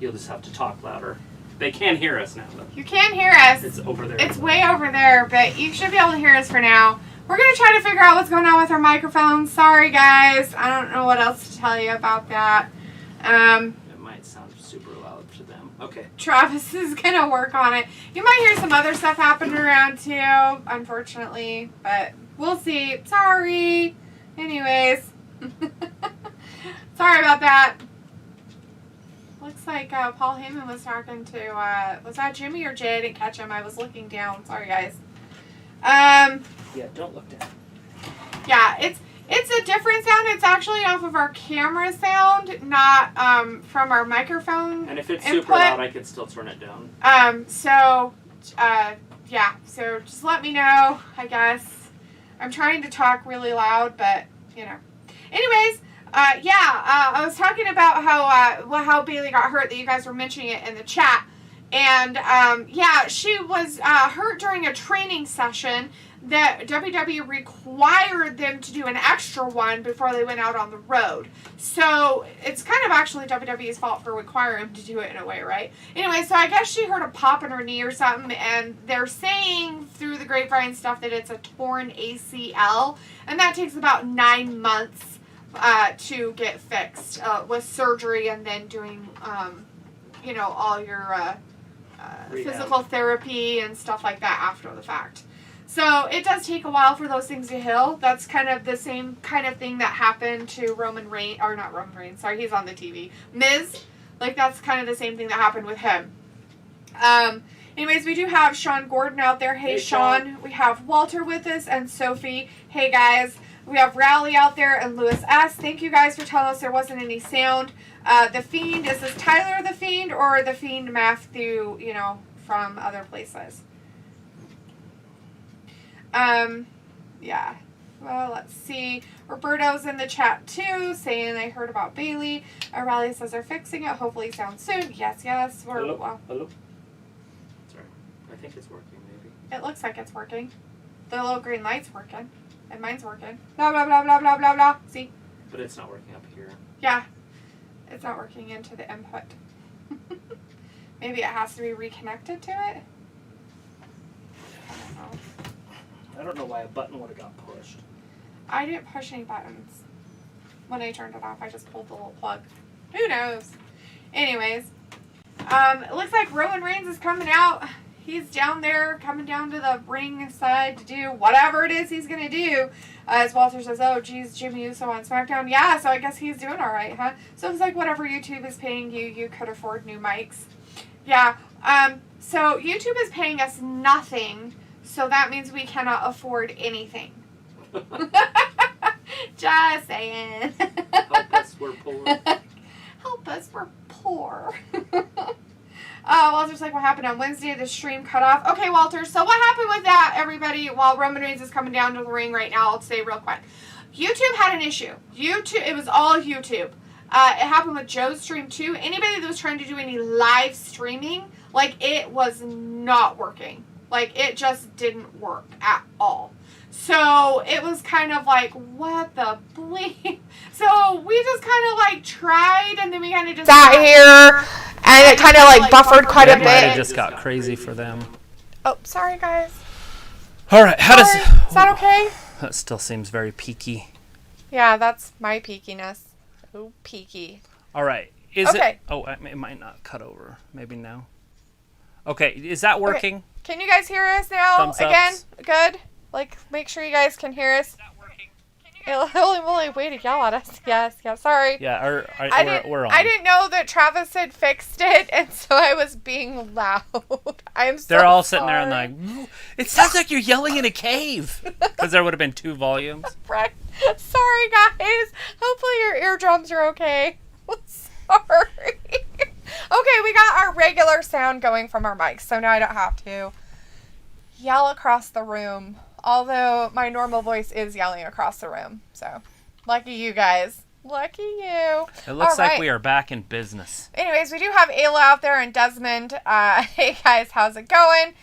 You'll just have to talk louder. They can hear us now, though. You can hear us. It's over there. It's way over there, but you should be able to hear us for now. We're going to try to figure out what's going on with our microphones. Sorry, guys. I don't know what else to tell you about that. It might sound super loud to them. Okay. Travis is going to work on it. You might hear some other stuff happening around, too, unfortunately. But we'll see. Sorry. Anyways. Sorry about that. Looks like Paul Heyman was talking to, was that Jimmy or Jay? I didn't catch him. I was looking down. Sorry, guys. Yeah, don't look down. Yeah, it's a different sound. It's actually off of our camera sound, not from our microphone. And if it's input. super loud, I can still turn it down. Yeah, so just let me know, I guess. I'm trying to talk really loud, but, you know. Anyways, I was talking about how Bayley got hurt, that you guys were mentioning it in the chat. And, she was hurt during a training session that WWE required them to do an extra one before they went out on the road. So it's kind of actually WWE's fault for requiring them to do it in a way, right? Anyway, so I guess she heard a pop in her knee or something, and they're saying through the grapevine stuff that it's a torn ACL, and that takes about 9 months to get fixed with surgery and then doing, all your physical therapy and stuff like that after the fact. So it does take a while for those things to heal. That's kind of the same kind of thing that happened to Roman Reigns, or not Roman Reigns, sorry, he's on the TV. Miz, like that's kind of the same thing that happened with him. Anyways, we do have Sean Gordon out there. Hey, Sean. We have Walter with us and Sophie. Hey, guys. We have Rowley out there and Lewis S. Thank you guys for telling us there wasn't any sound. The Fiend, is this Tyler the Fiend or the Fiend Matthew, from other places? Yeah. Well, let's see. Roberto's in the chat too, saying they heard about Bayley. Riley says they're fixing it. Hopefully soon. Yes. Hello? Hello? Sorry. I think it's working, maybe. It looks like it's working. The little green light's working. And mine's working. Blah, blah, blah, blah, blah, blah, blah. See? But it's not working up here. Yeah. It's not working into the input. Maybe it has to be reconnected to it? I don't know. I don't know why a button would have got pushed. I didn't push any buttons. When I turned it off, I just pulled the little plug. Who knows? Anyways. It looks like Roman Reigns is coming out. He's down there, coming down to the ring side to do whatever it is he's going to do. As Walter says, oh, geez, Jimmy Uso on SmackDown. Yeah, so I guess he's doing all right, huh? So it's like whatever YouTube is paying you, you could afford new mics. Yeah, so YouTube is paying us nothing, so that means we cannot afford anything. Just saying. Help us, we're poor. Help us, we're poor. Walter's like, what happened on Wednesday? The stream cut off. Okay, Walter, so what happened with that, everybody, while Roman Reigns is coming down to the ring right now? I'll say real quick. YouTube had an issue. It was all YouTube. It happened with Joe's stream, too. Anybody that was trying to do any live streaming, it was not working. It just didn't work at all. So, it was kind of like, what the bleep? So, we just kind of, tried, and then we kind of just sat here, and it kind of, buffered quite a bit. It just got crazy for them. Oh, sorry, guys. All right, Is that okay? That still seems very peaky. Yeah, that's my peakiness. Oh, peaky. All right. It might not cut over. Maybe now. Okay, is that working? Okay. Can you guys hear us now? Thumbs again? ups. Good? Make sure you guys can hear us. Is that working? Only way to yell at us. Yes, sorry. Yeah, we're on. I didn't know that Travis had fixed it, and so I was being loud. They're all sitting there and it sounds like you're yelling in a cave. Because there would have been 2 volumes. Right. Sorry, guys. Hopefully your eardrums are okay. Sorry. Okay, we got our regular sound going from our mics, so now I don't have to yell across the room. Although my normal voice is yelling across the room. So, lucky you guys. Lucky you. It looks like we are back in business. Anyways, we do have Ayla out there and Desmond. Hey guys, how's it going?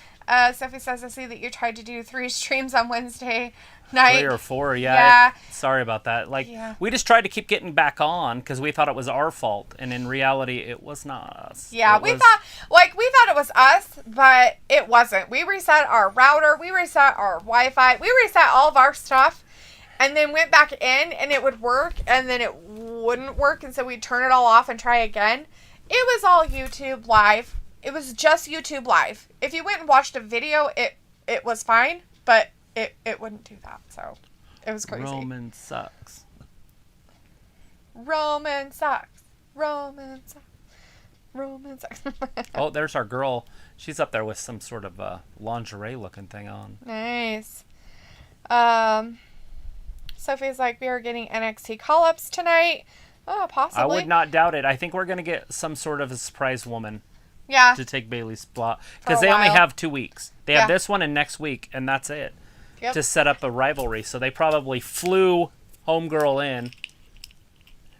Sophie says, I see that you tried to do 3 streams on Wednesday. night. 3 or 4, Yeah. Sorry about that. We just tried to keep getting back on because we thought it was our fault, and in reality, it was not us. Yeah, we thought it was us, but it wasn't. We reset our router, we reset our Wi-Fi, we reset all of our stuff, and then went back in, and it would work, and then it wouldn't work, and so we'd turn it all off and try again. It was all YouTube Live. It was just YouTube Live. If you went and watched a video, it was fine, but it wouldn't do that, so it was crazy. Roman sucks. Roman sucks. Roman sucks. Roman sucks. Oh, there's our girl. She's up there with some sort of lingerie-looking thing on. Nice. Sophie's like, we are getting NXT call-ups tonight. Oh, possibly. I would not doubt it. I think we're going to get some sort of a surprise woman. Yeah. To take Bailey's spot. Because they only have 2 weeks. They have this one and next week, and that's it. Yep. To set up a rivalry. So they probably flew Homegirl in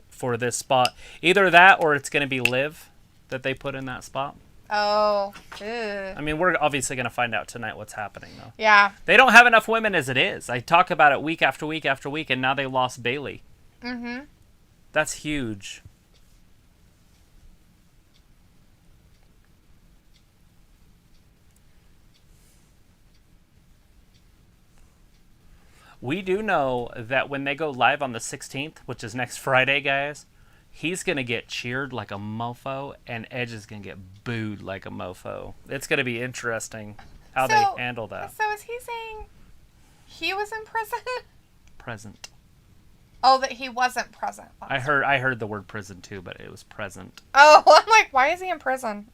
for this spot. Either that or it's going to be Liv that they put in that spot. Oh. Ugh. I mean, we're obviously going to find out tonight what's happening, though. Yeah. They don't have enough women as it is. I talk about it week after week after week, and now they lost Bailey. Mm-hmm. That's huge. We do know that when they go live on the 16th, which is next Friday, guys, he's going to get cheered like a mofo, and Edge is going to get booed like a mofo. It's going to be interesting how they handle that. So is he saying he was in prison? Present. Oh, that he wasn't present. I heard the word prison too, but it was present. Oh, I'm like, why is he in prison?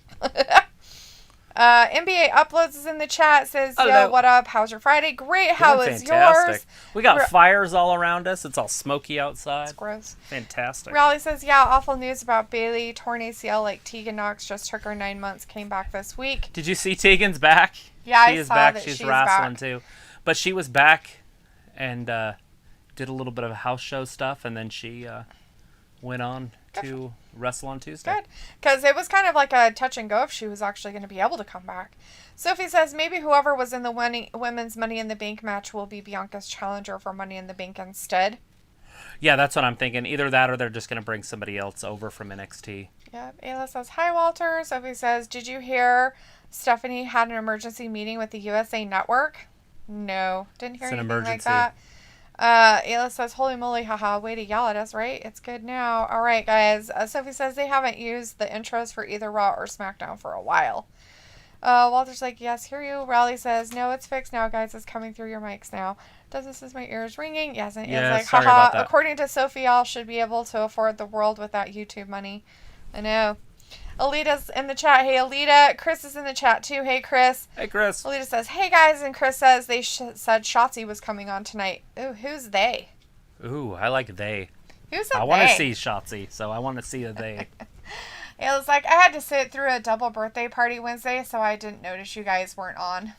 NBA Uploads is in the chat, says, yo, what up? How's your Friday? Great. How is yours? We got fires all around us. It's all smoky outside. It's gross. Fantastic. Raleigh says, yeah, awful news about Bailey. Torn ACL like Tegan Knox. Just took her 9 months. Came back this week. Did you see Tegan's back? Yeah, she is saw back. that She's she's wrestling back. too. But she was back and did a little bit of house show stuff, and then she went on to wrestle on Tuesday. Good. Because it was kind of like a touch and go if she was actually going to be able to come back. Sophie says, maybe whoever was in the women's Money in the Bank match will be Bianca's challenger for Money in the Bank instead. Yeah, that's what I'm thinking. Either that or they're just going to bring somebody else over from NXT. Yep. Ayla says, hi, Walter. Sophie says, did you hear Stephanie had an emergency meeting with the USA Network? No. Didn't hear anything like that. Ayla says, holy moly, haha, way to yell at us, right? It's good now. All right, guys. Sophie says they haven't used the intros for either Raw or SmackDown for a while. Walter's like, yes, hear you. Raleigh says, no, it's fixed now, guys. It's coming through your mics now. This is my ears ringing. Yes, and it's like, sorry haha, about that. according to Sophie, y'all should be able to afford the world without YouTube money. I know. Alita's in the chat. Hey, Alita. Chris is in the chat, too. Hey, Chris. Hey, Chris. Alita says, hey, guys. And Chris says they said Shotzi was coming on tonight. Ooh, who's they? Ooh, I like they. Who's a I want to see Shotzi, so I want to see a they. It was like, I had to sit through a double birthday party Wednesday, so I didn't notice you guys weren't on.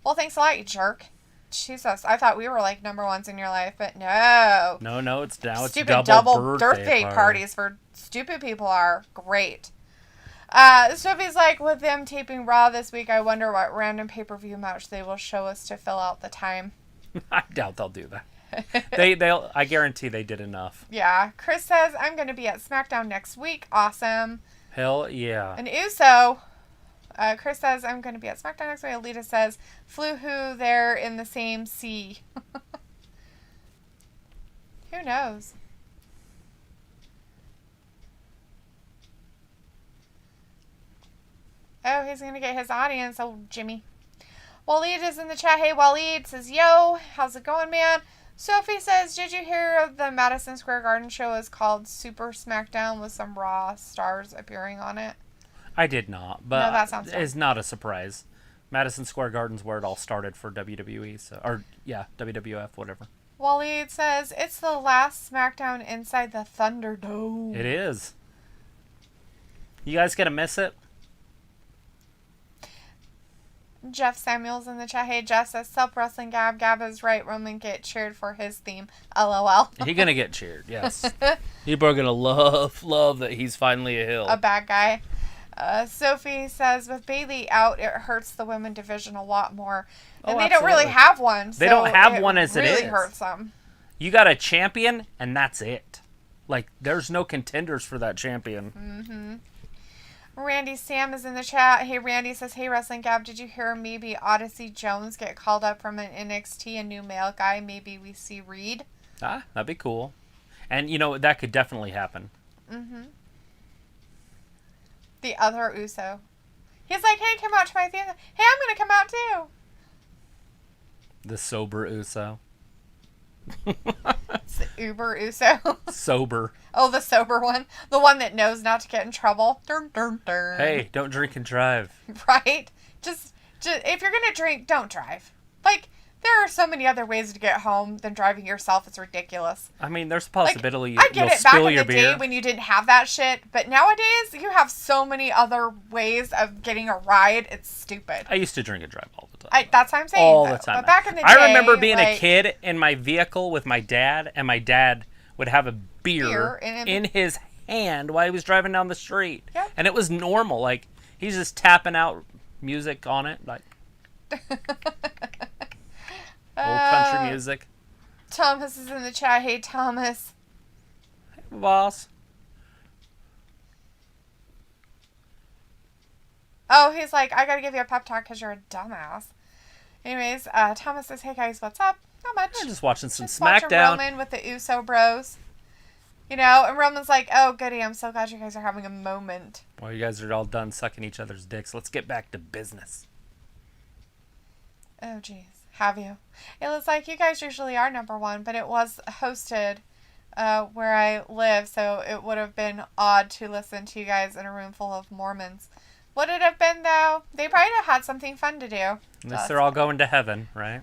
Well, thanks a lot, you jerk. Jesus, I thought we were like number ones in your life, but no. No, it's now Stupid it's double birthday party. parties for stupid people are great. Sophie's like, with them taping Raw this week, I wonder what random pay-per-view match they will show us to fill out the time. I doubt they'll do that. They'll. I guarantee they did enough. Yeah. Chris says, I'm going to be at SmackDown next week. Awesome. Hell yeah. And Uso, Chris says, I'm going to be at SmackDown next week. Alita says, flew who they're in the same sea. Who knows? Oh, he's going to get his audience. Oh, Jimmy. Waleed is in the chat. Hey, Waleed says, yo, how's it going, man? Sophie says, did you hear the Madison Square Garden show is called Super SmackDown with some Raw stars appearing on it? I did not, but no, that sounds fun. It's not a surprise. Madison Square Garden's where it all started for WWE, WWF, whatever. Waleed says, it's the last SmackDown inside the Thunderdome. It is. You guys gonna miss it? Jeff Samuels in the chat. Hey, Jeff says, Sup Wrestling Gab. Gab is right. Roman get cheered for his theme. LOL. He's gonna get cheered, yes. People are gonna love that he's finally a heel. A bad guy. Sophie says, with Bailey out, it hurts the women division a lot more. And Oh, they don't really absolutely. have one. They don't have one as it really is. hurts them. You got a champion, and that's it. Like, there's no contenders for that champion. Mm-hmm. Randy Sam is in the chat. Hey, Randy says, hey, Wrestling Gab, did you hear maybe Odyssey Jones get called up from an NXT, a new male guy? Maybe we see Reed. Ah, that'd be cool. And, you know, that could definitely happen. Mm-hmm. The other Uso. He's like, hey, come out to my theater. Hey, I'm going to come out too. The sober Uso. It's the Uber Uso. Sober. Oh, the sober one. The one that knows not to get in trouble. Dun, dun, dun. Hey, don't drink and drive. Right? Just if you're going to drink, don't drive. Like, there are so many other ways to get home than driving yourself. It's ridiculous. I mean, there's a possibility I get you'll it back spill in your the beer. day when you didn't have that shit, but nowadays you have so many other ways of getting a ride. It's stupid. I used to drink and drive all the time. That's what I'm saying. All though. the time. But back in the day, I remember being like, a kid in my vehicle with my dad, and my dad would have a beer in his hand while he was driving down the street. Yep. And it was normal. Like, he's just tapping out music on it, like old country music. Thomas is in the chat. Hey, Thomas. Hey, boss. Oh, he's like, I gotta give you a pep talk because you're a dumbass. Anyways, Thomas says, hey guys, what's up? Not much. I'm just watching some Just watching SmackDown. Roman with the Uso bros. You know, and Roman's like, oh, goody, I'm so glad you guys are having a moment. Well, you guys are all done sucking each other's dicks. Let's get back to business. Oh, jeez. Have you? It was like, you guys usually are number one, but it was hosted where I live, so it would have been odd to listen to you guys in a room full of Mormons. Would it have been, though? They probably have had something fun to do. Unless they're all going to heaven, right?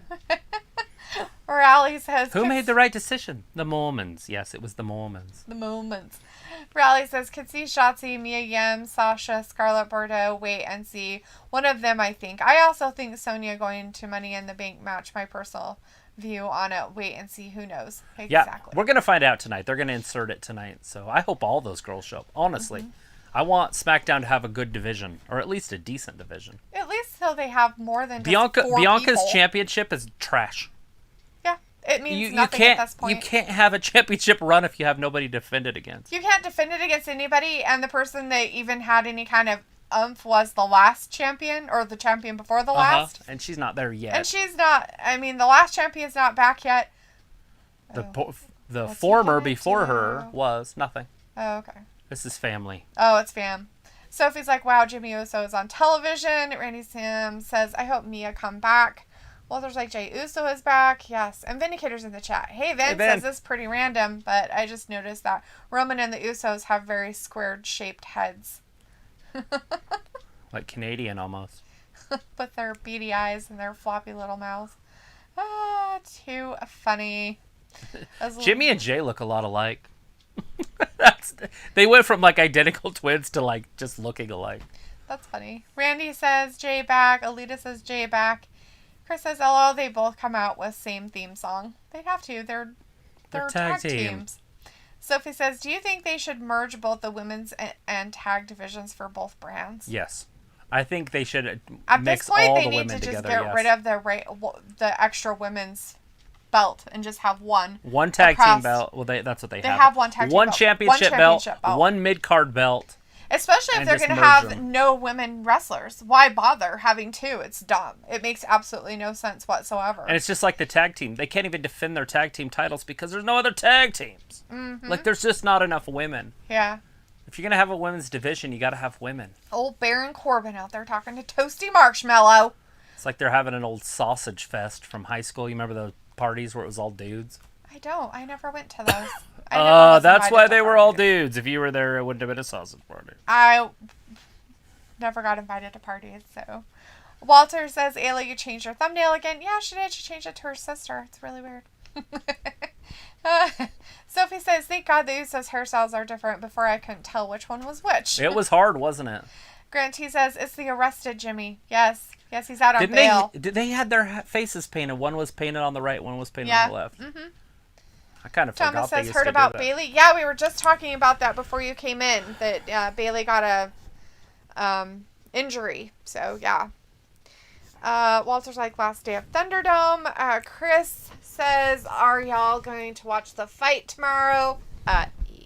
Raleigh says... Who made the right decision? The Mormons. Yes, it was the Mormons. The Mormons. Raleigh says, could see Shotzi, Mia Yim, Sasha, Scarlett Bordeaux, wait and see. One of them, I think. I also think Sonya going to Money in the Bank match, my personal view on it. Wait and see. Who knows? Exactly. Yeah, we're going to find out tonight. They're going to insert it tonight. So I hope all those girls show up. Honestly. I want SmackDown to have a good division, or at least a decent division. At least so they have more than just four Bianca's people. championship is trash. Yeah, it means You nothing can't, at this point. You can't have a championship run if you have nobody to defend it against. You can't defend it against anybody, and the person that even had any kind of oomph was the last champion, or the champion before the last. And she's not there yet. And she's not, I mean, the last champion's not back yet. The former before her was nothing. Oh, okay. This is family. Oh, it's fam. Sophie's like, wow, Jimmy Uso is on television. Randy Sam says, I hope Mia come back. Walter's like, Jay Uso is back. Yes. And Vindicator's in the chat. Hey, Vin says this is pretty random, but I just noticed that Roman and the Usos have very squared shaped heads. Like Canadian almost. With their beady eyes and their floppy little mouths. Ah, too funny. Jimmy and Jay look a lot alike. They went from like identical twins to like just looking alike. That's funny. Randy says Jay back. Alita says Jay back. Chris says, "Oh, they both come out with same theme song. They'd have to. They're tag teams." Sophie says, "Do you think they should merge both the women's and tag divisions for both brands?" Yes, I think they should. At mix this point, all they the need women to just together, get rid of the extra women's belt and just have one tag team belt. Well, that's what they have. They have one tag team one belt. championship belt, one mid card belt. Especially if they're going to have no women wrestlers. Why bother having two? It's dumb. It makes absolutely no sense whatsoever. And it's just like the tag team. They can't even defend their tag team titles because there's no other tag teams. Mm-hmm. Like, there's just not enough women. Yeah. If you're going to have a women's division, you got to have women. Old Baron Corbin out there talking to Toasty Marshmallow. It's like they're having an old sausage fest from high school. You remember those parties where it was all dudes? I don't. I never went to those. That's why they were all dudes. If you were there, it wouldn't have been a sausage party. I never got invited to parties, so. Walter says, Ayla, you changed your thumbnail again. Yeah, she did. She changed it to her sister. It's really weird. Sophie says, thank God the Usos hairstyles are different. Before I couldn't tell which one was which. It was hard, wasn't it? Grant T says, it's the arrested Jimmy. Yes. Yes, he's out on bail. They had their faces painted. One was painted on the right, one was painted on the left. Mm-hmm. I kind of forgot. Thomas says, heard about Bailey? Yeah, we were just talking about that before you came in. That Bailey got injury. So, yeah. Walter's like, last day of Thunderdome. Chris says, are y'all going to watch the fight tomorrow?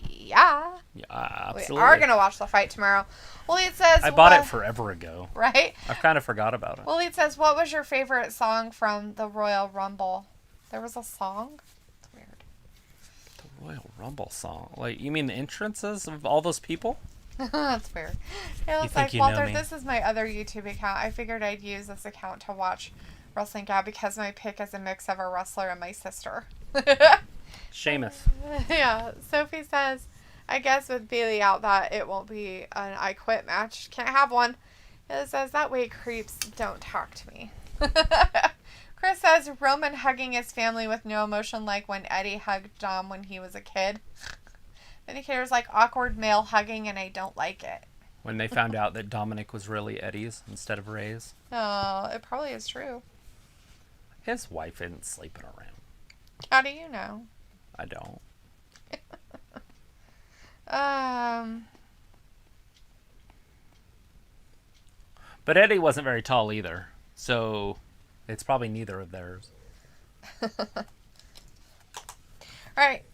Yeah. Yeah, absolutely. We are going to watch the fight tomorrow. Well, it says... I bought it forever ago. Right? I kind of forgot about it. Well, it says, what was your favorite song from the Royal Rumble? There was a song? It's weird. The Royal Rumble song? Like, you mean the entrances of all those people? That's weird. It was like, Walter, this is my other YouTube account. I figured I'd use this account to watch Wrestling Gab because my pick is a mix of a wrestler and my sister. Sheamus. Yeah. Sophie says, I guess with Bailey out that it won't be an I Quit match. Can't have one. It says, that way creeps don't talk to me. Chris says, Roman hugging his family with no emotion like when Eddie hugged Dom when he was a kid. Vindicator's like awkward male hugging and I don't like it. When they found out that Dominic was really Eddie's instead of Ray's. Oh, it probably is true. His wife isn't sleeping around. How do you know? I don't. But Eddie wasn't very tall either. So it's probably neither of theirs. Alright.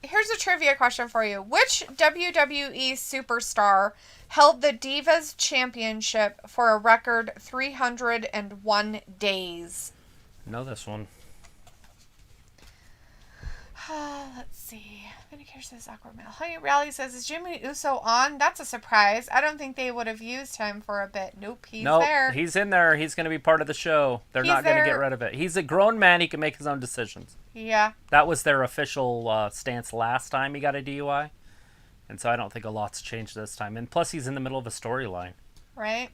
Here's a trivia question for you. Which WWE superstar held the Divas Championship for a record 301 days? Know this one. Let's see. Vindicator says awkward male. Honey Rally says, is Jimmy Uso on? That's a surprise. I don't think they would have used him for a bit. Nope, he's there. He's in there. He's going to be part of the show. They're not going to get rid of it. He's a grown man. He can make his own decisions. Yeah. That was their official stance last time he got a DUI. And so I don't think a lot's changed this time. And plus, he's in the middle of a storyline. Right.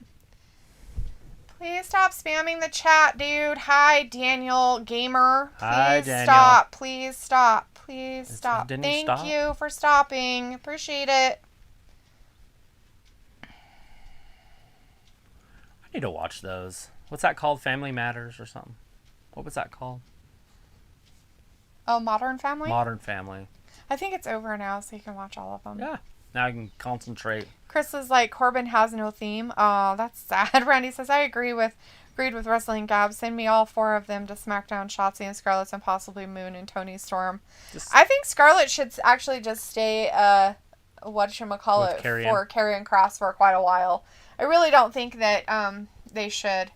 Please stop spamming the chat, dude. Hi, Daniel Gamer. Hi, Please Daniel. stop. Please stop. Please stop. Didn't he Thank stop? you for stopping. Appreciate it. I need to watch those. What's that called? Family Matters or something? What was that called? Oh, Modern Family? Modern Family. I think it's over now, so you can watch all of them. Yeah. Now I can concentrate. Chris is like, Corbin has no theme. Oh, that's sad. Randy says, I agreed with Wrestling Gab. Send me all 4 of them to SmackDown, Shotzi and Scarlett, and possibly Moon and Tony Storm. I think Scarlett should actually just stay, whatchamacallit, for Karrion Kross for quite a while. I really don't think that they should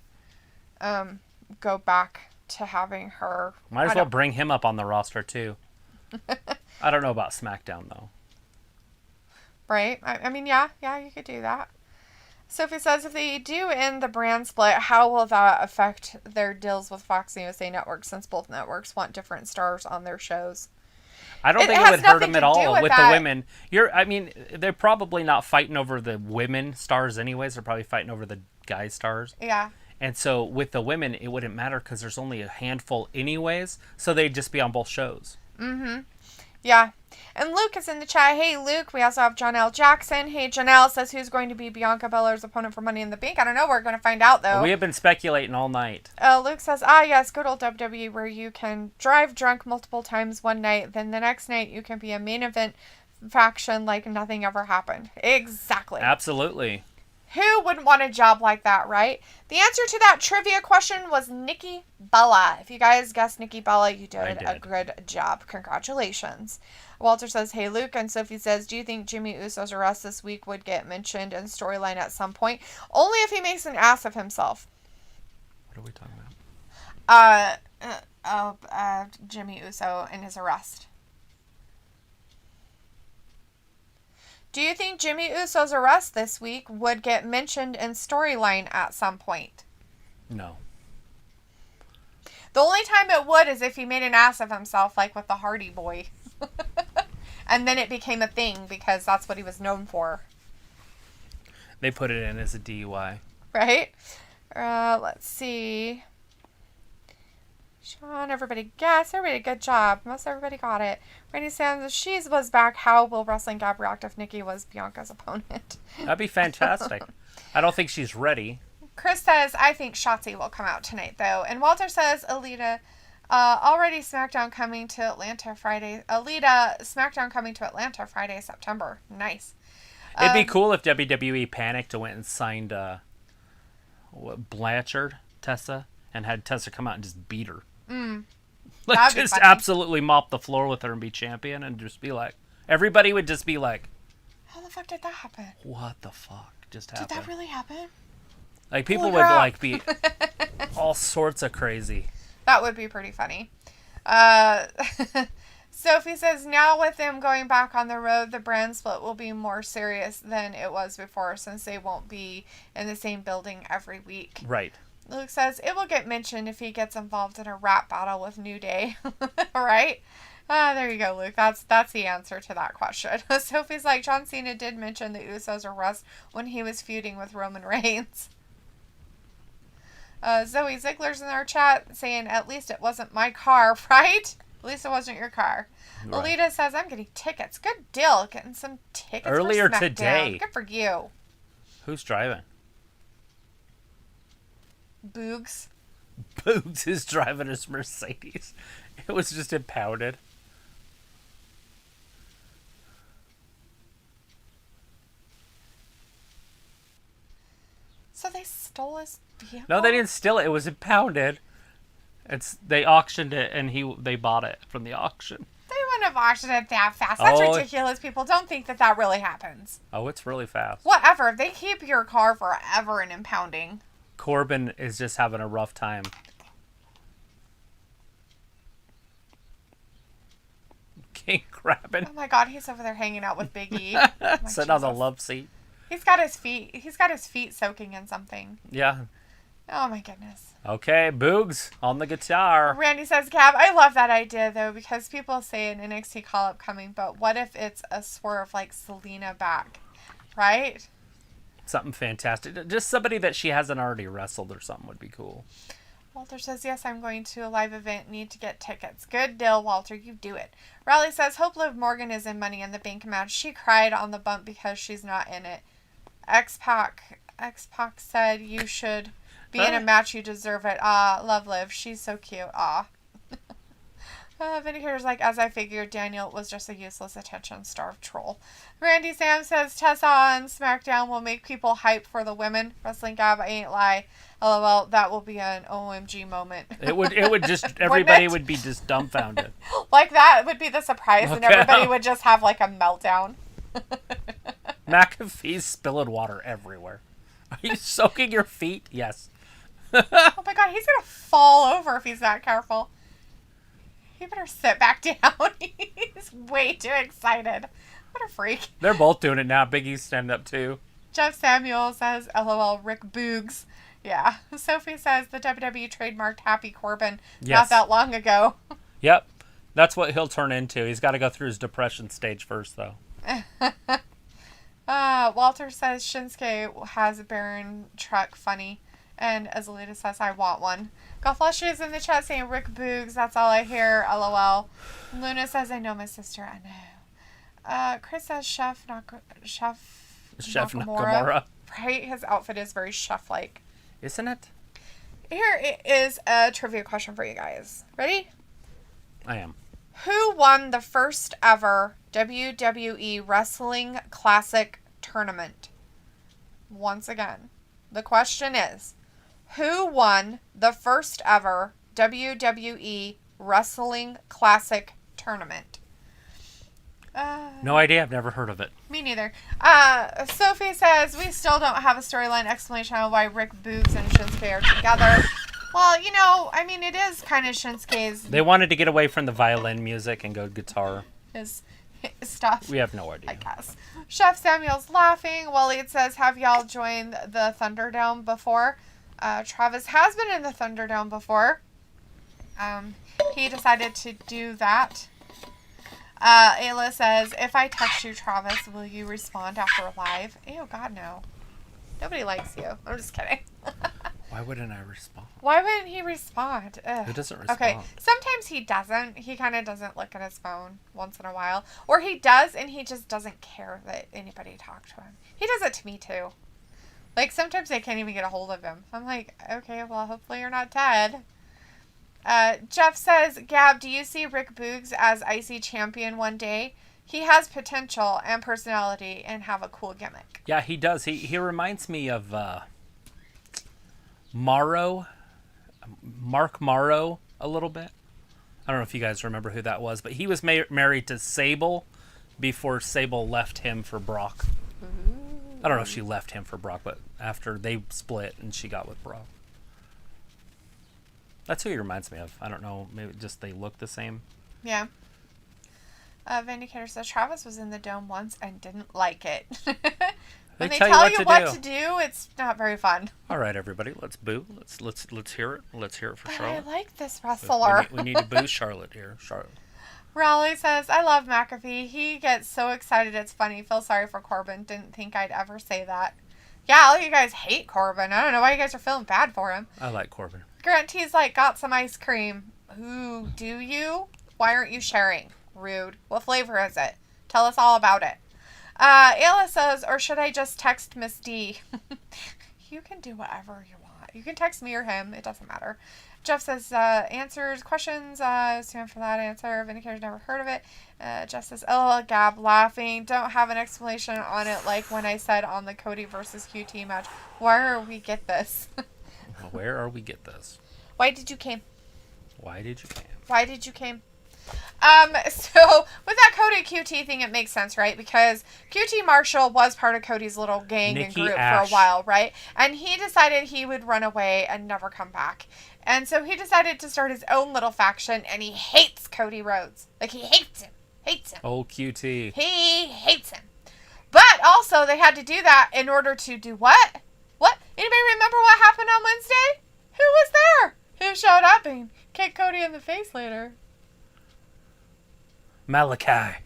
go back to having her. Might as well bring him up on the roster, too. I don't know about SmackDown, though. Right? I mean, yeah, you could do that. Sophie says, if they do end the brand split, how will that affect their deals with Fox and USA Network since both networks want different stars on their shows? I don't think it would hurt them at all with the women. They're probably not fighting over the women stars anyways. They're probably fighting over the guy stars. Yeah. And so with the women, it wouldn't matter because there's only a handful anyways. So they'd just be on both shows. Mm-hmm. Yeah. And Luke is in the chat. Hey, Luke. We also have Janelle Jackson. Hey, Janelle says who's going to be Bianca Belair's opponent for Money in the Bank. I don't know. We're going to find out, though. We have been speculating all night. Luke says, yes, good old WWE where you can drive drunk multiple times one night. Then the next night you can be a main event faction like nothing ever happened. Exactly. Absolutely. Who wouldn't want a job like that, right? The answer to that trivia question was Nikki Bella. If you guys guessed Nikki Bella, you did a good job. Congratulations. Walter says, hey, Luke. And Sophie says, do you think Jimmy Uso's arrest this week would get mentioned in storyline at some point? Only if he makes an ass of himself. What are we talking about? Jimmy Uso and his arrest. Do you think Jimmy Uso's arrest this week would get mentioned in storyline at some point? No. The only time it would is if he made an ass of himself, like with the Hardy Boy. And then it became a thing because that's what he was known for. They put it in as a DUI. Right? Let's see. Sean, everybody guessed. Everybody, good job. Most everybody got it. Randy Sands, if she was back, how will Wrestling Gab react if Nikki was Bianca's opponent? That'd be fantastic. I don't think she's ready. Chris says, I think Shotzi will come out tonight, though. And Walter says, Alita, already SmackDown coming to Atlanta Friday. SmackDown coming to Atlanta Friday, September. Nice. It'd be cool if WWE panicked and went and signed Blanchard, Tessa, and had Tessa come out and just beat her. Like, That'd be just funny. absolutely mop the floor with her and be champion, and just be like, everybody would just be like, How the fuck did that happen? what the fuck just happened? Did that really happen? Like, people Holy would crap. like be all sorts of crazy. That would be pretty funny. Sophie says, now with them going back on the road, the brand split will be more serious than it was before since they won't be in the same building every week. Right. Luke says, it will get mentioned if he gets involved in a rap battle with New Day. Right? There you go, Luke. That's the answer to that question. Sophie's like, John Cena did mention the Usos arrest when he was feuding with Roman Reigns. Zoe Ziegler's in our chat saying, at least it wasn't my car, right? At least it wasn't your car. Right. Alita says, I'm getting tickets. Good deal. Getting some tickets Earlier for SmackDown. today. Good for you. Who's driving? Boogs. Boogs is driving his Mercedes. It was just impounded. So they stole his vehicle? No, they didn't steal it. It was impounded. They auctioned it, and they bought it from the auction. They wouldn't have auctioned it that fast. That's Oh. ridiculous. People don't think that really happens. Oh, it's really fast. Whatever. They keep your car forever in impounding. Corbin is just having a rough time. King grabbing. Oh my god, he's over there hanging out with Big E. Sitting on the love seat. He's got his feet soaking in something. Yeah. Oh my goodness. Okay, Boogs on the guitar. Randy says, Gab, I love that idea though, because people say an NXT call-up coming, but what if it's a swerve like Selena back? Right? Something fantastic. Just somebody that she hasn't already wrestled or something would be cool. Walter says, yes, I'm going to a live event. Need to get tickets. Good deal, Walter. You do it. Riley says, hope Liv Morgan is in Money in the Bank match. She cried on the bump because she's not in it. X-Pac said, you should be in a match. You deserve it. Love Liv. She's so cute. Vindicator's like, as I figured, Daniel was just a useless attention-starved troll. Randy Sam says, Tessa on SmackDown will make people hype for the women. Wrestling Gab, I ain't lie. LOL, that will be an OMG moment. It would just, everybody would be just dumbfounded. Like that would be the surprise, and Okay. everybody would just have like a meltdown. McAfee's spilling water everywhere. Are you soaking your feet? Yes. Oh my god, he's gonna fall over if he's not careful. He better sit back down. He's way too excited. What a freak. They're both doing it now. Big E's standing up too. Jeff Samuel says, LOL, Rick Boogs. Yeah. Sophie says the WWE trademarked Happy Corbin not Yes. that long ago. Yep. That's what he'll turn into. He's got to go through his depression stage first, though. Walter says Shinsuke has a Baron truck funny. And Azalita says, I want one. Golflush is in the chat saying, Rick Boogs, that's all I hear, LOL. Luna says, I know my sister, I know. Chris says, Chef Nakamura. Right? His outfit is very chef-like. Isn't it? Here is a trivia question for you guys. Ready? I am. Who won the first ever WWE Wrestling Classic tournament? Once again, the question is, who won the first ever WWE Wrestling Classic tournament? No idea. I've never heard of it. Me neither. Sophie says, we still don't have a storyline explanation on why Rick Boogs and Shinsuke are together. Well, you know, I mean, it is kind of Shinsuke's They wanted to get away from the violin music and go guitar. his stuff. We have no I idea. guess. Chef Samuel's laughing. Waleed says, have y'all joined the Thunderdome before? Travis has been in the Thunderdome before. He decided to do that. Ayla says, if I text you, Travis, will you respond after live? Ew, God, no. Nobody likes you. I'm just kidding. Why wouldn't I respond? Why wouldn't he respond? Ugh. Who doesn't respond? Okay, sometimes he doesn't. He kind of doesn't look at his phone once in a while. Or he does, and he just doesn't care that anybody talked to him. He does it to me, too. Like, sometimes I can't even get a hold of him. I'm like, okay, well, hopefully you're not dead. Jeff says, Gab, do you see Rick Boogs as IC champion one day? He has potential and personality and have a cool gimmick. Yeah, he does. He reminds me of Morrow, Mark Morrow, a little bit. I don't know if you guys remember who that was, but he was married to Sable before Sable left him for Brock. I don't know if she left him for Brock, but after they split and she got with Brock. That's who he reminds me of. I don't know. Maybe just they look the same. Yeah. Vindicator says Travis was in the Dome once and didn't like it. When they tell you what to do, it's not very fun. All right, everybody, let's boo. Let's hear it. Let's hear it for Charlotte. I like this wrestler. We need to boo Charlotte here. Charlotte. Raleigh says, I love McAfee. He gets so excited it's funny. Feel sorry for Corbin. Didn't think I'd ever say that. Yeah, all you guys hate Corbin. I don't know why you guys are feeling bad for him. I like Corbin. Grant T's like, got some ice cream. Ooh, do you? Why aren't you sharing? Rude. What flavor is it? Tell us all about it. Ayla says, or should I just text Miss D? You can do whatever you want. You can text me or him. It doesn't matter. Jeff says, answers questions. Stand for that answer. Vindicator's never heard of it. Jeff says, oh, Gab laughing. Don't have an explanation on it like when I said on the Cody versus QT match. Where are we get this? Where are we get this? Why did you came? Why did you came? Why did you came? So with that Cody QT thing, it makes sense, right? Because QT Marshall was part of Cody's little gang and group for a while, right? And he decided he would run away and never come back. And so he decided to start his own little faction, and he hates Cody Rhodes. Like, he hates him. Hates him. Oh, QT. He hates him. But also, they had to do that in order to do what? What? Anybody remember what happened on Wednesday? Who was there? Who showed up and kicked Cody in the face later? Malachi.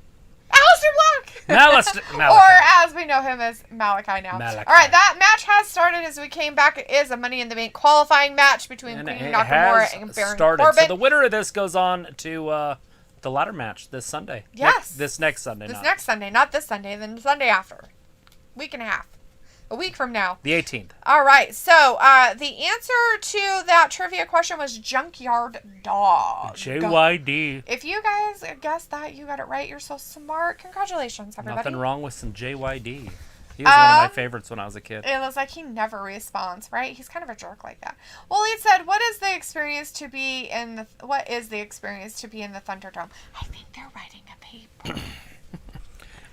Aleister Black! Malachi. Or as we know him as Malachi now. Malachi. All right, that match has started as we came back. It is a Money in the Bank qualifying match between Queen Nakamura and Baron Corbin. So the winner of this goes on to the ladder match this Sunday. Yes. This next Sunday. Next Sunday. Not this Sunday. Then the Sunday after. Week and a half. A week from now. The 18th. All right. So the answer to that trivia question was Junkyard Dog. JYD. If you guys guessed that, you got it right. You're so smart. Congratulations, everybody. Nothing wrong with some JYD. He was one of my favorites when I was a kid. It was like he never responds, right? He's kind of a jerk like that. Well, he said, "What is the experience to be in the Thunderdome?" I think they're writing a paper.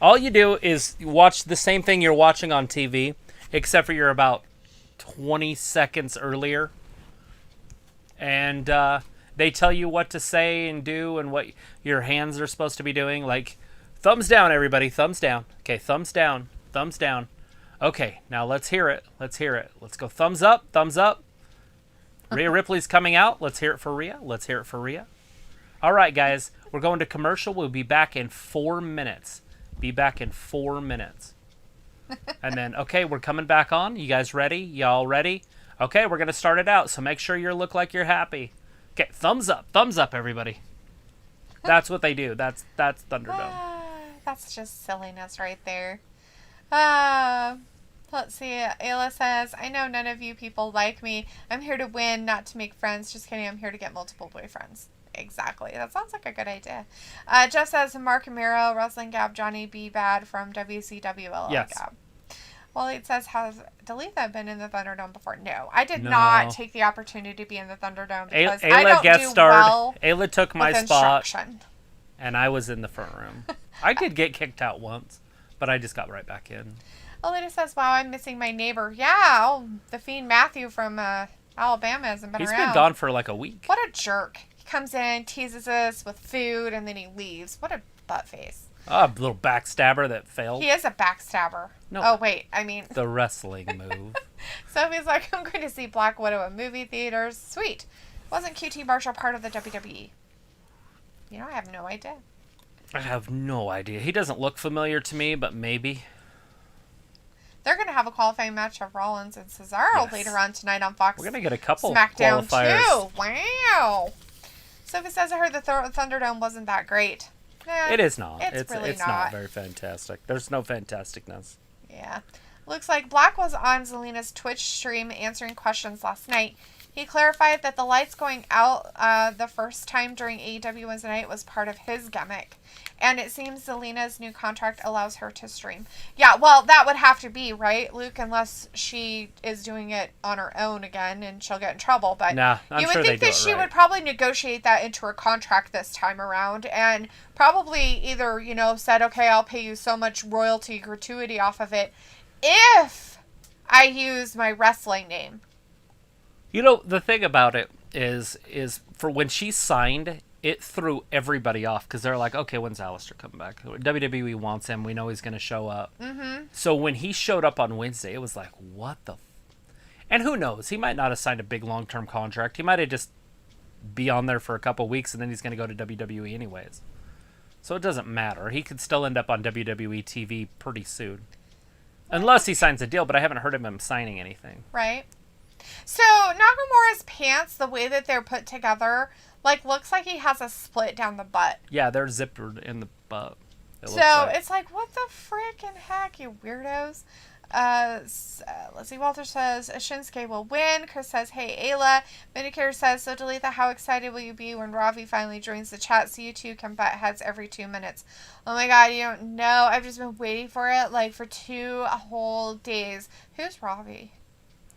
All you do is watch the same thing you're watching on TV, except for you're about 20 seconds earlier. And they tell you what to say and do and what your hands are supposed to be doing. Like, thumbs down, everybody. Thumbs down. Okay, thumbs down. Thumbs down. Okay, now let's hear it. Let's hear it. Let's go thumbs up. Thumbs up. Rhea Ripley's coming out. Let's hear it for Rhea. Let's hear it for Rhea. All right, guys. We're going to commercial. We'll be back in 4 minutes. Be back in 4 minutes. And then, okay, we're coming back on. You guys ready? Y'all ready? Okay, we're going to start it out. So make sure you look like you're happy. Okay, thumbs up. Thumbs up, everybody. That's what they do. That's Thunderdome. That's just silliness right there. Let's see. Ayla says, I know none of you people like me. I'm here to win, not to make friends. Just kidding. I'm here to get multiple boyfriends. Exactly. That sounds like a good idea. Jeff says, Mark Amiro, Wrestling Gab, Johnny B. Bad from WCW. Yes. Gab. Well, it says, has Dalitha been in the Thunderdome before? No. I did not take the opportunity to be in the Thunderdome because I don't do well Ayla took my with spot, and I was in the front room. I did get kicked out once, but I just got right back in. Alita says, wow, I'm missing my neighbor. Yeah, the Fiend Matthew from Alabama hasn't been around. He's been gone for like a week. What a jerk. He comes in, teases us with food, and then he leaves. What a butt face. Oh, a little backstabber that failed. He is a backstabber. No. Oh, wait. I mean... the wrestling move. So he's like, I'm going to see Black Widow in movie theaters. Sweet. Wasn't QT Marshall part of the WWE? You know, I have no idea. I have no idea. He doesn't look familiar to me, but maybe. They're going to have a qualifying match of Rollins and Cesaro later on tonight on Fox. We're going to get a couple SmackDown qualifiers. too. Wow. Sophie says, I heard the Thunderdome wasn't that great. It is not. It's really it's not very fantastic. There's no fantasticness. Yeah. Looks like Black was on Zelina's Twitch stream answering questions last night. He clarified that the lights going out the first time during AEW Wednesday night was part of his gimmick. And it seems Zelina's new contract allows her to stream. Yeah, well, that would have to be, right, Luke? Unless she is doing it on her own again and she'll get in trouble. But nah, I'm you would sure think that she would probably negotiate that into her contract this time around. And probably either, said, okay, I'll pay you so much royalty gratuity off of it if I use my wrestling name. The thing about it is for when she signed, it threw everybody off because they're like, okay, when's Aleister coming back? WWE wants him. We know he's going to show up. Mm-hmm. So when he showed up on Wednesday, it was like, what the? And who knows? He might not have signed a big long-term contract. He might have just be on there for a couple weeks and then he's going to go to WWE anyways. So it doesn't matter. He could still end up on WWE TV pretty soon. Unless he signs a deal, but I haven't heard of him signing anything. Right. So Nakamura's pants, the way that they're put together, looks like he has a split down the butt. Yeah, they're zippered in the butt. It's like, what the frickin' heck, you weirdos? Let's see, Walter says, Shinsuke will win. Chris says, hey, Ayla. Medicare says, so delete the how excited will you be when Ravi finally joins the chat so you two can butt heads every 2 minutes. Oh my god, you don't know. I've just been waiting for it, for 2 whole days. Who's Ravi?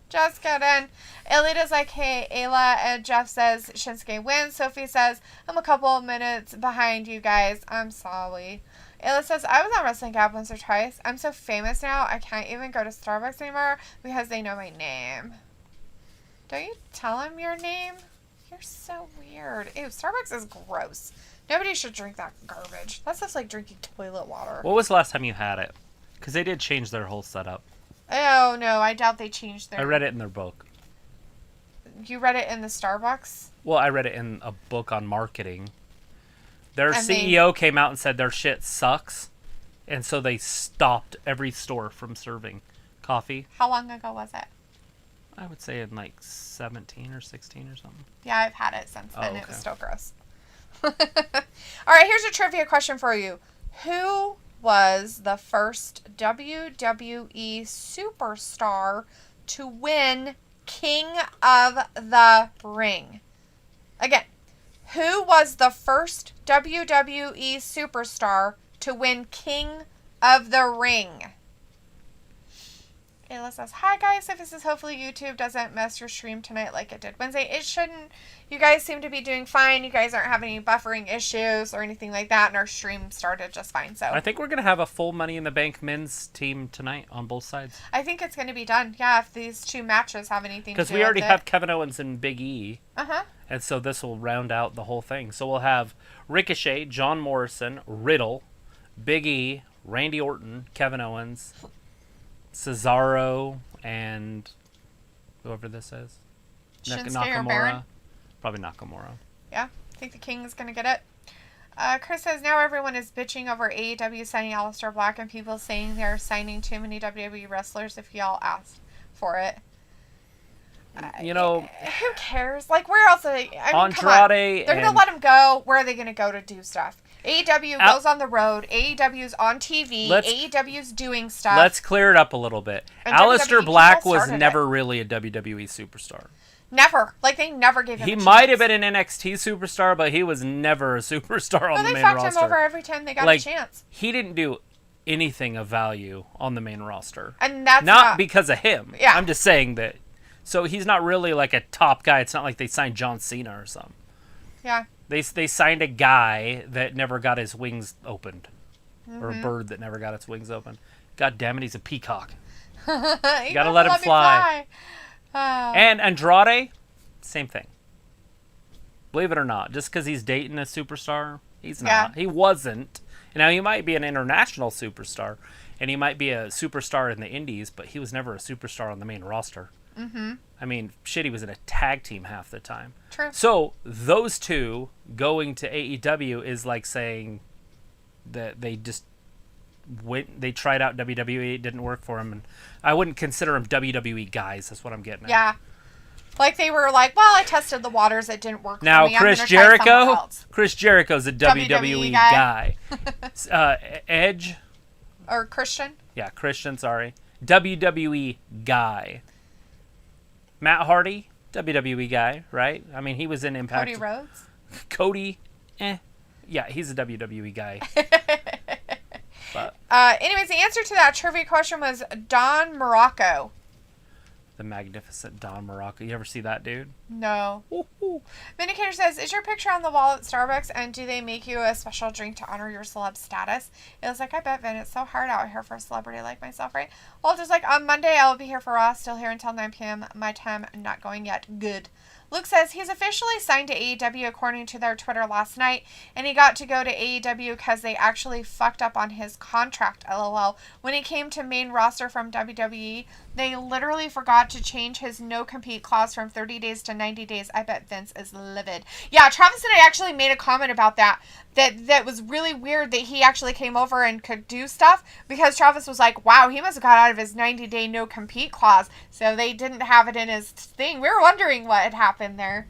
Just kidding. Elita's like, hey, Ayla. And Jeff says, Shinsuke wins. Sophie says, I'm a couple of minutes behind you guys. I'm sorry. Ayla says, I was on Wrestling Gab once or twice. I'm so famous now, I can't even go to Starbucks anymore because they know my name. Don't you tell them your name? You're so weird. Ew, Starbucks is gross. Nobody should drink that garbage. That stuff's like drinking toilet water. What was the last time you had it? Because they did change their whole setup. Oh, no, I doubt they changed their... I read it in their book. You read it in the Starbucks? Well, I read it in a book on marketing. Their CEO came out and said their shit sucks, and so they stopped every store from serving coffee. How long ago was it? I would say in 17 or 16 or something. Yeah, I've had it since then. Okay. It was still gross. All right, here's a trivia question for you. Who was the first WWE superstar to win King of the Ring? Again, who was the first WWE superstar to win King of the Ring? Ayla says, hi guys, if this is hopefully YouTube doesn't mess your stream tonight like it did Wednesday. It shouldn't. You guys seem to be doing fine. You guys aren't having any buffering issues or anything like that, and our stream started just fine. So I think we're going to have a full Money in the Bank men's team tonight on both sides. I think it's going to be done, yeah, if these 2 matches have anything to do with it. Because we already have Kevin Owens and Big E. Uh-huh. And so this will round out the whole thing. So we'll have Ricochet, John Morrison, Riddle, Big E, Randy Orton, Kevin Owens, Cesaro, and whoever this is. Shinsuke or Baron? Probably Nakamura. Yeah, I think the King is going to get it. Chris says, now everyone is bitching over AEW signing Aleister Black and people saying they're signing too many WWE wrestlers if y'all asked for it. Who cares? Where else? Andrade. They're going to let him go. Where are they going to go to do stuff? AEW goes on the road. AEW's on TV. AEW's doing stuff. Let's clear it up a little bit. And Aleister Black was never really a WWE superstar. Never. They never gave him a chance. He might have been an NXT superstar, but he was never a superstar on the main roster. They fucked him over every time they got a chance. He didn't do anything of value on the main roster. And that's not because of him. Yeah. I'm just saying that. So he's not really a top guy. It's not like they signed John Cena or something. Yeah. They signed a guy that never got his wings opened. Mm-hmm. Or a bird that never got its wings opened. God damn it, he's a peacock. You gotta let him fly. And Andrade, same thing. Believe it or not, just because he's dating a superstar, he's not. Yeah. He wasn't. Now, he might be an international superstar, and he might be a superstar in the indies, but he was never a superstar on the main roster. Mm-hmm. I mean, shit, he was in a tag team half the time. True. So, those two going to AEW is like saying that they just they tried out WWE, it didn't work for them, and I wouldn't consider them WWE guys. That's what I'm getting at. Yeah. They were like, well, I tested the waters, it didn't work now, for me. Chris Jericho? Chris Jericho's a WWE guy. Edge? Or Christian? Yeah, Christian, sorry. WWE guy. Matt Hardy? WWE guy, right? I mean, he was in Impact. Cody Rhodes? Cody, yeah, he's a WWE guy. But Anyways, the answer to that trivia question was Don Morocco. the magnificent Don Morocco. You ever see that dude? No. Ooh. Vindicator says, is your picture on the wall at Starbucks, and do they make you a special drink to honor your celeb status? It was like, I bet, Vin, it's so hard out here for a celebrity like myself, right? Well, just like, on Monday, I'll be here for Raw, still here until 9 p.m. my time, not going yet. Good. Luke says he's officially signed to AEW according to their Twitter last night, and he got to go to AEW because they actually fucked up on his contract, LOL. When he came to main roster from WWE, they literally forgot to change his no-compete clause from 30 days to 90 days. I bet Vince is livid. Yeah, Travis and I actually made a comment about that. That was really weird that he actually came over and could do stuff, because Travis was like, wow, he must have got out of his 90-day no-compete clause. So they didn't have it in his thing. We were wondering what had happened there.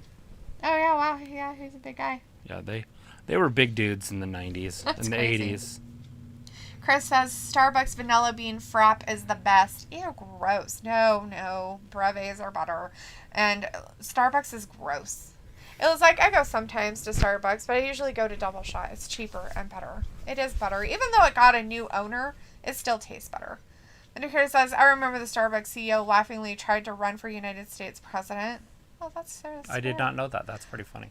Oh, yeah, wow. Yeah, he's a big guy. Yeah, they were big dudes in the 90s and the crazy. 80s. Chris says Starbucks vanilla bean frap is the best. Ew, gross. No. Breves are better. And Starbucks is gross. It was like, I go sometimes to Starbucks, but I usually go to Double Shot. It's cheaper and better. It is better. Even though it got a new owner, it still tastes better. Vindicator says, I remember the Starbucks CEO laughingly tried to run for United States president. Oh, that's serious. I did not know that. That's pretty funny.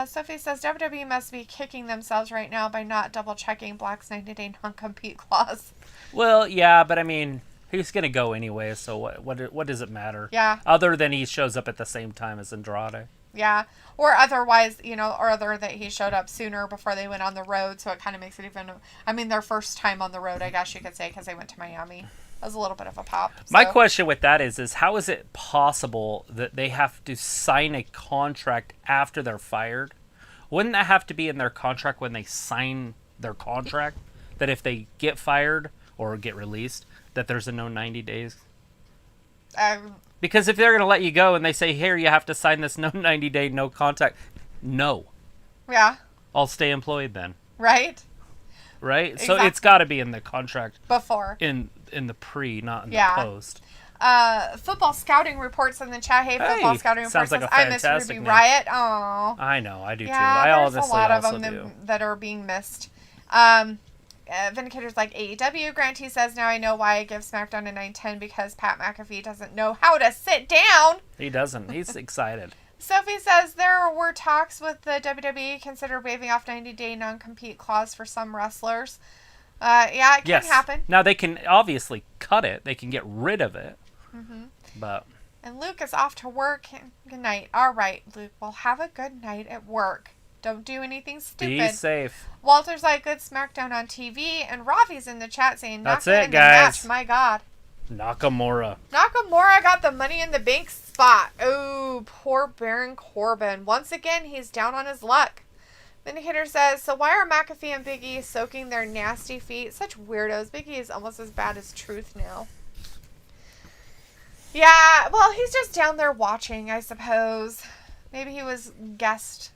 Sophie says, WWE must be kicking themselves right now by not double-checking Black's 90-day non-compete clause. Well, yeah, but I mean, he's going to go anyway, so what does it matter? Yeah. Other than he shows up at the same time as Andrade. Yeah. Or otherwise, or other that he showed up sooner before they went on the road, so it kind of makes it even, their first time on the road, I guess you could say, because they went to Miami. That was a little bit of a pop. So. My question with that is how is it possible that they have to sign a contract after they're fired? Wouldn't that have to be in their contract when they sign their contract? That if they get fired or get released, that there's a no 90 days? Because if they're going to let you go and they say, here, you have to sign this no 90 day, no contact. No. Yeah. I'll stay employed then. Right? Right? Exactly. So it's got to be in the contract. Before. In the pre, not in the post. Football Scouting reports in the chat. Hey, Football Scouting reports like says, a I miss fantastic Ruby name. Riot. Aww. I know, I do too. Yeah, I there's honestly a lot of also them do. that are being missed. Vindicator's like AEW. Grantee says, now I know why I give SmackDown a 9/10, because Pat McAfee doesn't know how to sit down. He doesn't. He's excited. Sophie says there were talks with the WWE consider waiving off 90-day non-compete clause for some wrestlers. Yeah, it can happen. Now they can obviously cut it. They can get rid of it. Mm-hmm. But. And Luke is off to work. Good night. All right, Luke. Well, have a good night at work. Don't do anything stupid. Be safe. Walter's like, good SmackDown on TV. And Ravi's in the chat saying, that's it, it, guys. Match. My God. Nakamura got the Money in the Bank spot. Oh, poor Baron Corbin. Once again, he's down on his luck. Vindicator says, so why are McAfee and Big E soaking their nasty feet? Such weirdos. Big E is almost as bad as Truth now. Yeah, well, he's just down there watching, I suppose. Maybe he was guest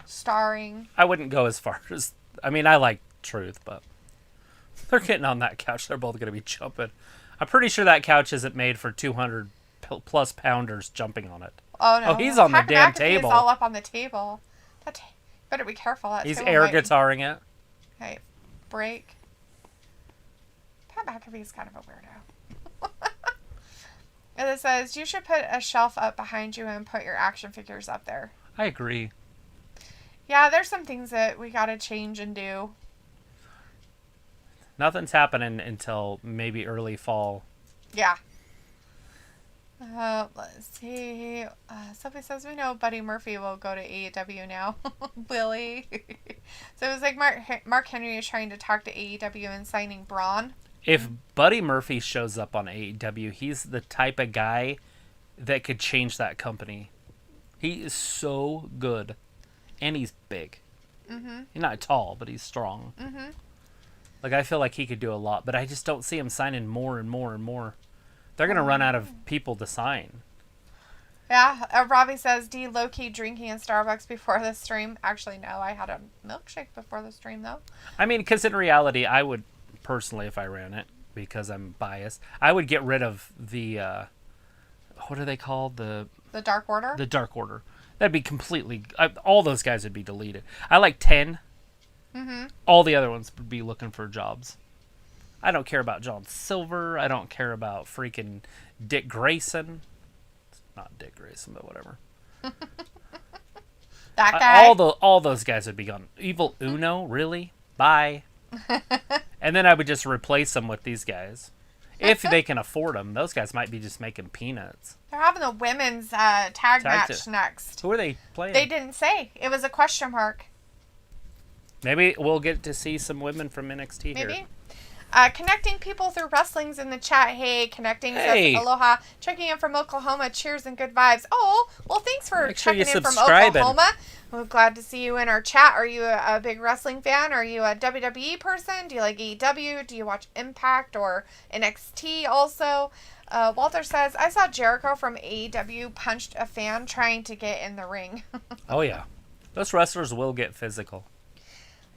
starring. I wouldn't go as far as... I mean, I like Truth, but... They're getting on that couch. They're both going to be jumping. I'm pretty sure that couch isn't made for 200-plus pounders jumping on it. Oh, no. Oh, he's on the damn table. He's all up on the table. Better be careful. He's air guitaring it. Okay, break. Pat McAfee's kind of a weirdo. And it says, you should put a shelf up behind you and put your action figures up there. I agree. Yeah, there's some things that we gotta change and do. Nothing's happening until maybe early fall. Yeah. Let's see. Sophie says, we know Buddy Murphy will go to AEW now. Billy. So it was like Mark Henry is trying to talk to AEW and signing Braun. If Buddy Murphy shows up on AEW, he's the type of guy that could change that company. He is so good. And he's big. Mm-hmm. He's not tall, but he's strong. Mm-hmm. Like, I feel like he could do a lot, but I just don't see him signing more and more and more. They're going to run out of people to sign. Yeah, Robbie says, D, low-key drinking in Starbucks before the stream. Actually, no, I had a milkshake before the stream, though. I mean, because in reality, I would, personally, if I ran it, because I'm biased, I would get rid of the, what are they called? The Dark Order? The Dark Order. That'd be completely... all those guys would be deleted. I like 10. Mm-hmm. All the other ones would be looking for jobs. I don't care about John Silver. I don't care about freaking Dick Grayson. Not Dick Grayson, but whatever. That guy? All those guys would be gone. Evil Uno? Really? Bye. And then I would just replace them with these guys. If they can afford them. Those guys might be just making peanuts. They're having a women's tag match next. Who are they playing? They didn't say. It was a question mark. Maybe we'll get to see some women from NXT here. Maybe. Connecting people through wrestling's in the chat. Hey, connecting says aloha. Checking in from Oklahoma. Cheers and good vibes. Oh, well, thanks for checking in from Oklahoma. We're glad to see you in our chat. Are you a big wrestling fan? Are you a WWE person? Do you like AEW? Do you watch Impact or NXT also? Walter says, I saw Jericho from AEW punched a fan trying to get in the ring. Oh, yeah. Those wrestlers will get physical.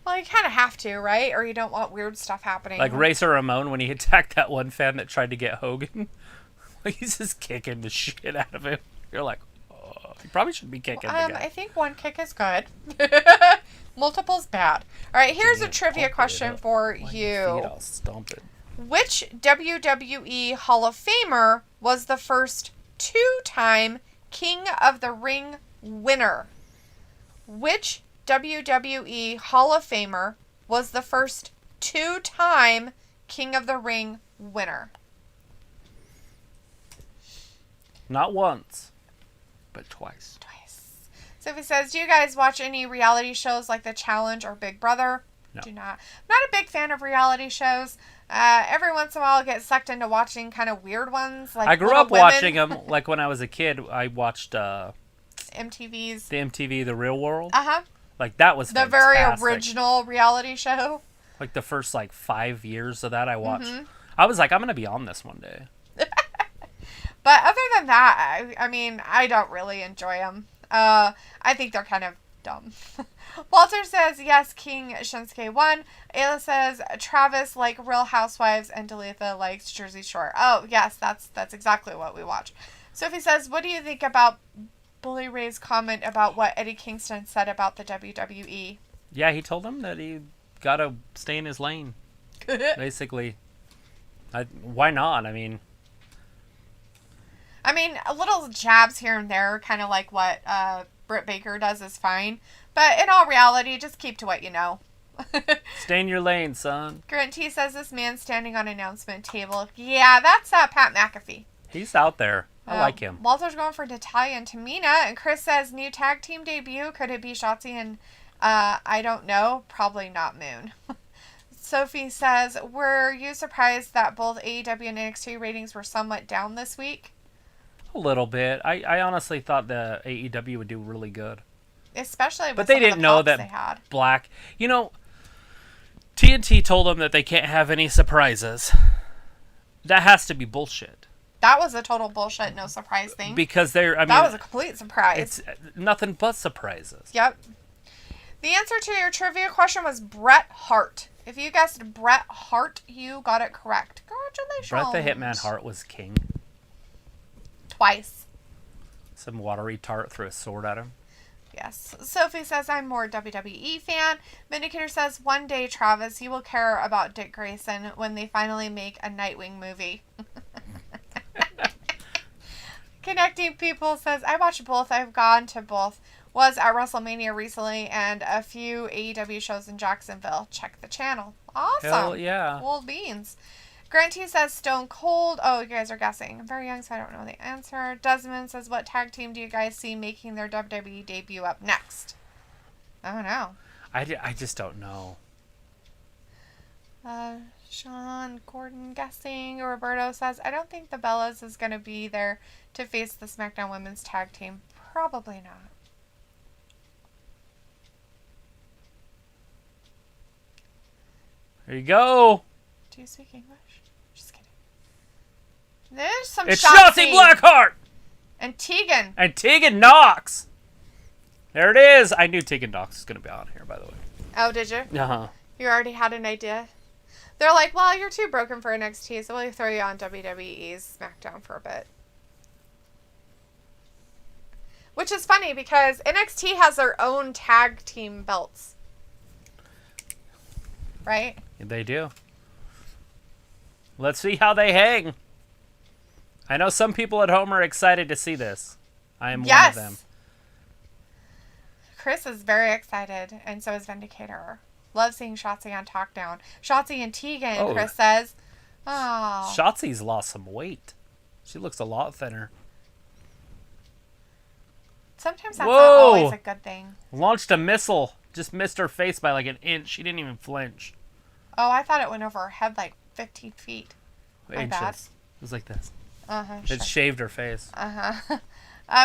Well, you kind of have to, right? Or you don't want weird stuff happening. Like Razor Ramon when he attacked that one fan that tried to get Hogan. He's just kicking the shit out of him. You're like, oh, you probably shouldn't be kicking the guy. I think one kick is good. Multiple's bad. All right, here's a trivia question for you. I'll stomp it. Which WWE Hall of Famer was the first two-time King of the Ring winner? Which WWE Hall of Famer was the first two-time King of the Ring winner? Not once, but twice. Sophie says, do you guys watch any reality shows like The Challenge or Big Brother? No. Do not. I'm not a big fan of reality shows. Every once in a while I get sucked into watching kind of weird ones. Like I grew up watching them. Like when I was a kid, I watched MTV's. The MTV The Real World. Uh-huh. Like that was the fantastic. Very original reality show. Like the first 5 years of that I watched. Mm-hmm. I was like, I'm going to be on this one day. But other than that, I mean, I don't really enjoy them. I think they're kind of dumb. Walter says, yes, King Shinsuke won. Ayla says, Travis like Real Housewives and Dalitha likes Jersey Shore. Oh, yes, that's exactly what we watch. Sophie says, what do you think about Bully Ray's comment about what Eddie Kingston said about the WWE? Yeah, he told him that he got to stay in his lane. Basically. Why not? I mean, a little jabs here and there, kind of like what Britt Baker does is fine. But in all reality, just keep to what you know. Stay in your lane, son. Grant T says, this man standing on announcement table. Yeah, that's Pat McAfee. He's out there. I like him. Walter's going for Natalya and Tamina. And Chris says, new tag team debut. Could it be Shotzi and I don't know. Probably not Moon. Sophie says, were you surprised that both AEW and NXT ratings were somewhat down this week? A little bit. I honestly thought the AEW would do really good. Especially with but they didn't know that Black... You know, TNT told them that they can't have any surprises. That has to be bullshit. That was a total bullshit, no surprise thing. Because that was a complete surprise. It's nothing but surprises. Yep. The answer to your trivia question was Bret Hart. If you guessed Bret Hart, you got it correct. Congratulations. Bret the Hitman Hart was king. Twice. Some watery tart threw a sword at him. Yes. Sophie says, I'm more WWE fan. Vindicator says, one day, Travis, you will care about Dick Grayson when they finally make a Nightwing movie. Connecting People says, I watched both. I've gone to both. Was at WrestleMania recently and a few AEW shows in Jacksonville. Check the channel. Awesome. Hell yeah. Old beans. Grant T says Stone Cold. Oh, you guys are guessing. I'm very young, so I don't know the answer. Desmond says, what tag team do you guys see making their WWE debut up next? I don't know. I just don't know. Sean Gordon guessing. Roberto says, I don't think the Bellas is going to be there to face the SmackDown Women's Tag Team. Probably not. There you go. Do you speak English? Just kidding. There's some It's Shotzi Blackheart! And Tegan. And Tegan Knox! There it is! I knew Tegan Knox was going to be on here, by the way. Oh, did you? Uh-huh. You already had an idea? They're like, well, you're too broken for NXT, so we'll throw you on WWE's SmackDown for a bit. Which is funny because NXT has their own tag team belts. Right? They do. Let's see how they hang. I know some people at home are excited to see this. I am one of them. Chris is very excited, and so is Vindicator. Love seeing Shotzi on Talk Down. Shotzi and Tegan, Chris says. Oh. Shotzi's lost some weight. She looks a lot thinner. Sometimes that's not always a good thing. Launched a missile. Just missed her face by like an inch. She didn't even flinch. Oh, I thought it went over her head like 15 feet. Inches. It was like this. Uh-huh. It shaved her face. Uh-huh.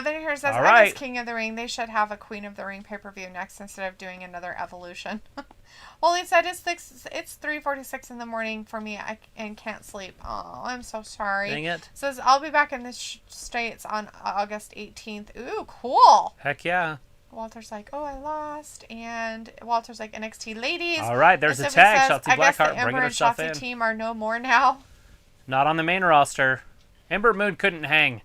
Vindicator says, All I'm right. King of the Ring. They should have a Queen of the Ring pay-per-view next instead of doing another Evolution. Well, he said it's 3:46 in the morning for me and can't sleep. Oh, I'm so sorry. Dang it. Says, I'll be back in the States on August 18th. Ooh, cool. Heck yeah. Walter's like, oh, I lost. And Walter's like, NXT ladies. All right, there's a tag. Shotzi Blackheart bringing herself in. I guess the Ember and Shotzi team are no more now. Not on the main roster. Ember Moon couldn't hang.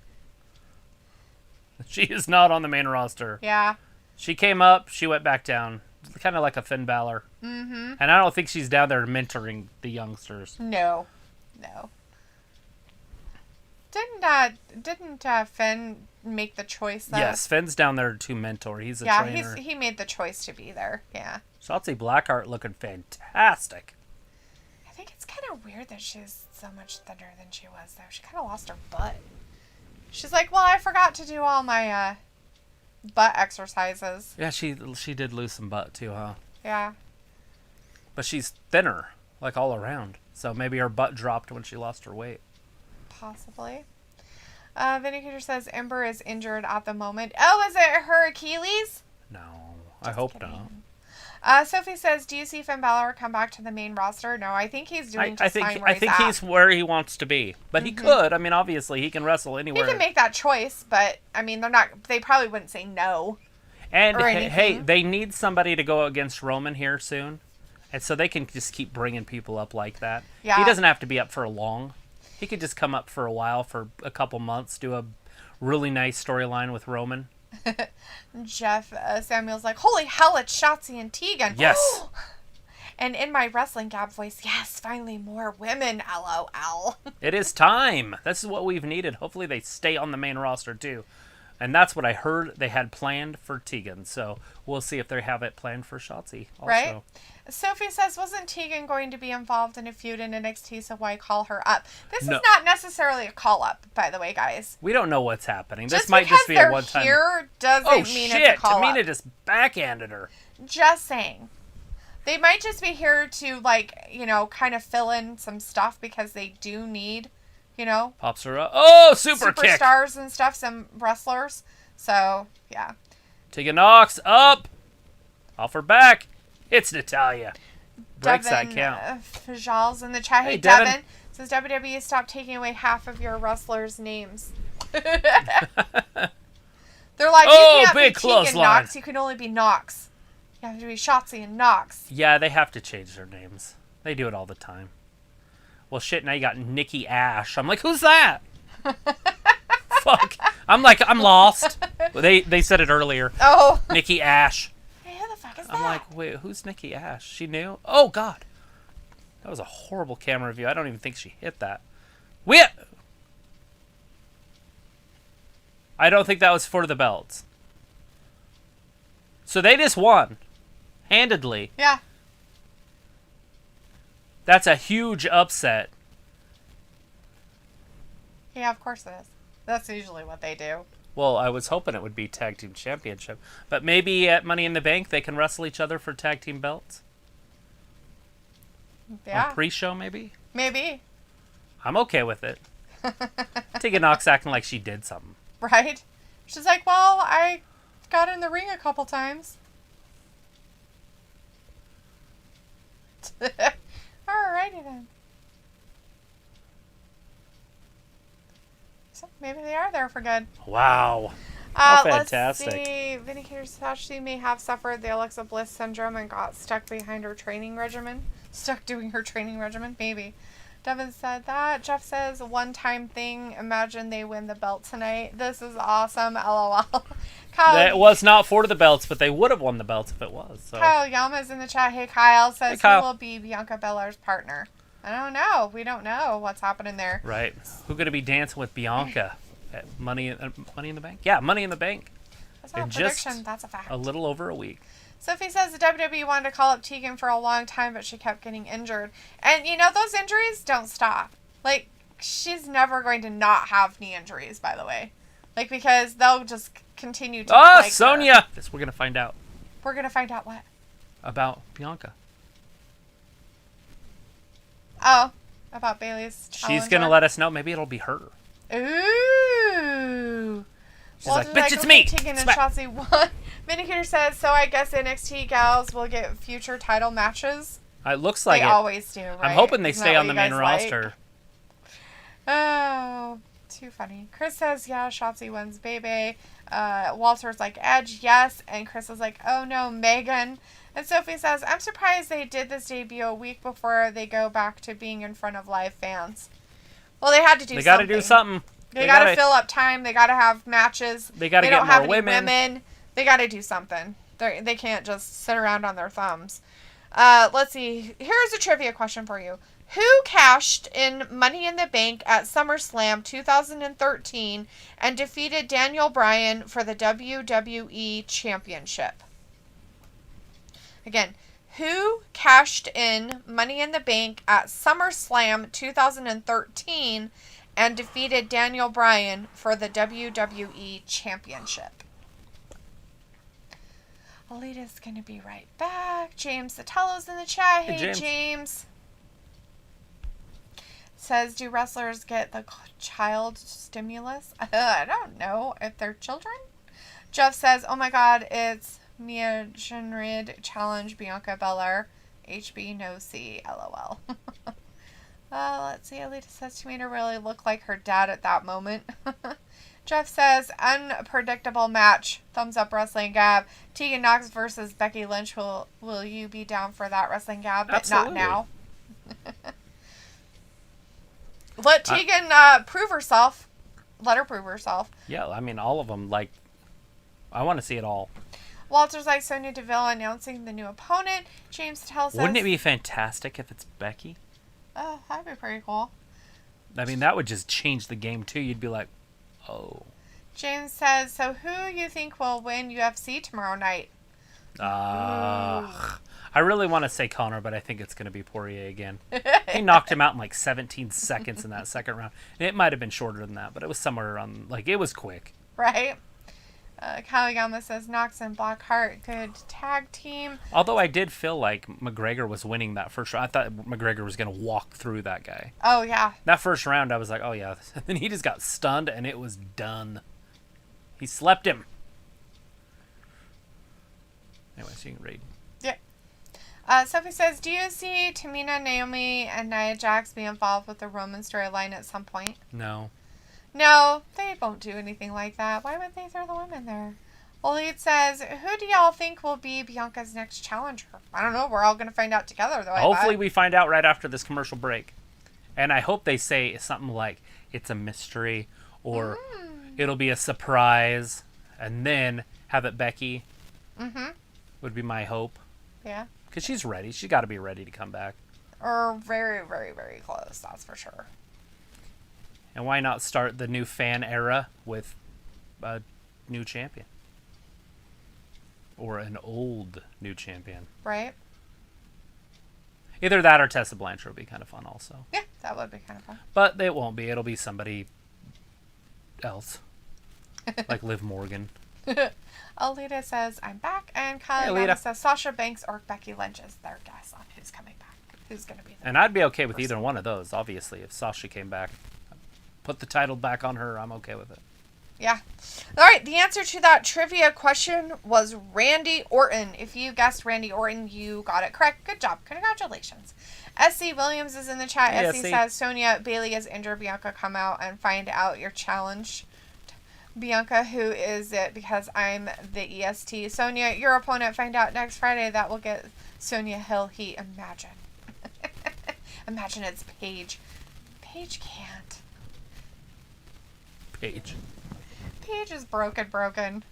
She is not on the main roster. Yeah. She came up, she went back down. Kind of like a Finn Balor. Mm-hmm. And I don't think she's down there mentoring the youngsters. No. Didn't Finn make the choice, though? Yes, Finn's down there to mentor. He's a trainer. Yeah, he made the choice to be there. Yeah. Shotzi Blackheart looking fantastic. I think it's kind of weird that she's so much thinner than she was, though. She kind of lost her butt. She's like, well, I forgot to do all my butt exercises. Yeah, she did lose some butt too, huh? Yeah. But she's thinner, like all around. So maybe her butt dropped when she lost her weight. Possibly. Vindicator says Ember is injured at the moment. Oh, is it her Achilles? No, I hope not. Sophie says, do you see Finn Balor come back to the main roster? No, I think he's doing just fine where I think he's where he wants to be. But he could. I mean, obviously, he can wrestle anywhere. He can make that choice, but, I mean, they probably wouldn't say no. And, hey, they need somebody to go against Roman here soon. And so they can just keep bringing people up like that. Yeah. He doesn't have to be up for long. He could just come up for a while, for a couple months, do a really nice storyline with Roman. Jeff Samuel's like, holy hell, it's Shotzi and Tegan. Yes. And in my wrestling gab voice, yes, finally more women, LOL. It is time. This is what we've needed. Hopefully they stay on the main roster, too. And that's what I heard they had planned for Tegan. So we'll see if they have it planned for Shotzi also. Right? Sophie says, wasn't Tegan going to be involved in a feud in NXT, so why call her up? This is not necessarily a call-up, by the way, guys. We don't know what's happening. Just this might just be a one-time. Here doesn't mean it's a call-up. Tamina just backhanded her. Just saying. They might just be here to, like, kind of fill in some stuff because they do need, Pops her up. Oh, super kick. Superstars and stuff, some wrestlers. So, yeah. Tegan Knox up. Off her back. It's Natalya. Breaks Devin, that count. Fajal's in the chat. Hey, Devin says WWE stop taking away half of your wrestlers' names. They're like, you can't be Tegan Knox. You can only be Knox. You have to be Shotzi and Knox. Yeah, they have to change their names. They do it all the time. Well, shit, now you got Nikki Ash. I'm like, who's that? Fuck. I'm lost. They said it earlier. Oh. Nikki Ash. Hey, who the fuck is that? I'm like, wait, who's Nikki Ash? She knew? Oh, God. That was a horrible camera view. I don't even think she hit that. I don't think that was for the belts. So they just won. Handedly. Yeah. That's a huge upset. Yeah, of course it is. That's usually what they do. Well, I was hoping it would be Tag Team Championship. But maybe at Money in the Bank they can wrestle each other for Tag Team belts? Yeah. On pre-show, maybe? Maybe. I'm okay with it. Tegan Knox acting like she did something. Right? She's like, well, I got in the ring a couple times. Alrighty then. So maybe they are there for good. Wow. How fantastic. Let's see. Vindicator says she may have suffered the Alexa Bliss syndrome and got stuck behind her training regimen. Stuck doing her training regimen? Maybe. Devin said that. Jeff says, one-time thing. Imagine they win the belt tonight. This is awesome. LOL. Kyle, It was not for the belts, but they would have won the belts if it was. So. Kyle Yama's in the chat. Hey, Kyle says, Hey, Kyle. who will be Bianca Belair's partner? I don't know. We don't know what's happening there. Right. Who's going to be dancing with Bianca at Money in the Bank? Yeah, Money in the Bank. That's not a prediction. That's a fact. A little over a week. Sophie says the WWE wanted to call up Tegan for a long time, but she kept getting injured. And, those injuries don't stop. Like, she's never going to not have knee injuries, by the way. Like, because they'll just continue to plague Sonya! her. This we're going to find out. We're going to find out what? About Bianca. Oh, about Bailey's challenger. She's going to let us know. Maybe it'll be her. Ooh. She's like, bitch, it's me! Tegan and Shotzi won. Vindicator says, so I guess NXT gals will get future title matches. It looks like they always do, right? I'm hoping they Isn't stay that on the what you main guys roster. Like? Oh, too funny. Chris says, yeah, Shotzi wins, baby. Walter's like, Edge, yes. And Chris is like, oh no, Megan. And Sophie says, I'm surprised they did this debut a week before they go back to being in front of live fans. Well, they had to do something. They got to do something. They got to fill up time. They got to have matches. They got to get more women. They got to do something. They can't just sit around on their thumbs. Let's see. Here's a trivia question for you. Who cashed in Money in the Bank at SummerSlam 2013 and defeated Daniel Bryan for the WWE Championship? Again, who cashed in Money in the Bank at SummerSlam 2013 and defeated Daniel Bryan for the WWE Championship? Alita's going to be right back. James Satello's in the chat. Hey, James. Says, do wrestlers get the child stimulus? I don't know if they're children. Jeff says, oh my god, it's Mia Jinrid challenge Bianca Belair. HB no C. LOL. Let's see. Alita says, Tamina really looked like her dad at that moment. Jeff says, unpredictable match. Thumbs up wrestling gab. Tegan Knox versus Becky Lynch. Will you be down for that wrestling gab? But absolutely. Not now. Let Tegan prove herself. Let her prove herself. Yeah, I mean, all of them. Like, I want to see it all. Walter's like Sonya Deville announcing the new opponent. James tells us... Wouldn't it be fantastic if it's Becky? Oh, that'd be pretty cool. I mean, that would just change the game, too. You'd be like, oh. James says, so who you think will win UFC tomorrow night? I really want to say Connor, but I think it's going to be Poirier again. He knocked him out in like 17 seconds in that second round. And it might have been shorter than that, but it was somewhere around, like, it was quick. Right? Kawayama says, Knox and Blackheart, good tag team. Although I did feel like McGregor was winning that first round. I thought McGregor was going to walk through that guy. Oh, yeah. That first round, I was like, oh, yeah. And then he just got stunned, and it was done. He slept him. Anyways, you can read. Yeah. Sophie says, do you see Tamina, Naomi, and Nia Jax be involved with the Roman storyline at some point? No. No, they won't do anything like that. Why would they throw the women there? Waleed says, who do y'all think will be Bianca's next challenger? I don't know. We're all going to find out together, though. Hopefully we find out right after this commercial break. And I hope they say something like, it's a mystery, or it'll be a surprise, and then have it Becky. Mm-hmm. Would be my hope. Yeah. Because she's ready. She's got to be ready to come back. Or very, very, very close. That's for sure. And why not start the new fan era with a new champion? Or an old new champion. Right. Either that or Tessa Blanchard would be kind of fun also. Yeah, that would be kind of fun. But it won't be. It'll be somebody else. Like Liv Morgan. Alita says, I'm back. And Kyle says, Sasha Banks or Becky Lynch is their guess on who's coming back. Who's going to be there. And I'd be okay with either one of those, obviously. If Sasha came back, put the title back on her, I'm okay with it. Yeah. All right, the answer to that trivia question was Randy Orton. If you guessed Randy Orton, you got it correct. Good job. Congratulations. SC Williams is in the chat. Hey, SC says, Sonya Bailey is injured. Bianca, come out and find out your challenge. Bianca, who is it? Because I'm the EST. Sonya, your opponent, find out next Friday. That will get Sonya Hill heat. Imagine. Imagine it's Paige. Paige can't. Paige. Paige is broken.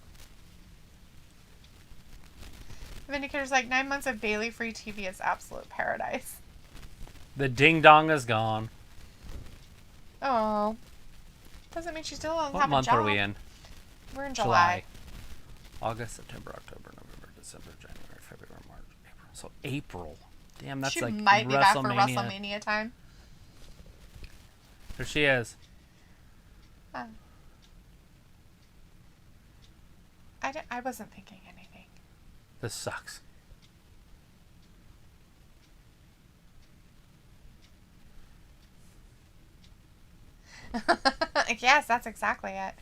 Vindicator's like, 9 months of Bailey free TV is absolute paradise. The ding dong is gone. Oh. Doesn't mean she still doesn't What have a month job. are we in? We're in July. August, September, October, November, December, January, February, March, April. So April. Damn, that's She like might be back for WrestleMania. WrestleMania time. There she is. Oh. I wasn't thinking anything. This sucks. Yes, that's exactly it.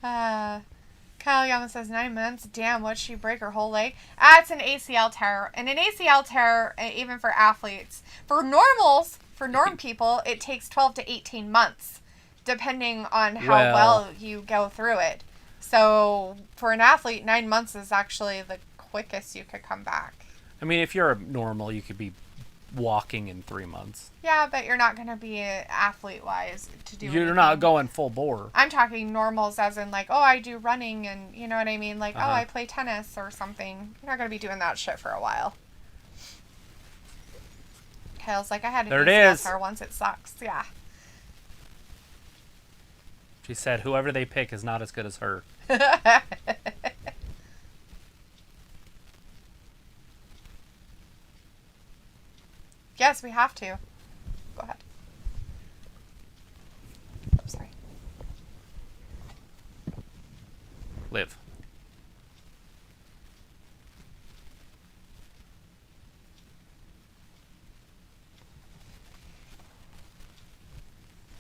Kyle Yama says 9 months. Damn, what'd she break her whole leg? It's an ACL tear. And an ACL tear, even for athletes, for norm people, it takes 12 to 18 months, depending on how well you go through it. So for an athlete, 9 months is actually the quickest you could come back. I mean, if you're normal, you could be walking in 3 months. Yeah, but you're not going to be athlete-wise to do You're anything. not going full bore. I'm talking normals as in like, oh, I do running and you know what I mean? Like, Uh-huh. oh, I play tennis or something. You're not going to be doing that shit for a while. Kyle's like, I had an There it ACL is. tear once. It sucks. Yeah. She said, whoever they pick is not as good as her. Yes, we have to. Go ahead. Oh, sorry. Live.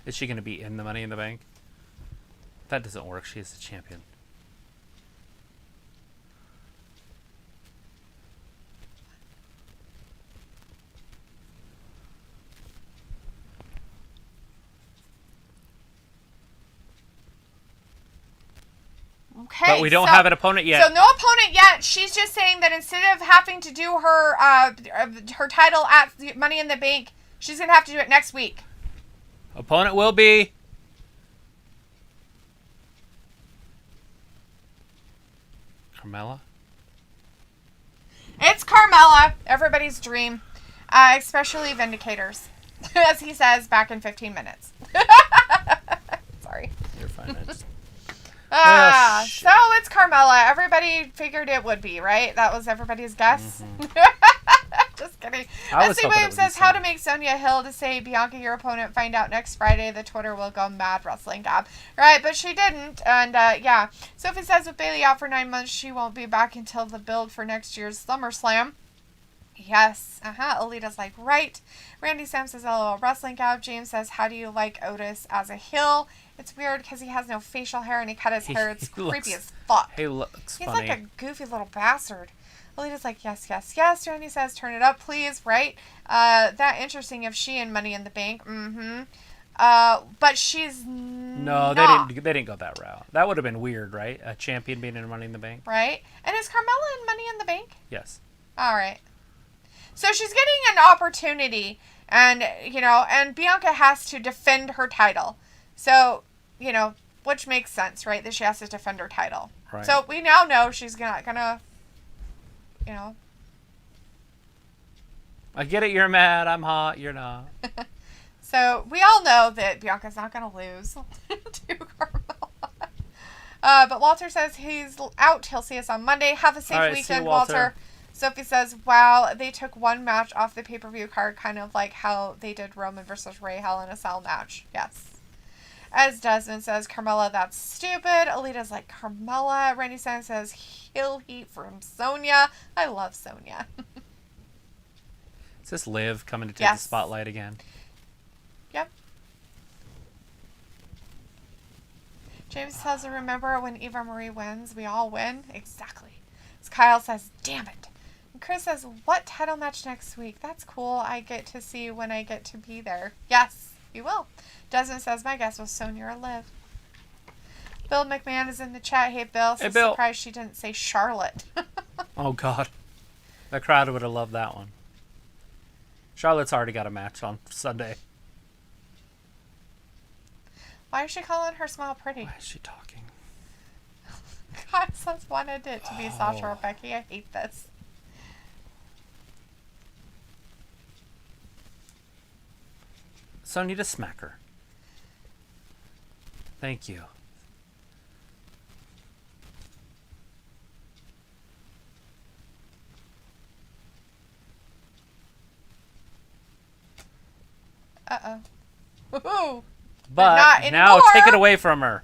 Is she going to be in the Money in the Bank? That doesn't work. She is the champion. Okay. But we don't have an opponent yet. So no opponent yet. She's just saying that instead of having to do her title at Money in the Bank, she's going to have to do it next week. Opponent will be... Carmella? It's Carmella, everybody's dream, especially Vindicators, as he says back in 15 minutes. Sorry. You're fine. I just... So it's Carmella. Everybody figured it would be, right? That was everybody's guess. Just kidding. Leslie Williams says, how to make Sonya Hill to say, Bianca, your opponent, find out next Friday. The Twitter will go mad, wrestling gab. Right, but she didn't. And, yeah. Sophie says, with Bayley out for 9 months, she won't be back until the build for next year's SummerSlam. Yes. Alita's like, right. Randy Sam says, LOL, wrestling gab. James says, how do you like Otis as a heel? It's weird because he has no facial hair and he cut his hair. It's creepy as fuck. He looks He's funny. like a goofy little bastard. Alita's like, yes, yes, yes. Randy says, turn it up, please. Right? That interesting if she in Money in the Bank. Mm-hmm. But she's No, not. they didn't go that route. That would have been weird, right? A champion being in Money in the Bank. Right? And is Carmella in Money in the Bank? Yes. All right. So she's getting an opportunity, and, you know, and Bianca has to defend her title. So, you know, which makes sense, right? That she has to defend her title. Right. So we now know she's not gonna, you know. I get it. You're mad. I'm hot. You're not. So we all know that Bianca's not gonna lose to Carmella. But Walter says he's out. He'll see us on Monday. Have a safe All right, see weekend, you, Walter. Walter. Sophie says, wow, they took one match off the pay-per-view card, kind of like how they did Roman versus Ray Hell in a Cell match. Yes. As Desmond says, Carmella, that's stupid. Alita's like, Carmella. Randy San says, heel heat from Sonya. I love Sonya. Is this Liv coming to take Yes. the spotlight again? Yep. James says, remember when Eva Marie wins, we all win? Exactly. As Kyle says, damn it. And Chris says, what title match next week? That's cool. I get to see when I get to be there. Yes, you will. Desmond says, my guess was Sonya or Liv. Bill McMahon is in the chat. Hey, Bill. So Hey, Bill. surprised she didn't say Charlotte. Oh, God. The crowd would have loved that one. Charlotte's already got a match on Sunday. Why is she calling her smile pretty? Why is she talking? God, I just wanted it to be Sasha or Becky. I hate this. So I need to smack her. Thank you. Uh-oh. Woohoo! But not now anymore. take it away from her.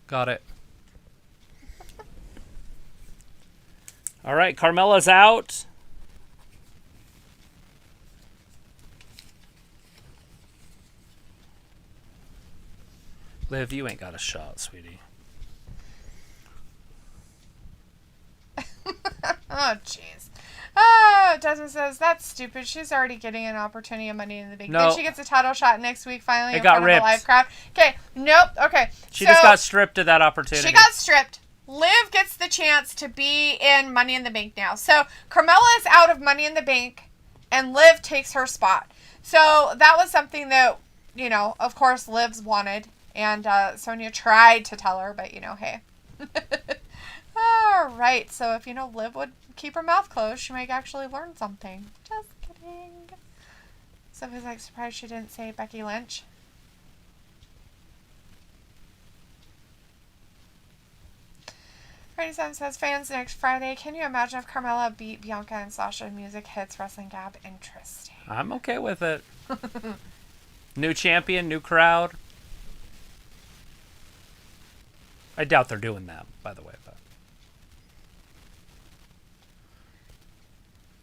Got it. All right, Carmella's out. Liv, you ain't got a shot, sweetie. Oh, jeez. Oh, Desmond says, that's stupid. She's already getting an opportunity of Money in the Bank. No. Then she gets a title shot next week finally It in got front of ripped. a live crowd. Okay, nope. Okay. She just got stripped of that opportunity. She got stripped. Liv gets the chance to be in Money in the Bank now. So Carmella is out of Money in the Bank, and Liv takes her spot. So that was something that, you know, of course, Liv's wanted. And Sonya tried to tell her, but, you know, hey. All right. So if, you know, Liv would keep her mouth closed, she might actually learn something. Just kidding. Sophie's like surprised she didn't say Becky Lynch. Friday 7 says, fans next Friday. Can you imagine if Carmella beat Bianca and Sasha? Music hits, wrestling gab. Interesting. I'm okay with it. New champion, new crowd. I doubt they're doing that, by the way. But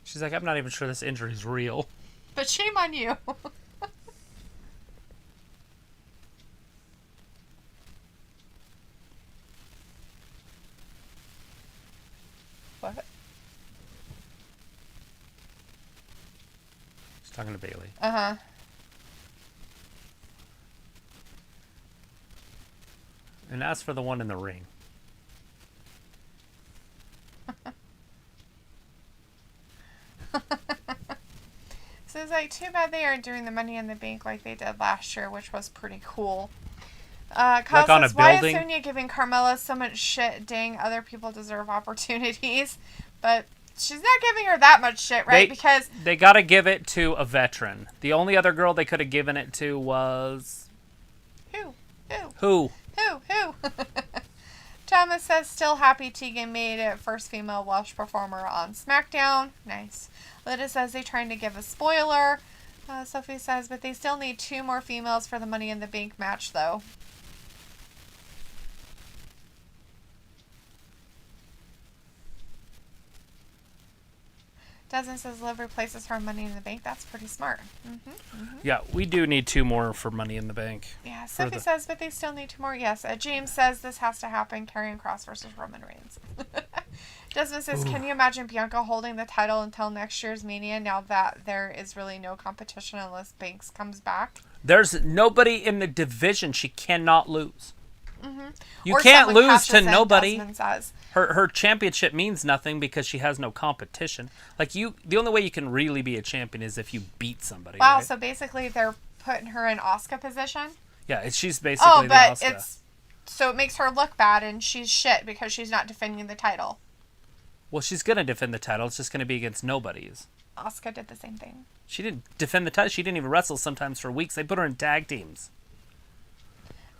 she's like, I'm not even sure this injury is real. But shame on you. What? She's talking to Bailey. Uh-huh. And as for the one in the ring. So it's like, too bad they aren't doing the Money in the Bank like they did last year, which was pretty cool. Kyle Like on says, a why is building? Sonya giving Carmella so much shit? Dang, other people deserve opportunities. But she's not giving her that much shit, right? Because they got to give it to a veteran. The only other girl they could have given it to was... Who? Thomas says, still happy Tegan made it first female Welsh performer on SmackDown. Nice. Lydia says they're trying to give a spoiler. Sophie says, but they still need 2 more females for the Money in the Bank match, though. Desmond says Liv replaces her Money in the Bank. That's pretty smart. Yeah, we do need 2 more for Money in the Bank. Yeah, Sophie says, but they still need 2 more. Yes, James says this has to happen. Karrion Kross versus Roman Reigns. Desmond says, can you imagine Bianca holding the title until next year's Mania now that there is really no competition unless Banks comes back? There's nobody in the division she cannot lose. You Or can't someone lose to cashes in, nobody. Desmond says. Her championship means nothing because she has no competition. Like the only way you can really be a champion is if you beat somebody. Wow, right? so basically they're putting her in Asuka position? Yeah, she's basically the Asuka. So it makes her look bad and she's shit because she's not defending the title. Well, she's gonna defend the title. It's just gonna be against nobodies. Asuka did the same thing. She didn't defend the title. She didn't even wrestle sometimes for weeks. They put her in tag teams.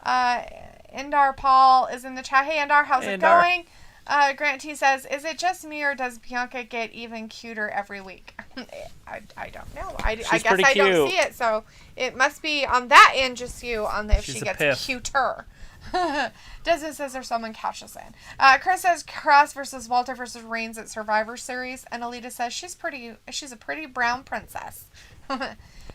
Indar Paul is in the chat. Hey, Indar, how's it Indar. going? Grant T says, is it just me or does Bianca get even cuter every week? I don't know. I guess pretty I don't cute. see it, so it must be on that end just you on if She's she a gets piff. cuter. Desmond says there's someone cashes in. Chris says Cross versus Walter versus Reigns at Survivor Series, and Alita says she's a pretty brown princess.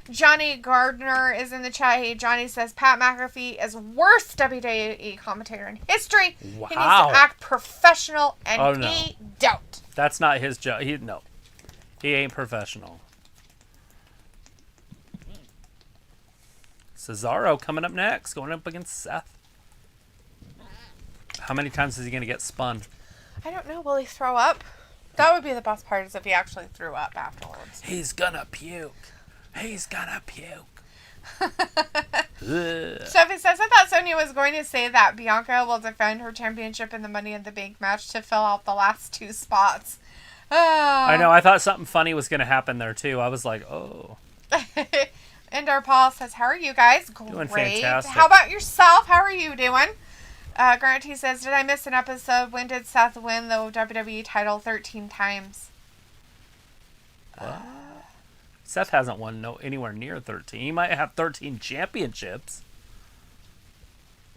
Johnny Gardner is in the chat. Hey, Johnny says Pat McAfee is worst WWE commentator in history. Wow. He needs to act professional, and he don't. That's not his job. He ain't professional. Cesaro coming up next, going up against Seth. How many times is he going to get spun? I don't know. Will he throw up? That would be the best part, is if he actually threw up afterwards. He's gonna puke. He's gonna puke. Sophie says, I thought Sonya was going to say that Bianca will defend her championship in the Money in the Bank match to fill out the last 2 spots. I know. I thought something funny was going to happen there, too. I was like, oh. Indar Paul says, how are you guys? Doing Great. fantastic. How about yourself? How are you doing? Grant T says, did I miss an episode? When did Seth win the WWE title 13 times? Seth hasn't won anywhere near 13. He might have 13 championships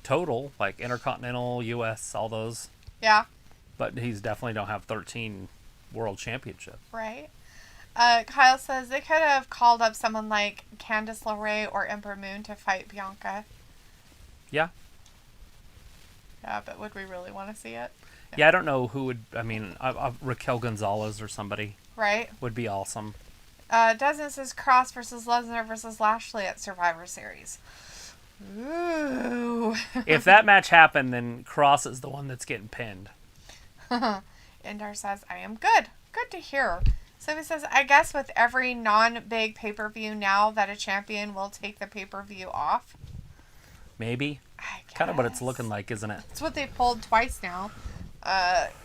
total, like Intercontinental, U.S., all those. Yeah. But he's definitely don't have 13 world championships. Right. Kyle says they could have called up someone like Candice LeRae or Ember Moon to fight Bianca. Yeah. Yeah, but would we really want to see it? Yeah, I don't know who would. I mean, Raquel Gonzalez or somebody. Right. Would be awesome. Desmond says Cross versus Lesnar versus Lashley at Survivor Series. Ooh. If that match happened, then Cross is the one that's getting pinned. Indar says, I am good. Good to hear. Sophie says, I guess with every non-big pay-per-view now that a champion will take the pay-per-view off. Maybe. I guess. Kind of what it's looking like, isn't it? It's what they pulled twice now.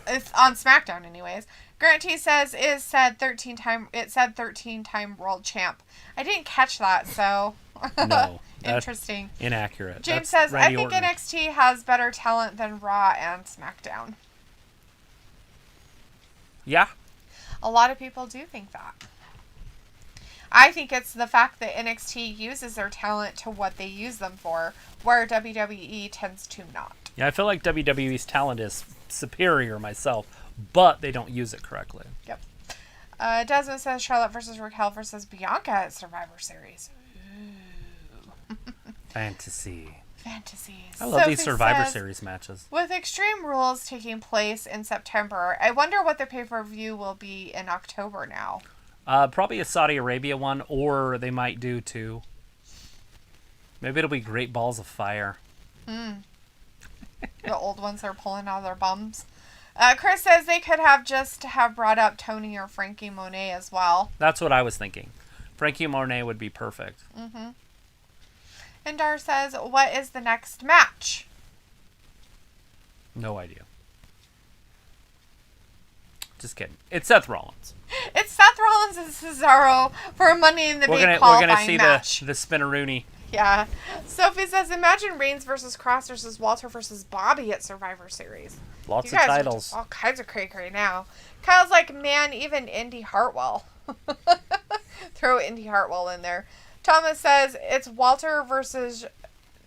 It's on SmackDown anyways. Grant T says it said 13-time world champ. I didn't catch that, so No. interesting. Inaccurate. James That's says, Randy I think Orton. NXT has better talent than Raw and SmackDown. Yeah. A lot of people do think that. I think it's the fact that NXT uses their talent to what they use them for, where WWE tends to not. Yeah, I feel like WWE's talent is superior myself, but they don't use it correctly. Yep. Desmond says Charlotte versus Raquel versus Bianca at Survivor Series. Ooh. Fantasy. Fantasies. I love these Sophie Survivor says, Series matches. with Extreme Rules taking place in September, I wonder what the pay-per-view will be in October now. Probably a Saudi Arabia one, or they might do 2. Maybe it'll be Great Balls of Fire. The old ones they're pulling out of their bums. Chris says they could have brought up Tony or Frankie Monet as well. That's what I was thinking. Frankie Monet would be perfect. Mm-hmm. And Dar says, what is the next match? No idea. Just kidding. It's Seth Rollins. It's Seth Rollins and Cesaro for Money in the Bank qualifying We're gonna see match. the Spinneroonie. Yeah. Sophie says, imagine Reigns versus Cross versus Walter versus Bobby at Survivor Series. Lots You of guys are titles. just all kinds of cray-cray now. Kyle's like, man, even Indy Hartwell. Throw Indy Hartwell in there. Thomas says, it's Walter versus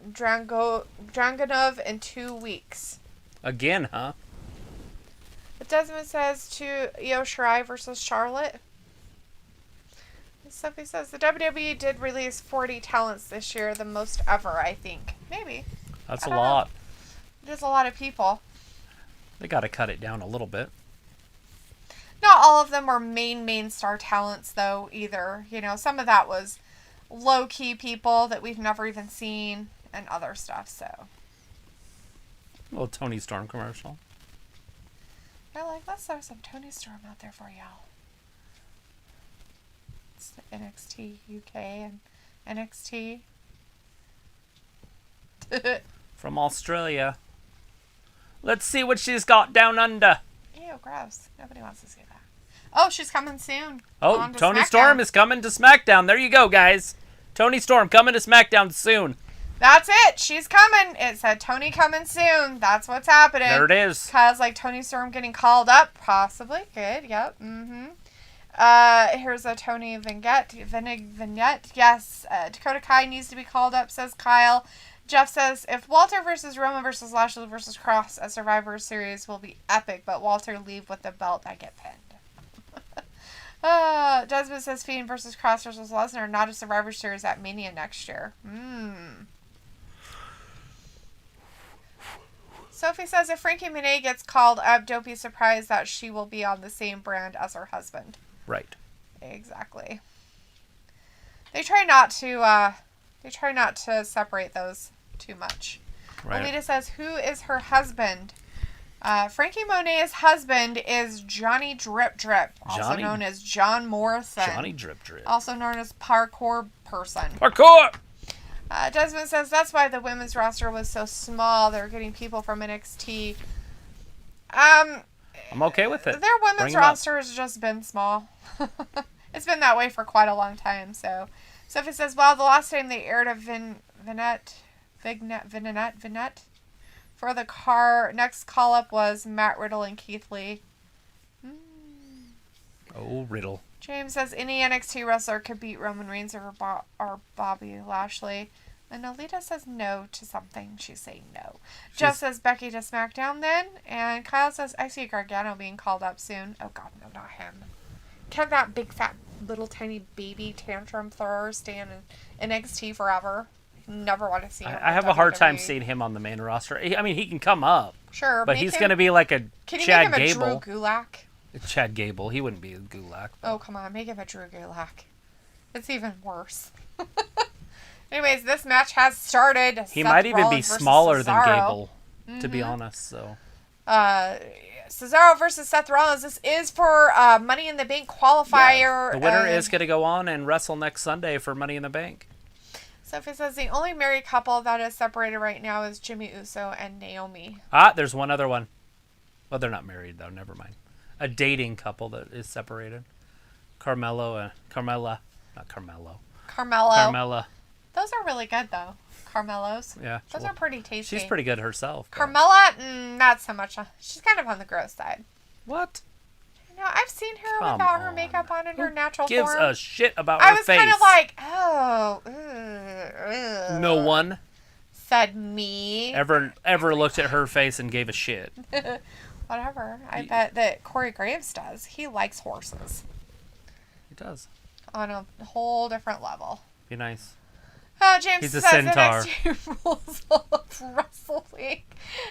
Dragunov in 2 weeks. Again, huh? Desmond says to Io Shirai versus Charlotte. Sophie says the WWE did release 40 talents this year, the most ever, I think. Maybe. That's I a don't lot. know. There's a lot of people. They got to cut it down a little bit. Not all of them were main star talents, though, either. You know, some of that was low-key people that we've never even seen and other stuff, so. A little Tony Storm commercial. They're like, let's throw some Tony Storm out there for y'all. It's the NXT UK and NXT. From Australia. Let's see what she's got down under. Ew, gross. Nobody wants to see that. Oh, she's coming soon. Oh, On to Tony SmackDown. Storm is coming to SmackDown. There you go, guys. Tony Storm coming to SmackDown soon. That's it. She's coming. It said Tony coming soon. That's what's happening. There it is. Cause like Tony Storm getting called up, possibly. Good. Yep. Mm-hmm. Here's a Tony vignette. Yes. Dakota Kai needs to be called up, says Kyle. Jeff says, if Walter versus Roman versus Lashley versus Cross at Survivor Series will be epic, but Walter leave with the belt, I get pinned. Desmond says Fiend versus Cross versus Lesnar, not a Survivor Series at Mania next year. Sophie says, if Frankie Monet gets called up, don't be surprised that she will be on the same brand as her husband. Right. Exactly. They try not to They try not to separate those too much. Right. Alita says, who is her husband? Frankie Monet's husband is Johnny Drip Drip, also known as John Morrison. Johnny Drip Drip. Also known as Parkour Person. Parkour! Desmond says, that's why the women's roster was so small. They're getting people from NXT. I'm okay with it. Their women's roster has just been small. It's been that way for quite a long time. So Sophie says, well, the last time they aired a vignette for the next call-up was Matt Riddle and Keith Lee. Oh, Riddle. James says, any NXT wrestler could beat Roman Reigns or Bobby Lashley. And Alita says no to something. She's saying no. Jeff says Becky to SmackDown then. And Kyle says, I see Gargano being called up soon. Oh, God, no, not him. Can't that big, fat, little, tiny baby tantrum thrower stay in NXT forever? Never want to see him. I have a hard time seeing him on the main roster. I mean, he can come up. Sure. But he's going to be like a Chad Gable. Can you make him a Drew Gulak? Chad Gable. He wouldn't be a Gulak. Oh, come on. Make him a Drew Gulak. It's even worse. Anyways, this match has started. He might even be smaller than Gable, to be honest. So, Cesaro versus Seth Rollins. This is for Money in the Bank qualifier. Yeah, the winner is going to go on and wrestle next Sunday for Money in the Bank. Sophie says the only married couple that is separated right now is Jimmy Uso and Naomi. There's one other one. Well, they're not married, though. Never mind. A dating couple that is separated. Carmella. Those are really good, though. Carmelos. Yeah. Those are pretty tasty. She's pretty good herself. Carmella, not so much. She's kind of on the gross side. What? No, I've seen her without her makeup on in her natural form. Gives a shit about her face. I was kind of like, no one said me. Ever looked at her face and gave a shit. Whatever. I bet that Corey Graves does. He likes horses. He does. On a whole different level. Be nice. James He's a says centaur. NXT rules of wrestling.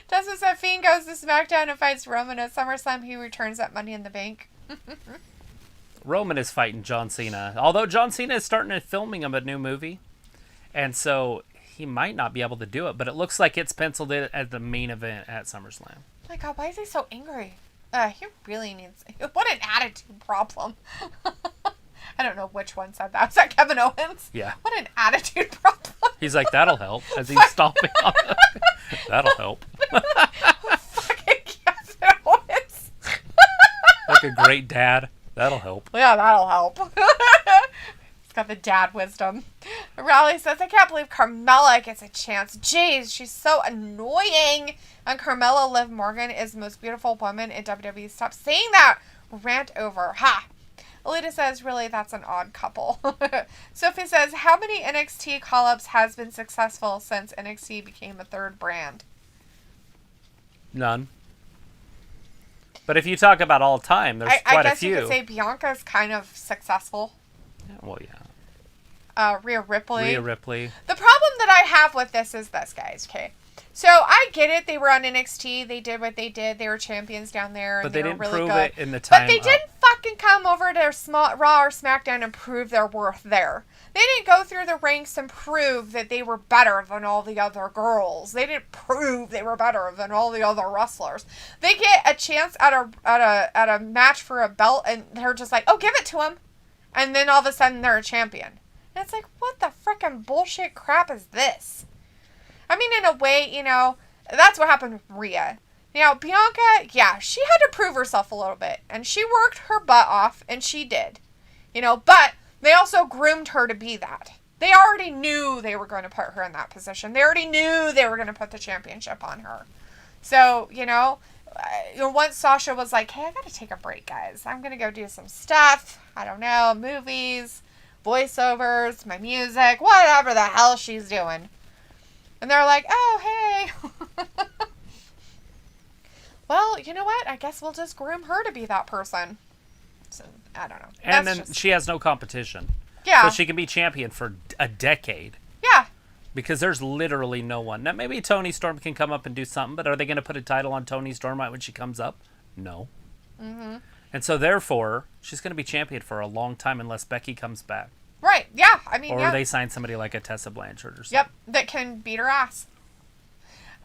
Justice said Fiend goes to SmackDown and fights Roman at SummerSlam. He returns at Money in the Bank. Roman is fighting John Cena. Although John Cena is starting to filming him a new movie. And so he might not be able to do it. But it looks like it's penciled in as the main event at SummerSlam. Oh my God, why is he so angry? He really needs... What an attitude problem. I don't know which one said that. Was that Kevin Owens? Yeah. What an attitude problem. He's like, that'll help. As he's stomping on the... That'll help. Fucking Kevin Owens. Like a great dad. That'll help. Yeah, that'll help. He's got the dad wisdom. Raleigh says, I can't believe Carmella gets a chance. Jeez, she's so annoying. And Carmella Liv Morgan is the most beautiful woman in WWE. Stop saying that. Rant over. Ha. Alita says, really, that's an odd couple. Sophie says, how many NXT call-ups has been successful since NXT became a third brand? None. But if you talk about all time, there's quite a few. I guess you could say Bianca's kind of successful. Yeah, well, yeah. Rhea Ripley. The problem that I have with this is this, guys, okay? So, I get it. They were on NXT. They did what they did. They were champions down there. But they were didn't really prove good. it in the time. But they didn't fucking come over to Raw or SmackDown and prove their worth there. They didn't go through the ranks and prove that they were better than all the other girls. They didn't prove they were better than all the other wrestlers. They get a chance at a match for a belt, and they're just like, oh, give it to them. And then all of a sudden, they're a champion. And it's like, what the frickin' bullshit crap is this? I mean, in a way, you know, that's what happened with Rhea. Now, Bianca, yeah, she had to prove herself a little bit. And she worked her butt off, and she did. You know, but they also groomed her to be that. They already knew they were going to put her in that position. They already knew they were going to put the championship on her. So, you know, once Sasha was like, hey, I got to take a break, guys. I'm going to go do some stuff. I don't know, movies, voiceovers, my music, whatever the hell she's doing. And they're like, oh, hey. Well, you know what? I guess we'll just groom her to be that person. So, I don't know. And then she has no competition. Yeah. So she can be champion for a decade. Yeah. Because there's literally no one. Now, maybe Toni Storm can come up and do something, but are they going to put a title on Toni Storm right when she comes up? No. Mm-hmm. And so, therefore, she's going to be champion for a long time unless Becky comes back. Right. Yeah. I mean, Or they sign somebody like a Tessa Blanchard or something. Yep. That can beat her ass.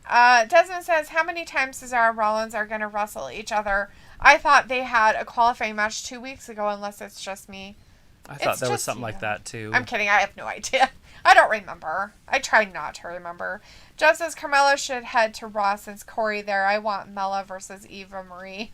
Desmond says, how many times Cesaro and Rollins are going to wrestle each other? I thought they had a qualifying match 2 weeks ago, unless it's just me. I thought there was something like that, too. I'm kidding. I have no idea. I don't remember. I try not to remember. Jeff says Carmella should head to Raw since Corey there. I want Mella versus Eva Marie.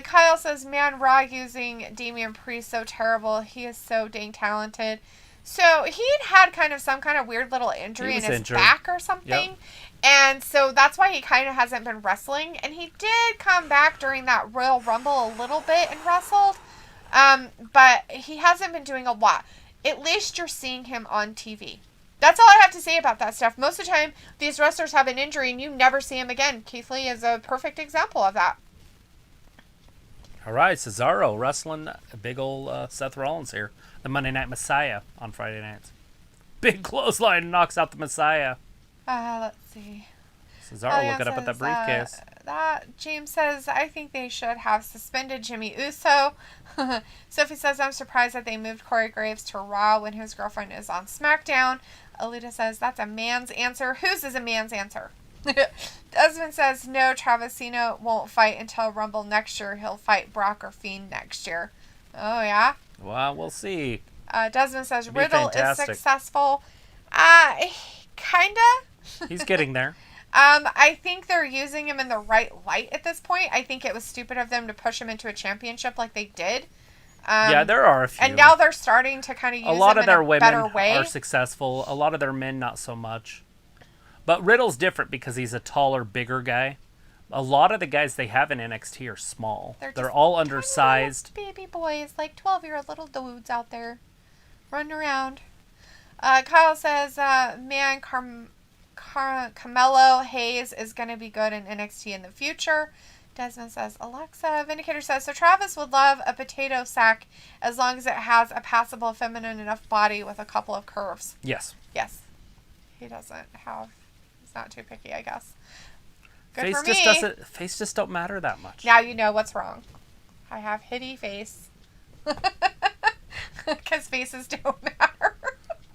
Kyle says, man, Raw using Damian Priest so terrible. He is so dang talented. So he'd had kind of some kind of weird little injury in his back or something. Yep. And so that's why he kind of hasn't been wrestling. And he did come back during that Royal Rumble a little bit and wrestled. But he hasn't been doing a lot. At least you're seeing him on TV. That's all I have to say about that stuff. Most of the time, these wrestlers have an injury and you never see him again. Keith Lee is a perfect example of that. All right, Cesaro wrestling a big old Seth Rollins here. The Monday Night Messiah on Friday nights. Big clothesline knocks out the Messiah. Let's see. Cesaro looking up at that briefcase. James says, I think they should have suspended Jimmy Uso. Sophie says, I'm surprised that they moved Corey Graves to Raw when his girlfriend is on SmackDown. Alita says, that's a man's answer. Whose is a man's answer? Desmond says, no, Travisino won't fight until Rumble next year. He'll fight Brock or Fiend next year. Oh, yeah? Well, we'll see. Desmond says, Riddle is successful. Kinda. He's getting there. I think they're using him in the right light at this point. I think it was stupid of them to push him into a championship like they did. Yeah, there are a few. And now they're starting to kind of use a lot him of their in a women better way. Are successful. A lot of their men, not so much. But Riddle's different because he's a taller, bigger guy. A lot of the guys they have in NXT are small. They're all undersized. Baby boys, like 12-year-old little dudes out there running around. Kyle says, man, Carmelo Hayes is going to be good in NXT in the future. Desmond says, Alexa. Vindicator says, so Travis would love a potato sack as long as it has a passable feminine enough body with a couple of curves. Yes. Yes. He doesn't have... He's not too picky, I guess. Good face for me. Face just don't matter that much. Now you know what's wrong. I have hitty face. Because faces don't matter.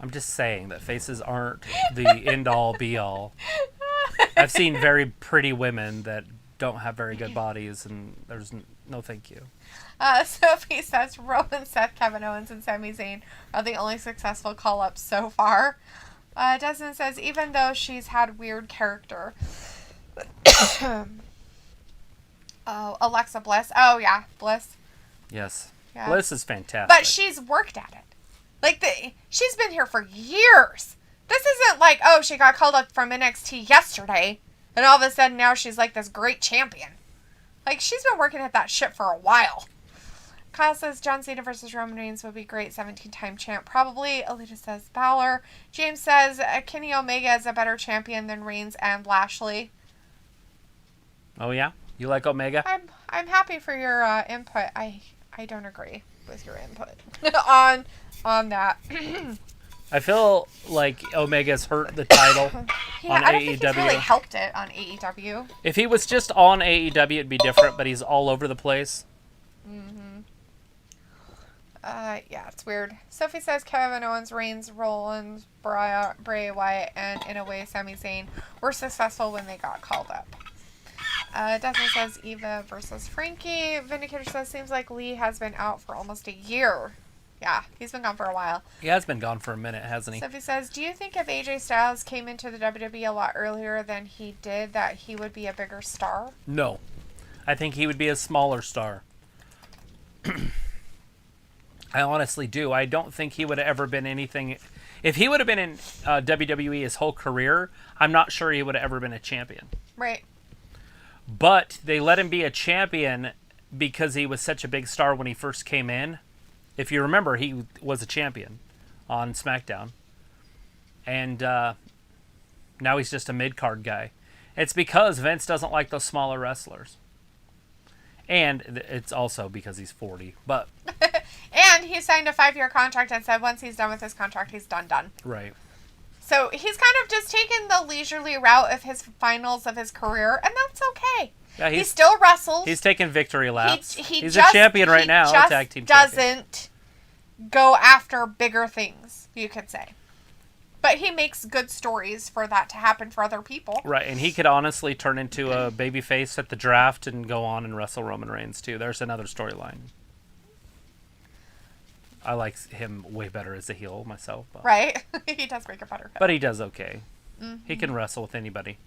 I'm just saying that faces aren't the end-all, be-all. I've seen very pretty women that don't have very good bodies, and there's no thank you. Sophie says Roman, Seth, Kevin Owens, and Sami Zayn are the only successful call-ups so far. Desmond says, even though she's had weird character. Oh, Alexa Bliss. Oh, yeah, Bliss. Yes. Yeah. Bliss is fantastic. But she's worked at it. She's been here for years. This isn't like, oh, she got called up from NXT yesterday, and all of a sudden now she's like this great champion. Like, she's been working at that shit for a while. Kyle says John Cena versus Roman Reigns would be great. 17-time champ, probably. Alita says Balor. James says Kenny Omega is a better champion than Reigns and Lashley. Oh, yeah? You like Omega? I'm happy for your input. I don't agree with your input on that. I feel like Omega's hurt the title on I don't AEW. think he's really helped it on AEW. If he was just on AEW, it'd be different, but he's all over the place. Mm-hmm. Yeah, it's weird. Sophie says Kevin Owens, Reigns, Rollins, Bray Wyatt, and in a way Sami Zayn were successful when they got called up. Desmond says Eva versus Frankie. Vindicator says seems like Lee has been out for almost a year. Yeah, he's been gone for a while. He has been gone for a minute, hasn't he? Sophie says, do you think if AJ Styles came into the WWE a lot earlier than he did that he would be a bigger star? No. I think he would be a smaller star. I honestly do. I don't think he would have ever been anything. If he would have been in WWE his whole career, I'm not sure he would have ever been a champion. Right. But they let him be a champion because he was such a big star when he first came in. If you remember, he was a champion on SmackDown. And now he's just a mid-card guy. It's because Vince doesn't like those smaller wrestlers. And it's also because he's 40. But and he signed a 5-year contract and said once he's done with his contract, he's done. Right. So he's kind of just taken the leisurely route of his finals of his career, and that's okay. Yeah, he still wrestles. He's taking victory laps. He's a champion right now, a tag team champion. Doesn't go after bigger things, you could say. But he makes good stories for that to happen for other people. Right, and he could honestly turn into a babyface at the draft and go on and wrestle Roman Reigns, too. There's another storyline. I like him way better as a heel myself. But, right? He does make a better heel. But he does okay. Mm-hmm. He can wrestle with anybody.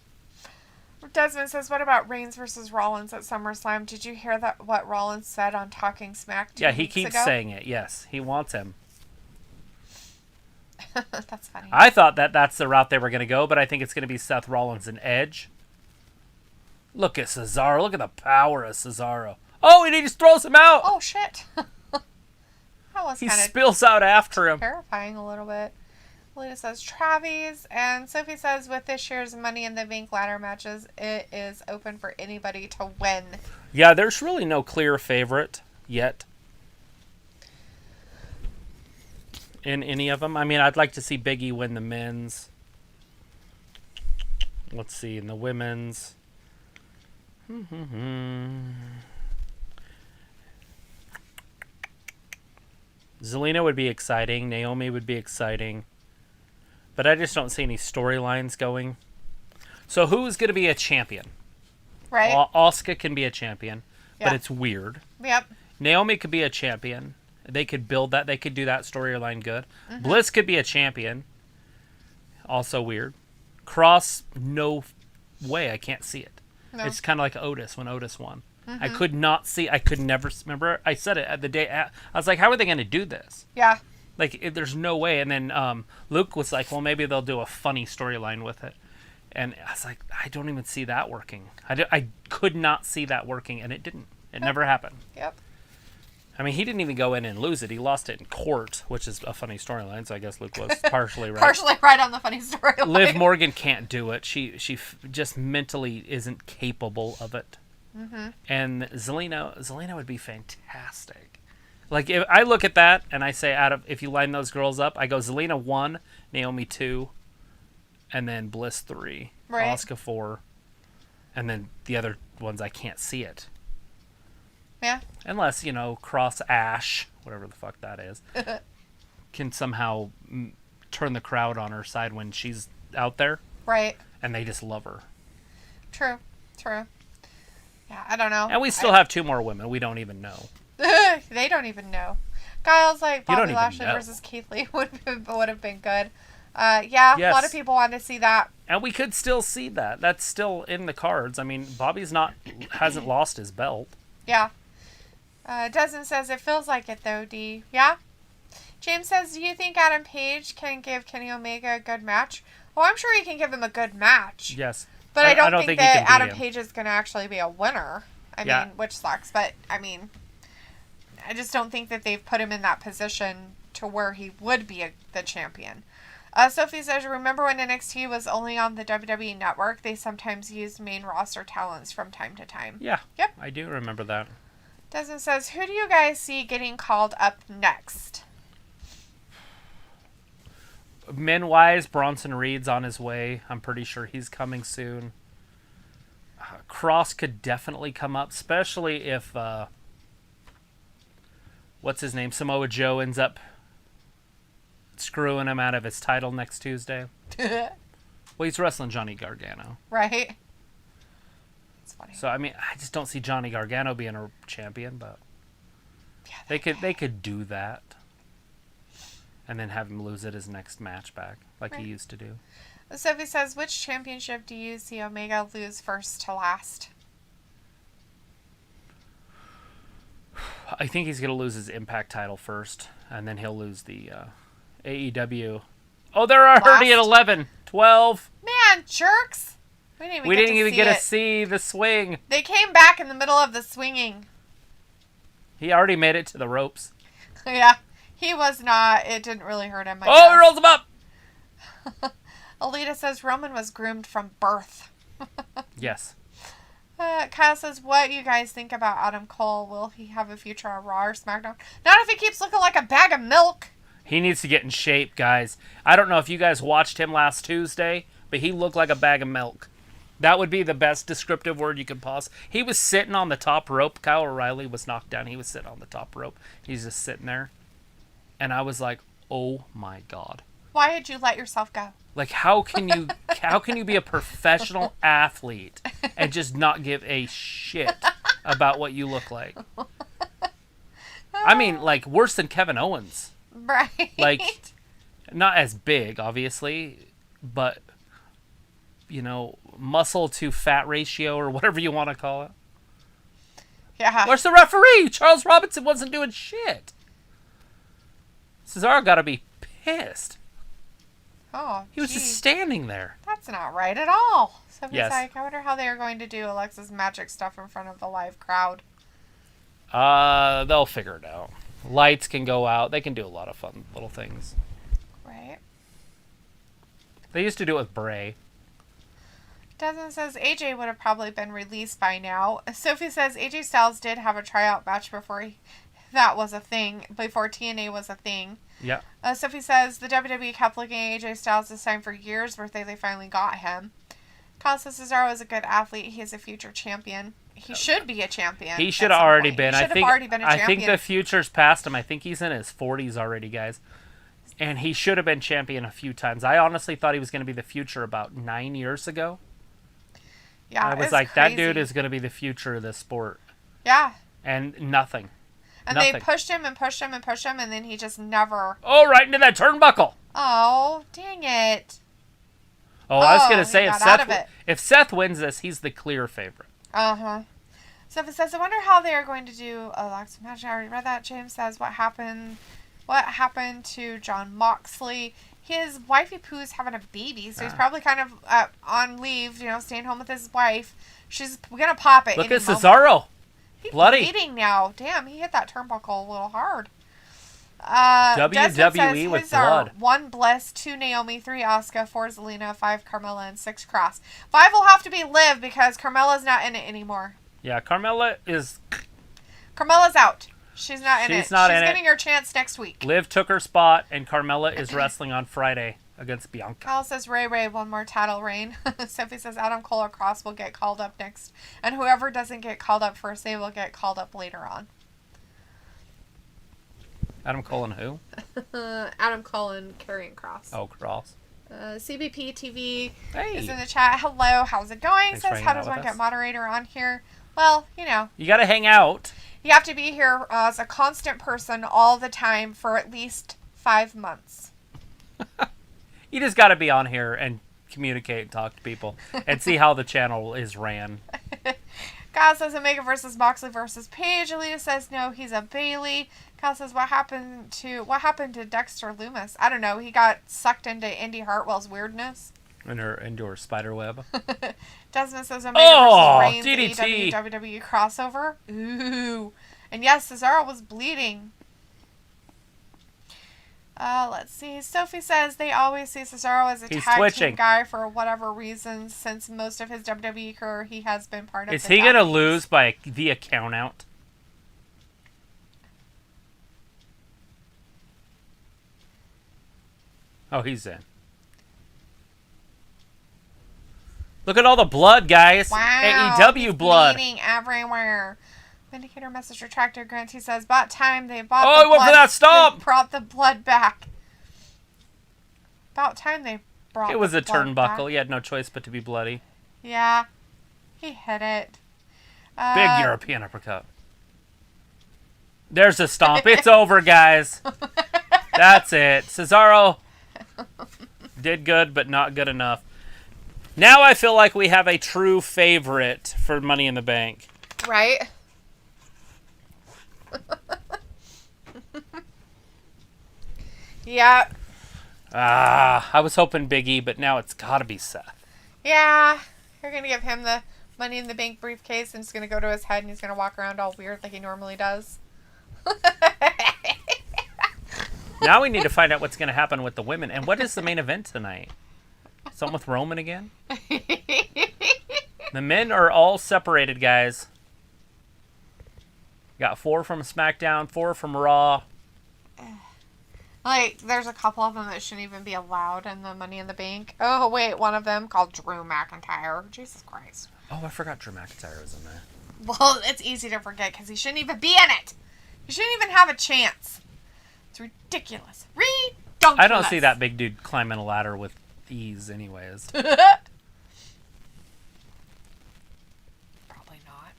Desmond says, what about Reigns versus Rollins at SummerSlam? Did you hear that? What Rollins said on Talking Smack 2 Yeah, he weeks keeps ago? saying it. Yes, he wants him. That's funny. I thought that's the route they were going to go, but I think it's going to be Seth Rollins and Edge. Look at Cesaro. Look at the power of Cesaro. Oh, and he just throws him out. Oh, shit. He spills out after him. Terrifying a little bit. Lita says Travis, and Sophie says with this year's Money in the Bank ladder matches, it is open for anybody to win. Yeah, there's really no clear favorite yet in any of them. I mean, I'd like to see Big E win the men's. Let's see, in the women's. Zelina would be exciting. Naomi would be exciting. But I just don't see any storylines going. So who's going to be a champion? Right. Asuka can be a champion, but it's weird. Yep. Naomi could be a champion. They could build that. They could do that storyline good. Mm-hmm. Bliss could be a champion. Also weird. Cross, no way. I can't see it. No. It's kind of like Otis when Otis won. Mm-hmm. I could not see. I could never remember. I said it at the day. I was like, how are they going to do this? Yeah. Like, there's no way. And then Luke was like, well, maybe they'll do a funny storyline with it. And I was like, I don't even see that working. I could not see that working, and it didn't. It never happened. Yep. I mean, he didn't even go in and lose it. He lost it in court, which is a funny storyline, so I guess Luke was partially right. Partially right on the funny storyline. Liv Morgan can't do it. She just mentally isn't capable of it. Mm-hmm. And Zelina would be fantastic. Like, if I look at that and I say, if you line those girls up, I go Zelina 1, Naomi 2, and then Bliss 3, right. Asuka 4, and then the other ones I can't see it. Yeah. Unless, Cross Ash, whatever the fuck that is, can somehow turn the crowd on her side when she's out there. Right. And they just love her. True. Yeah, I don't know. And we still have 2 more women. We don't even know. They don't even know. Kyle's like, Bobby Lashley know. versus Keith Lee would have been good. Yeah, yes. A lot of people wanted to see that. And we could still see that. That's still in the cards. I mean, Bobby's hasn't lost his belt. Yeah. Desmond says, it feels like it, though, D. Yeah? James says, do you think Adam Page can give Kenny Omega a good match? Well, I'm sure he can give him a good match. Yes. But I don't think that Adam Page is going to actually be a winner. I mean, which sucks. But, I mean, I just don't think that they've put him in that position to where he would be the champion. Sophie says, remember when NXT was only on the WWE Network? They sometimes used main roster talents from time to time. Yeah. Yep. I do remember that. Desmond says, who do you guys see getting called up next? Men-wise, Bronson Reed's on his way. I'm pretty sure he's coming soon. Cross could definitely come up, especially if, what's his name, Samoa Joe ends up screwing him out of his title next Tuesday. Well, he's wrestling Johnny Gargano. Right. It's funny. So, I mean, I just don't see Johnny Gargano being a champion, but they could do that. And then have him lose it his next match back, like he used to do. Sophie says, which championship do you see Omega lose first to last? I think he's going to lose his Impact title first, and then he'll lose the AEW. Oh, they're already at 11, 12. Man, jerks. We didn't even get to see the swing. They came back in the middle of the swinging. He already made it to the ropes. Yeah. He was not. It didn't really hurt him. He rolls him up. Alita says Roman was groomed from birth. Yes. Kyle says, what do you guys think about Adam Cole? Will he have a future on Raw or SmackDown? Not if he keeps looking like a bag of milk. He needs to get in shape, guys. I don't know if you guys watched him last Tuesday, but he looked like a bag of milk. That would be the best descriptive word you could possibly. He was sitting on the top rope. Kyle O'Reilly was knocked down. He was sitting on the top rope. He's just sitting there. And I was like, oh my God. Why did you let yourself go? Like, how can you be a professional athlete and just not give a shit about what you look like? I mean, like, worse than Kevin Owens. Right. Like, not as big, obviously, but, you know, muscle to fat ratio or whatever you want to call it. Yeah. Where's the referee? Charles Robinson wasn't doing shit. Cesaro got to be pissed. Oh, He was just standing there. That's not right at all. So he's Yes. like, I wonder how they are going to do Alexa's magic stuff in front of the live crowd. They'll figure it out. Lights can go out. They can do a lot of fun little things. Right. They used to do it with Bray. Desmond says AJ would have probably been released by now. Sophie says AJ Styles did have a tryout match before that was a thing, before TNA was a thing. Yeah. Sophie says the WWE kept looking at AJ Styles this time for years. Birthday, they finally got him. Kyle says Cesaro is a good athlete. He is a future champion. He should be a champion. He should have already point. been. He should have already been a champion. I think the future's past him. I think he's in his 40s already, guys. And he should have been champion a few times. I honestly thought he was going to be the future about 9 years ago. Yeah, I was like, crazy. that dude is going to be the future of this sport. Yeah. And nothing. And nothing. they pushed him and pushed him and pushed him, and then he just never... Oh, right into that turnbuckle. Oh, dang it. Oh, I was going to say, he got out of it. if Seth wins this, he's the clear favorite. Uh-huh. So if it says, I wonder how they are going to do Alexa match. I already read that. James says, what happened to John Moxley? His wifey Pooh's having a baby, so he's probably kind of on leave, you know, staying home with his wife. She's going to pop it. Look any at moment. Cesaro. He's bloody. bleeding now. Damn, he hit that turnbuckle a little hard. WWE with blood. 1 Bliss, 2 Naomi, 3 Asuka, 4 Zelina, 5 Carmella, and 6 Cross. 5 will have to be Liv because Carmella's not in it anymore. Yeah, Carmella's out. She's not in it. She's getting her chance next week. Liv took her spot, and Carmella is wrestling on Friday against Bianca. Kyle says Ray, one more title reign. Sophie says Adam Cole or Cross will get called up next. And whoever doesn't get called up first, they will get called up later on. Adam Cole and who? Adam Cole and Karrion Cross. Oh, Cross. CBP TV Hey. is in the chat. Hello, how's it going? Thanks Says, for how hanging does out one with get us. moderator on here? Well, you know. You gotta hang out. You have to be here as a constant person all the time for at least 5 months. You just gotta be on here and communicate and talk to people and see how the channel is ran. Kyle says Omega versus Moxley versus Paige. Alita says no, he's a Bailey. Kyle says what happened to Dexter Loomis? I don't know. He got sucked into Indy Hartwell's weirdness. Into her spider web. Desmond says Omega versus Reigns DDT. AEW WWE crossover. Ooh. And yes, Cesaro was bleeding. Let's see. Sophie says they always see Cesaro as a tag team guy for whatever reason. Since most of his WWE career, he has been part of. Is he gonna lose via count out? Oh, he's in. Look at all the blood, guys. Wow, AEW blood. Bleeding everywhere. Vindicator message retractor. Grant, he says, about time they bought Oh, the he went blood. for that stomp. They brought the blood back. About time they brought It was the a blood turnbuckle. back. He had no choice but to be bloody. Yeah. He hit it. Big European uppercut. There's a stomp. It's over, guys. That's it. Cesaro did good, but not good enough. Now I feel like we have a true favorite for Money in the Bank. Right? Yeah. I was hoping Big E, but now it's got to be Seth. Yeah. You're going to give him the Money in the Bank briefcase and it's going to go to his head and he's going to walk around all weird like he normally does. Now we need to find out what's going to happen with the women. And what is the main event tonight? Something with Roman again? The men are all separated, guys. Got 4 from SmackDown, 4 from Raw. Like, there's a couple of them that shouldn't even be allowed in the Money in the Bank. Oh, wait, one of them called Drew McIntyre. Jesus Christ. Oh, I forgot Drew McIntyre was in there. Well, it's easy to forget because he shouldn't even be in it. He shouldn't even have a chance. It's ridiculous. Redonkulous. I don't see that big dude climbing a ladder with ease anyways. Probably not.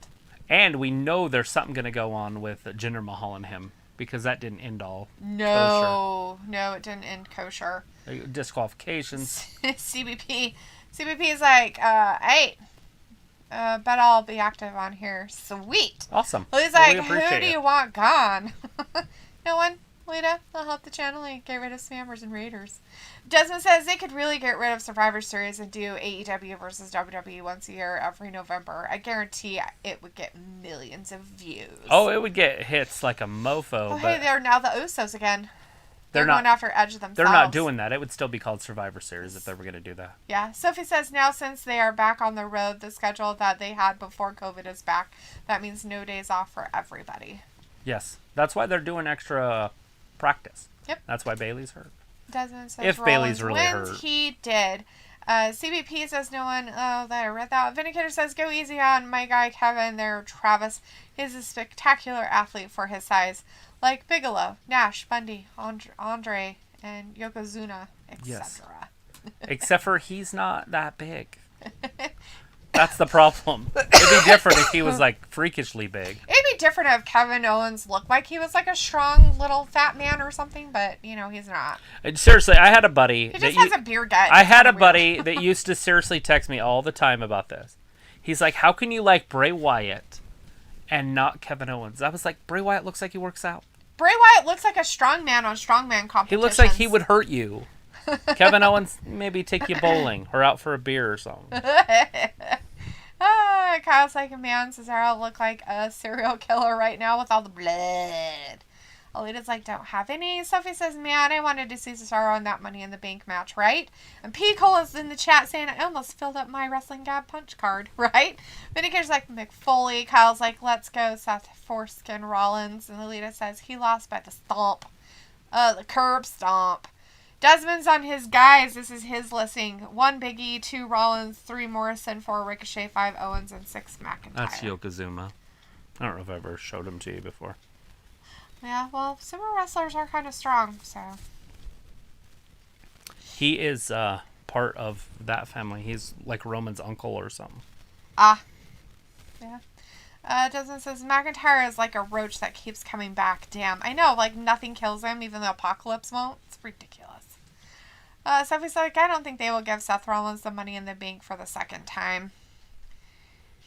And we know there's something going to go on with Jinder Mahal and him because that didn't end all No, it didn't end kosher. Disqualifications. CBP is like, hey, bet I'll be active on here. Sweet. Awesome. Well, he's like, who do you want gone? No one. Lita, they'll help the channel and get rid of spammers and raiders. Desmond says they could really get rid of Survivor Series and do AEW versus WWE once a year every November. I guarantee it would get millions of views. Oh, it would get hits like a mofo. Oh, hey, they're now the Usos again. They're not going after Edge themselves. They're not doing that. It would still be called Survivor Series if they were going to do that. Yeah. Sophie says now since they are back on the road, the schedule that they had before COVID is back. That means no days off for everybody. Yes. That's why they're doing extra practice. Yep. That's why Bailey's hurt. Desmond says If Bailey's really wins, hurt. He did. CBP says no one. Oh, that I read that. Vindicator says go easy on my guy Kevin. There, Travis is a spectacular athlete for his size, like Bigelow, Nash, Bundy, Andre, and Yokozuna, etc. Yes. Except for he's not that big. That's the problem. It'd be different if he was like freakishly big. It'd be different if Kevin Owens looked like he was like a strong little fat man or something, but he's not. Seriously, I had a buddy. He just has a beer gut. I had a buddy that used to seriously text me all the time about this. He's like, "How can you like Bray Wyatt and not Kevin Owens?" I was like, "Bray Wyatt looks like he works out. Bray Wyatt looks like a strong man on strongman competitions. He looks like he would hurt you." Kevin Owens maybe take you bowling or out for a beer or something. Kyle's like, man, Cesaro look like a serial killer right now with all the blood. Alita's like, don't have any. Sophie says, man, I wanted to see Cesaro in that Money in the Bank match, right? And P. Cole is in the chat saying, I almost filled up my Wrestling Gab punch card, right? Vindicator's like, McFoley. Kyle's like, let's go, Seth Foreskin Rollins. And Alita says, he lost by the stomp. The curb stomp. Desmond's on his guys. This is his listing. 1 Big E, 2 Rollins, 3 Morrison, 4 Ricochet, 5 Owens, and 6 McIntyre. That's Yokozuna. I don't know if I ever showed him to you before. Yeah, well, sumo wrestlers are kind of strong, so. He is part of that family. He's like Roman's uncle or something. Ah. Yeah. Desmond says, McIntyre is like a roach that keeps coming back. Damn. I know, like, nothing kills him, even the Apocalypse won't. It's ridiculous. Sophie's like, I don't think they will give Seth Rollins the Money in the Bank for the second time.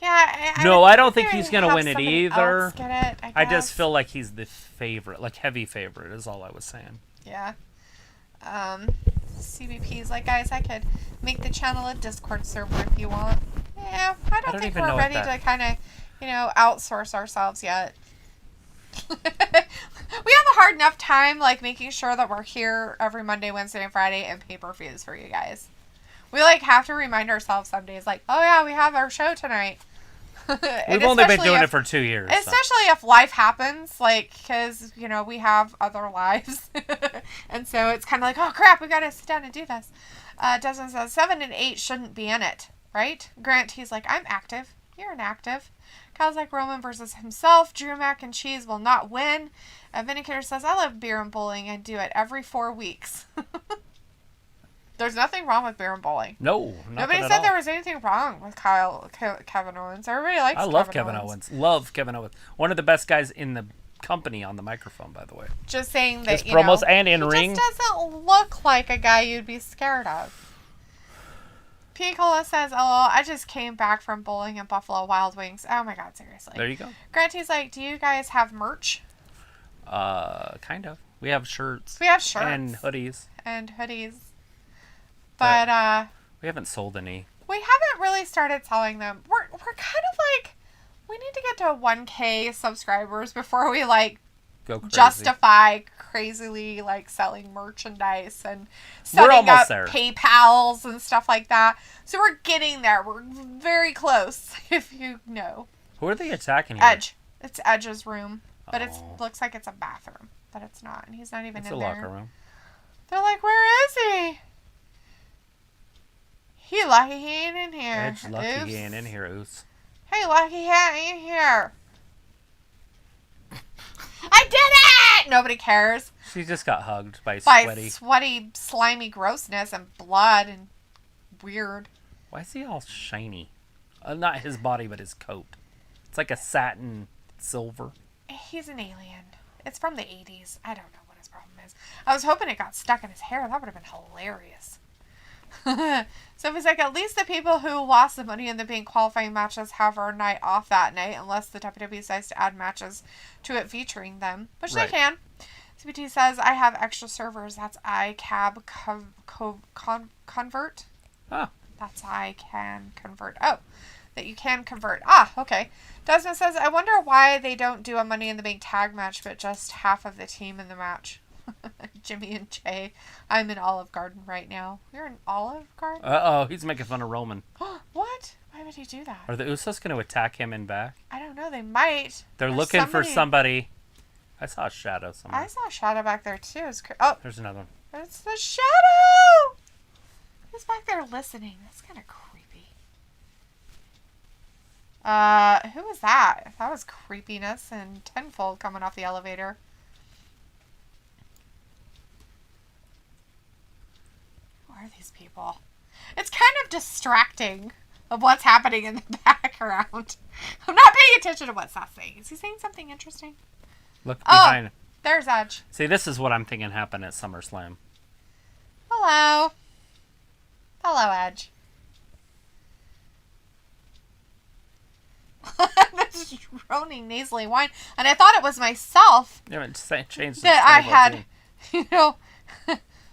Yeah, I don't think he's going to win it either. Get it, I just feel like he's the favorite, like heavy favorite is all I was saying. Yeah. CBP's like, guys, I could make the channel a Discord server if you want. Yeah, I don't think we're ready to kind of, outsource ourselves yet. We have a hard enough time, like, making sure that we're here every Monday, Wednesday, and Friday and pay-per-views for you guys. We, like, have to remind ourselves some days, like, oh, yeah, we have our show tonight. We've only been doing it for 2 years. Especially if life happens, like, because, we have other lives. And so it's kind of like, oh, crap, we got to sit down and do this. Desmond says 7 and 8 shouldn't be in it, right? Grant, he's like, I'm active. You're inactive. Kyle's like, Roman versus himself. Drew Mac and Cheese will not win. Vindicator says, I love beer and bowling and do it every 4 weeks. There's nothing wrong with beer and bowling. No, nobody said there was anything wrong with Kevin Owens. Everybody likes. I love Kevin Owens. Love Kevin Owens. One of the best guys in the company on the microphone, by the way. Just saying that his promos and in ring. He just doesn't look like a guy you'd be scared of. P. Cola says, "Oh, I just came back from bowling at Buffalo Wild Wings." Oh my God, seriously. There you go. Granty's like, "Do you guys have merch?" Kind of. We have shirts. We have shirts and hoodies. But we haven't sold any. We haven't really started selling them. We're kind of like, we need to get to 1K subscribers before we like go crazy. Justify crazily like selling merchandise and setting up there. PayPals and stuff like that. So we're getting there. We're very close, if you know. Who are they attacking here? Edge. It's Edge's room, but it looks like it's a bathroom, but it's not, and he's not even in there. It's a locker room. They're like, where is he? He lucky he ain't in here. Edge lucky he ain't in here, Oos. Hey, lucky he ain't here. I did it! Nobody cares. She just got hugged by sweaty, slimy grossness and blood and weird. Why is he all shiny? Not his body, but his coat. It's like a satin silver. He's an alien. It's from the 80s. I don't know what his problem is. I was hoping it got stuck in his hair. That would have been hilarious. So it's like at least the people who lost the Money in the Bank qualifying matches have our night off that night, unless the WWE decides to add matches to it featuring them, which they can. CBT says, I have extra servers. That's iCab convert. Oh. That's I can convert. Oh, that you can convert. Ah, okay. Desmond says, I wonder why they don't do a Money in the Bank tag match, but just half of the team in the match. Jimmy and Jay. I'm in Olive Garden right now. You're in Olive Garden? Uh-oh, he's making fun of Roman. What? Why would he do that? Are the Usos going to attack him in back? I don't know. They might. They're looking for somebody. I saw a shadow somewhere. I saw a shadow back there, too. There's another one. It's the shadow! Who's back there listening? That's kind of creepy. Who was that? That was creepiness and tenfold coming off the elevator. Who are these people? It's kind of distracting of what's happening in the background. I'm not paying attention to what Seth's saying. Is he saying something interesting? Look behind. Oh, there's Edge. See, this is what I'm thinking happened at SummerSlam. Hello. Hello, Edge. This droning nasally whine, and I thought it was myself. Yeah, it changed. That I had,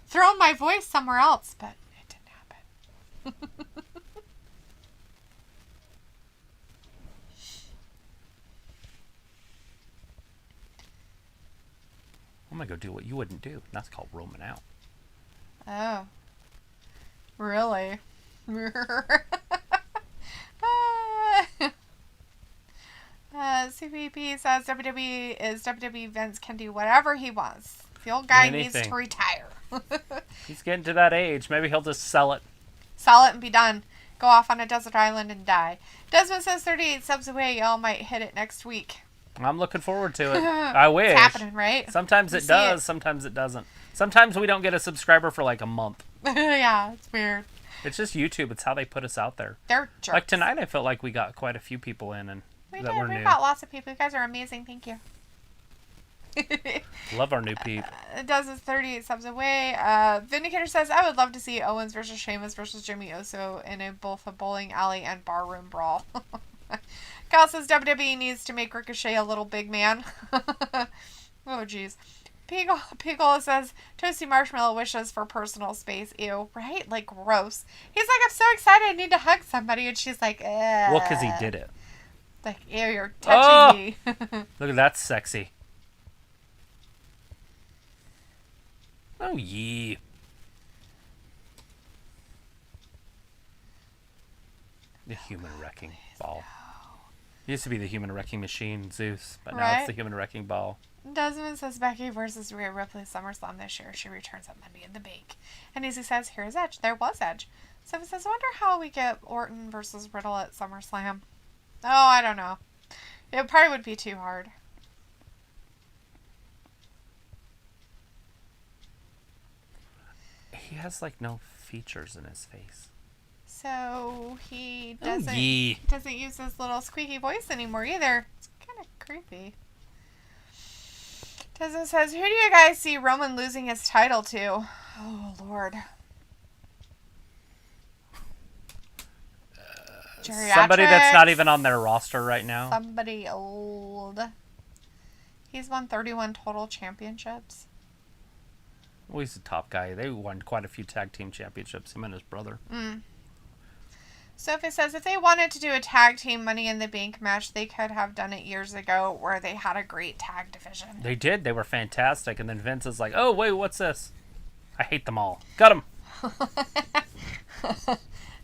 thrown my voice somewhere else, but it didn't happen. I'm gonna go do what you wouldn't do. That's called roaming out. Oh. Really? CPP says WWE is WWE. Vince can do whatever he wants. The old guy needs to retire. He's getting to that age. Maybe he'll just sell it. Sell it and be done. Go off on a desert island and die. Desmond says 38 subs away. Y'all might hit it next week. I'm looking forward to it. I wish. It's happening, right? Sometimes it does. Sometimes it doesn't. Sometimes we don't get a subscriber for like a month. Yeah, it's weird. It's just YouTube. It's how they put us out there. They're jerks. Like tonight, I felt like we got quite a few people in, and we that were new. We got lots of people. You guys are amazing. Thank you. Love our new peep. Does is 38 subs away. Vindicator says, I would love to see Owens versus Sheamus versus Jimmy Uso in both a bowling alley and barroom brawl. Kyle says WWE needs to make Ricochet a little big man. Oh, jeez. Pickle says, Toasty Marshmallow wishes for personal space. Ew, right? Like, gross. He's like, I'm so excited, I need to hug somebody. And she's like, ugh. Well, because he did it. Like, ew, you're touching me. Look at that sexy. Oh, yeah. The human wrecking ball. It used to be the human wrecking machine, Zeus, but now it's the human wrecking ball. Desmond says Becky versus Rhea Ripley SummerSlam this year. She returns at Money in the Bank. And Easy says, here's Edge. There was Edge. Seven says, I wonder how we get Orton versus Riddle at SummerSlam. Oh, I don't know. It probably would be too hard. He has like no features in his face. So he doesn't use his little squeaky voice anymore either. It's kind of creepy. Desmond says, who do you guys see Roman losing his title to? Oh, Lord. Somebody that's not even on their roster right now. Somebody old. He's won 31 total championships. Well, he's the top guy. They won quite a few tag team championships, him and his brother. Sophie says, if they wanted to do a tag team Money in the Bank match, they could have done it years ago where they had a great tag division. They did. They were fantastic. And then Vince is like, oh, wait, what's this? I hate them all. Got him.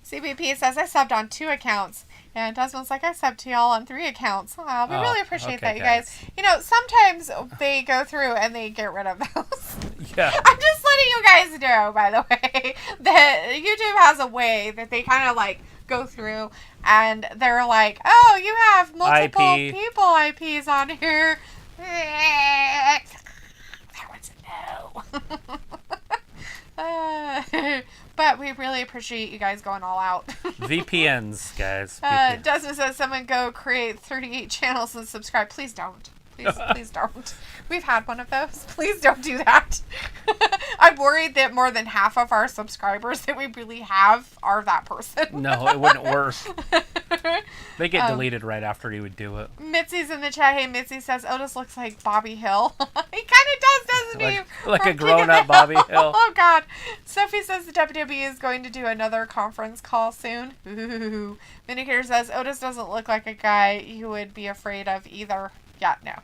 CBP says, I subbed on 2 accounts. And Desmond's like, I subbed to y'all on 3 accounts. Oh, we really appreciate that, you guys. You know, sometimes they go through and they get rid of those. Yeah. I'm just letting you guys know, by the way, that YouTube has a way that they kind of like go through and they're like, oh, you have multiple people IPs on here. That one's a But we really appreciate you guys going all out. VPNs, guys. VPNs. Desmond says someone go create 38 channels and subscribe. Please don't. Please don't. We've had one of those. Please don't do that. I'm worried that more than half of our subscribers that we really have are that person. No, it wouldn't work. They get deleted right after you would do it. Mitzi's in the chat. Hey, Mitzi says Otis looks like Bobby Hill. He kind of does, doesn't he? Like a grown-up Bobby Hill. Oh, God. Sophie says the WWE is going to do another conference call soon. Ooh. Vindicator says Otis doesn't look like a guy you would be afraid of either. Yeah, no.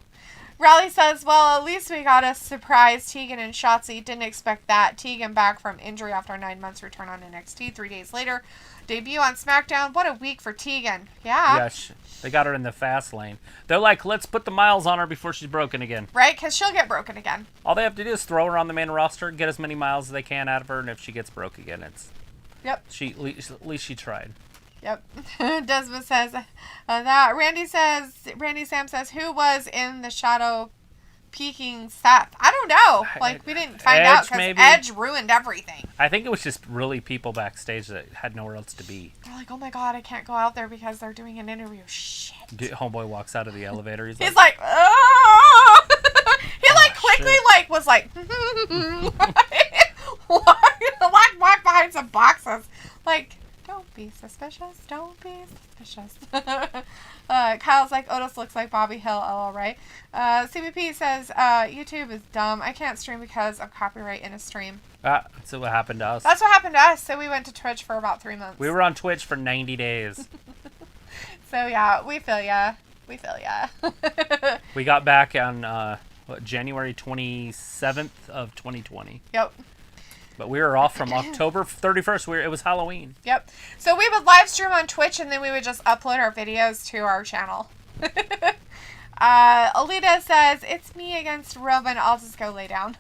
Raleigh says, well, at least we got a surprise Tegan and Shotzi. Didn't expect that. Tegan back from injury after 9 months, return on NXT 3 days later. Debut on SmackDown. What a week for Tegan. Yeah. Yeah, they got her in the fast lane. They're like, let's put the miles on her before she's broken again. Right? Because she'll get broken again. All they have to do is throw her on the main roster, get as many miles as they can out of her, and if she gets broke again, it's... Yep. At least she tried. Yep. Desmond says that. Randy Sam says, who was in the shadow peeking Seth? I don't know. Like, we didn't find out because Edge ruined everything. I think it was just really people backstage that had nowhere else to be. They're like, oh my God, I can't go out there because they're doing an interview. Shit. Homeboy walks out of the elevator. He's like, oh! He quickly shit. Was like, walk behind some boxes. Like, don't be suspicious. Don't be suspicious. Kyle's like, Otis looks like Bobby Hill. Oh, right. CBP says, YouTube is dumb. I can't stream because of copyright in a stream. That's what happened to us. That's what happened to us. So we went to Twitch for about 3 months. We were on Twitch for 90 days. So, yeah, we feel ya. We feel ya. We got back on January 27th of 2020. Yep. But we were off from October 31st. It was Halloween. Yep. So we would live stream on Twitch, and then we would just upload our videos to our channel. Alita says, it's me against Robin. I'll just go lay down.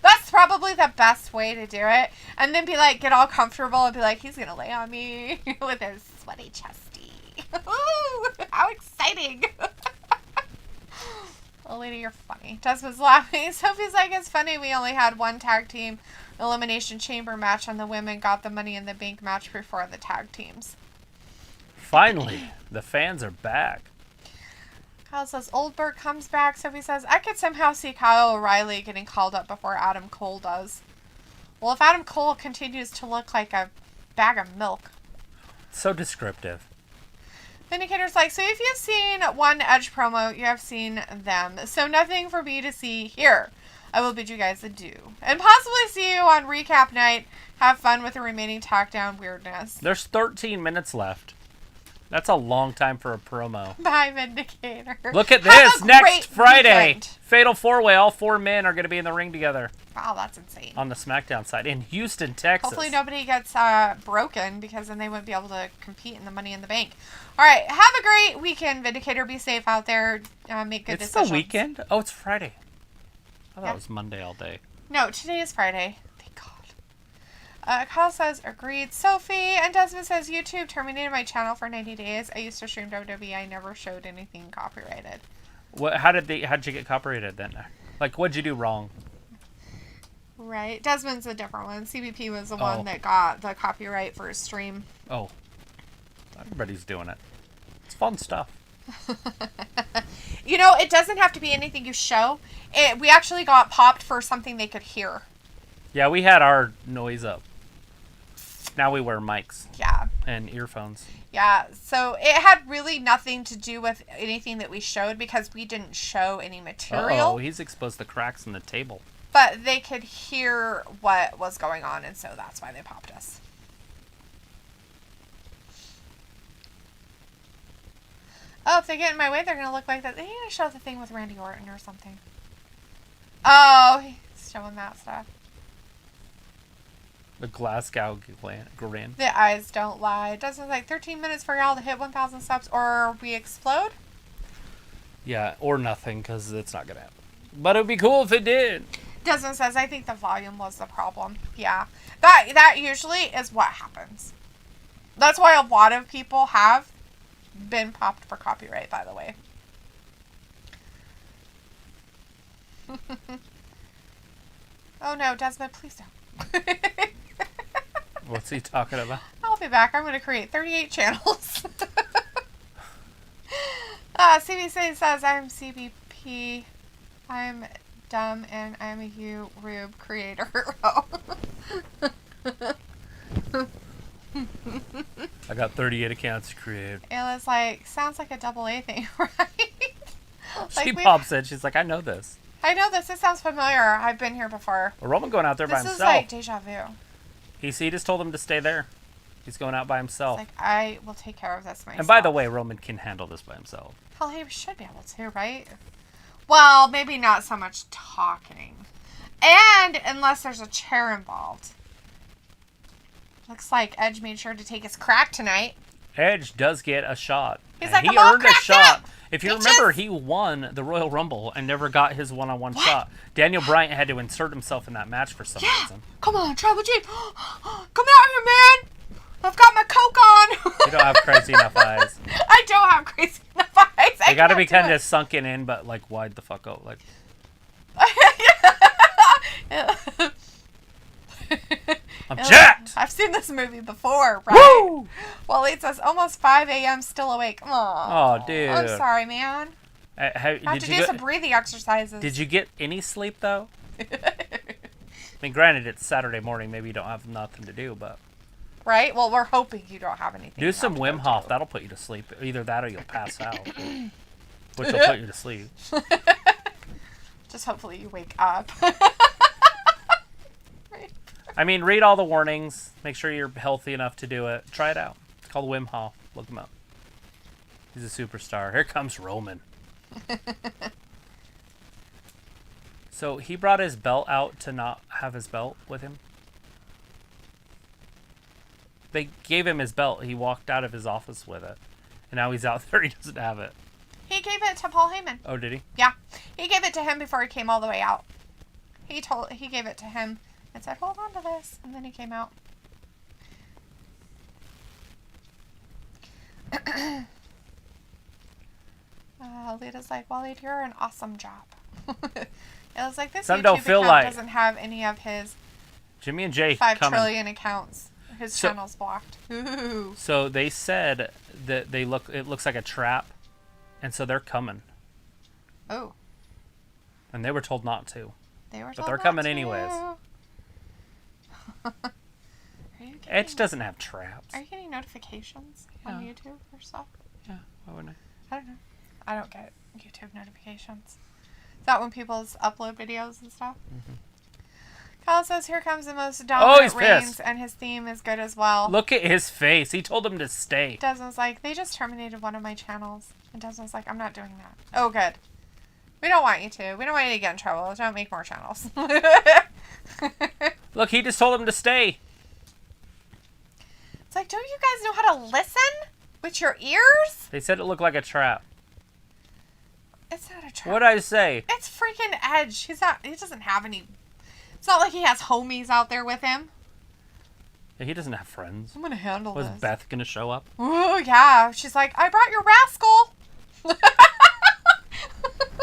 That's probably the best way to do it. And then be like, get all comfortable and be like, he's going to lay on me with his sweaty chesty. Ooh, how exciting. Alita, you're funny. Desmond's laughing. Sophie's like, it's funny we only had one tag team elimination chamber match and the women got the Money in the Bank match before the tag teams. Finally, the fans are back. Kyle says, Oldberg comes back. Sophie says, I could somehow see Kyle O'Reilly getting called up before Adam Cole does. Well, if Adam Cole continues to look like a bag of milk. So descriptive. Vindicator's like, so if you've seen one Edge promo, you have seen them. So nothing for me to see here. I will bid you guys adieu. And possibly see you on recap night. Have fun with the remaining talk down weirdness. There's 13 minutes left. That's a long time for a promo. Bye, Vindicator. Look at this. Next Friday. Weekend. Fatal 4-way. All 4 men are going to be in the ring together. Wow, that's insane. On the SmackDown side in Houston, Texas. Hopefully nobody gets broken because then they wouldn't be able to compete in the Money in the Bank. All right. Have a great weekend, Vindicator. Be safe out there. Make good decisions. It's the weekend? Oh, it's Friday. I thought it was Monday all day. No, today is Friday. Thank God. Kyle says, agreed. Sophie. And Desmond says, YouTube terminated my channel for 90 days. I used to stream WWE. I never showed anything copyrighted. How'd you get copyrighted then? Like, what'd you do wrong? Right. Desmond's a different one. CBP was the one that got the copyright for his stream. Oh. Everybody's doing it. It's fun stuff. You know, it doesn't have to be anything you show. We actually got popped for something they could hear. Yeah, we had our noise up. Now we wear mics. Yeah. And earphones. Yeah, so it had really nothing to do with anything that we showed because we didn't show any material. Oh, he's exposed the cracks in the table. But they could hear what was going on, and so that's why they popped us. Oh, if they get in my way, they're going to look like that. They need to show the thing with Randy Orton or something. Oh, he's showing that stuff. The Glasgow grin. The eyes don't lie. It doesn't like 13 minutes for y'all to hit 1,000 subs or we explode? Yeah, or nothing, because it's not going to happen. But it would be cool if it did. Desmond says, I think the volume was the problem. Yeah. That usually is what happens. That's why a lot of people have been popped for copyright, by the way. Oh no, Desmond, please don't. What's he talking about? I'll be back. I'm going to create 38 channels. CBC says, I'm CBP. I'm dumb and I'm a U-Rube creator. I got 38 accounts to create. It was like, sounds like a double A thing, right? She pops in. She's like, I know this. I know this. This sounds familiar. I've been here before. Well, Roman going out there by himself. This is like deja vu. He just told him to stay there. He's going out by himself. It's like, I will take care of this myself. And by the way, Roman can handle this by himself. Hell, he should be able to, right? Well, maybe not so much talking. And unless there's a chair involved. Looks like Edge made sure to take his crack tonight. Edge does get a shot. He's like, he I'm all earned a cracked shot. up. If you remember, he won the Royal Rumble and never got his one-on-one shot. Daniel Bryan had to insert himself in that match for some reason. Come on, Tribal Chief. Come out here, man. I've got my Coke on. You don't have crazy enough eyes. I don't have crazy enough eyes. They got to be kind of sunken in, but like wide the fuck out. Like. I'm jacked. I've seen this movie before, right? Woo! Well, it says almost 5 a.m. still awake. Oh, dude. I'm sorry, man. I have to do some breathing exercises. Did you get any sleep though? I mean, granted, it's Saturday morning. Maybe you don't have nothing to do, but. Right? Well, we're hoping you don't have anything. Do some Wim Hof. That'll put you to sleep. Either that or you'll pass out. Which will put you to sleep. Just hopefully you wake up. I mean, read all the warnings. Make sure you're healthy enough to do it. Try it out. It's called Wim Hof. Look him up. He's a superstar. Here comes Roman. So he brought his belt out to not have his belt with him. They gave him his belt. He walked out of his office with it. And now he's out there. He doesn't have it. He gave it to Paul Heyman. Oh, did he? Yeah. He gave it to him before he came all the way out. He gave it to him and said, hold on to this. And then he came out. Lita's like, well, you're an awesome job. It was like, this Some YouTube don't feel account like doesn't have any of his Jimmy and Jay 5 coming. trillion accounts. His channel's blocked. Ooh. So they said that it looks like a trap, and so they're coming. Oh. And they were told not to. But they're coming anyways. Edge doesn't have traps. Are you getting notifications on YouTube or stuff? Yeah, why wouldn't I don't know. I don't get YouTube notifications. Is that when people upload videos and stuff? Mm-hmm. Kyle says, here comes the most dominant Reigns, and his theme is good as well. Look at his face. He told him to stay. Desmond's like, they just terminated one of my channels. And Desmond's like, I'm not doing that. Oh, good. We don't want you to. We don't want you to get in trouble. Don't make more channels. Look, he just told him to stay. It's like, don't you guys know how to listen with your ears? They said it looked like a trap. It's not a trap. What'd I say? It's freaking Edge. He doesn't have any... It's not like he has homies out there with him. Yeah, he doesn't have friends. I'm going to handle this. Was Beth going to show up? Oh, yeah. She's like, I brought your rascal.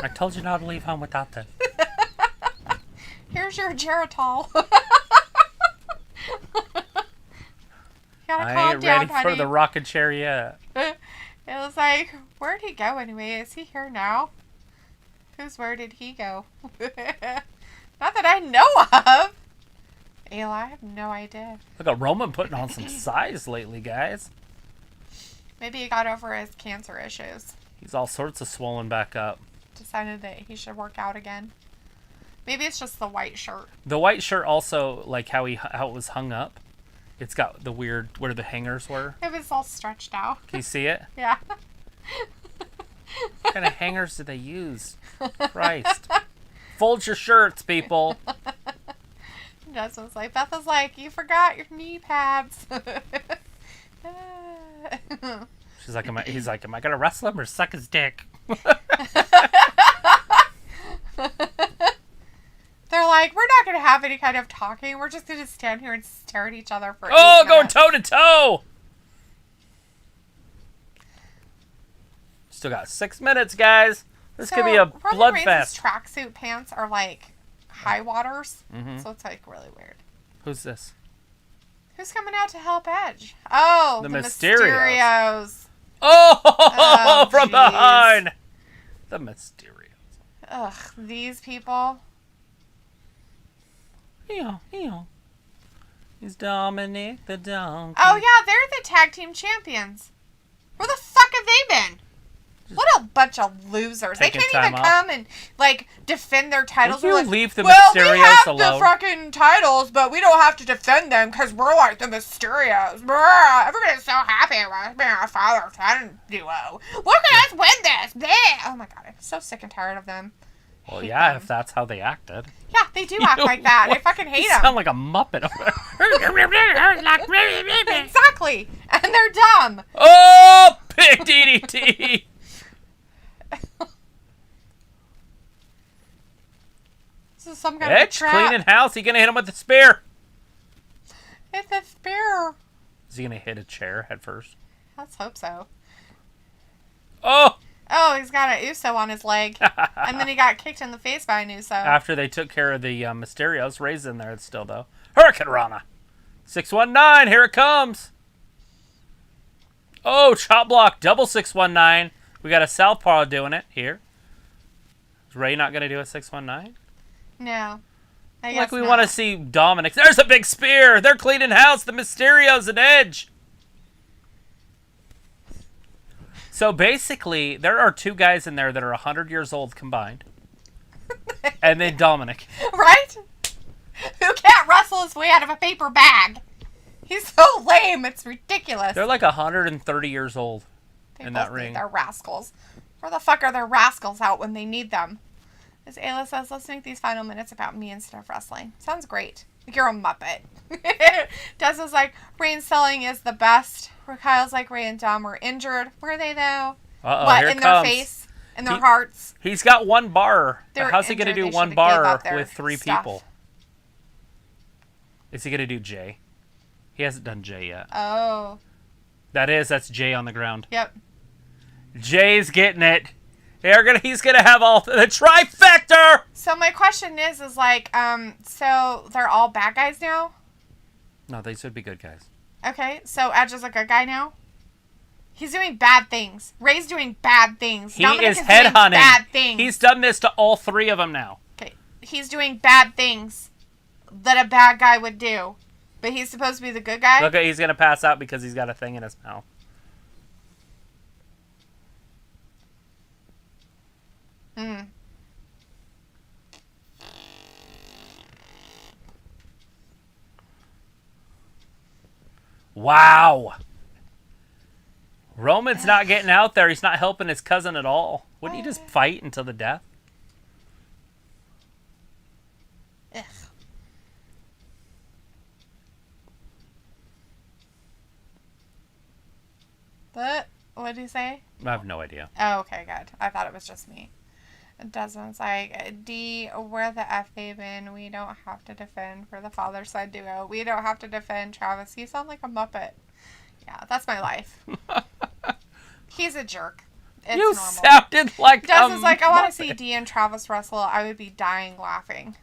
I told you not to leave home without this. Here's your Geritol. I ain't ready for the rocking chair yet. It was like, where'd he go anyway? Is he here now? Where did he go? Not that I know of. Ayla, I have no idea. Look at Roman putting on some size lately, guys. Maybe he got over his cancer issues. He's all sorts of swollen back up. Decided that he should work out again. Maybe it's just the white shirt. The white shirt also, like how it was hung up. It's got the weird, where the hangers were. It was all stretched out. Can you see it? Yeah. What kind of hangers do they use? Christ. Fold your shirts, people. Justin's like, Beth was like, you forgot your knee pads. She's like, he's like, am I going to wrestle him or suck his dick? They're like, we're not going to have any kind of talking. We're just going to stand here and stare at each other for 8 going minutes. toe to toe. Still got 6 minutes, guys. This could be a bloodfest. Tracksuit pants are like high waters. Mm-hmm. So it's like really weird. Who's this? Who's coming out to help Edge? Oh, the Mysterios. Oh, from behind. The Mysterios. Ugh, these people. Yeah. He's Dominic the Donkey. Oh, yeah, they're the tag team champions. Where the fuck have they been? What a bunch of losers. They can't even come and, like, defend their titles. Would you leave the Mysterios alone? We have the fucking titles, but we don't have to defend them because we're like the Mysterios. Everybody's so happy with being a father-son duo. Look at us win this. Bleh. Oh, my God. I'm so sick and tired of them. Well, yeah, if that's how they acted. Yeah, they do act like that. I fucking hate them. You sound like a Muppet. Exactly. And they're dumb. Oh, big DDT. This is some kind of Edge trap. cleaning house. He gonna hit him with the spear. It's a spear. Is he gonna hit a chair head first? Let's hope so. Oh! He's got an Uso on his leg. And then he got kicked in the face by an Uso. After they took care of the Mysterios. Ray's in there still, though. Hurricane Rana. 619. Here it comes. Oh, chop block. Double 619. We got a southpaw doing it here. Is Ray not going to do a 619? No. I guess Like we not. want to see Dominic. There's a big spear. They're cleaning house. The Mysterios and Edge. So basically, there are two guys in there that are 100 years old combined. And then Dominic. Right? Who can't wrestle his way out of a paper bag? He's so lame. It's ridiculous. They're like 130 years old They in both that ring. They're rascals. Where the fuck are their rascals out when they need them? As Ayla says, let's make these final minutes about me instead of wrestling. Sounds great. Like you're a Muppet. Des is like, Ray selling is the best. Kyle's like, Ray and Dom were injured. Were they though? Uh-oh, what, here in it their comes. face? In their hearts? He's got one bar. They're How's he going to injured. do They one should've gave bar up their with three stuff. people? Is he going to do Jay? He hasn't done Jay yet. Oh. That's Jay on the ground. Yep. Jay's getting it. He's gonna have all the trifecta. So my question is like, so they're all bad guys now? No, they should be good guys. Okay, so Edge is a good guy now? He's doing bad things. Ray's doing bad things. He Dominic is doing headhunting. Bad things. He's done this to all three of them now. Okay, he's doing bad things that a bad guy would do, but he's supposed to be the good guy. Look, he's gonna pass out because he's got a thing in his mouth. Wow. Roman's not getting out there. He's not helping his cousin at all. Wouldn't he just fight until the death? Ugh. What did he say? I have no idea. Oh, okay, good. I thought it was just me. Desmond's like, D, where the F they've been. We don't have to defend for the father side duo. We don't have to defend Travis. You sound like a Muppet. Yeah, that's my life. He's a jerk. It's you normal. sounded like Desmond's like, I want to Muppet. see D and Travis wrestle. I would be dying laughing.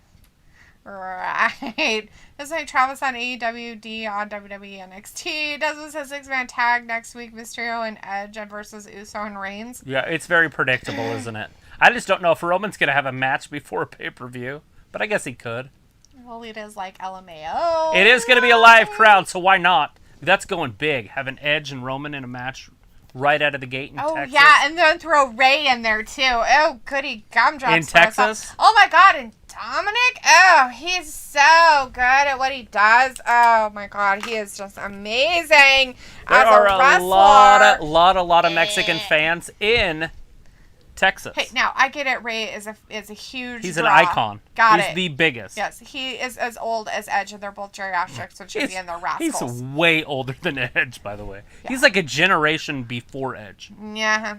Right. This is like Travis on AEW, D on WWE NXT. Desmond says 6-man tag next week. Mysterio and Edge versus Uso and Reigns. Yeah, it's very predictable, isn't it? I just don't know if Roman's going to have a match before a pay-per-view, but I guess he could. Well, it is like LMAO. It is going to be a live crowd, so why not? That's going big. Having Edge and Roman in a match right out of the gate in Texas. Yeah, and then throw Ray in there, too. Oh, goody gumdrops. In Texas? Oh, my God, and Dominic? Oh, he's so good at what he does. Oh, my God, he is just amazing There as are a wrestler. a lot of Mexican fans in Texas. Hey, now, I get it. Ray is a huge He's draw. an icon. Got He's it. the biggest. Yes, he is as old as Edge, and they're both geriatrics, which should be in the Rascals. He's way older than Edge, by the way. Yeah. He's like a generation before Edge. Yeah.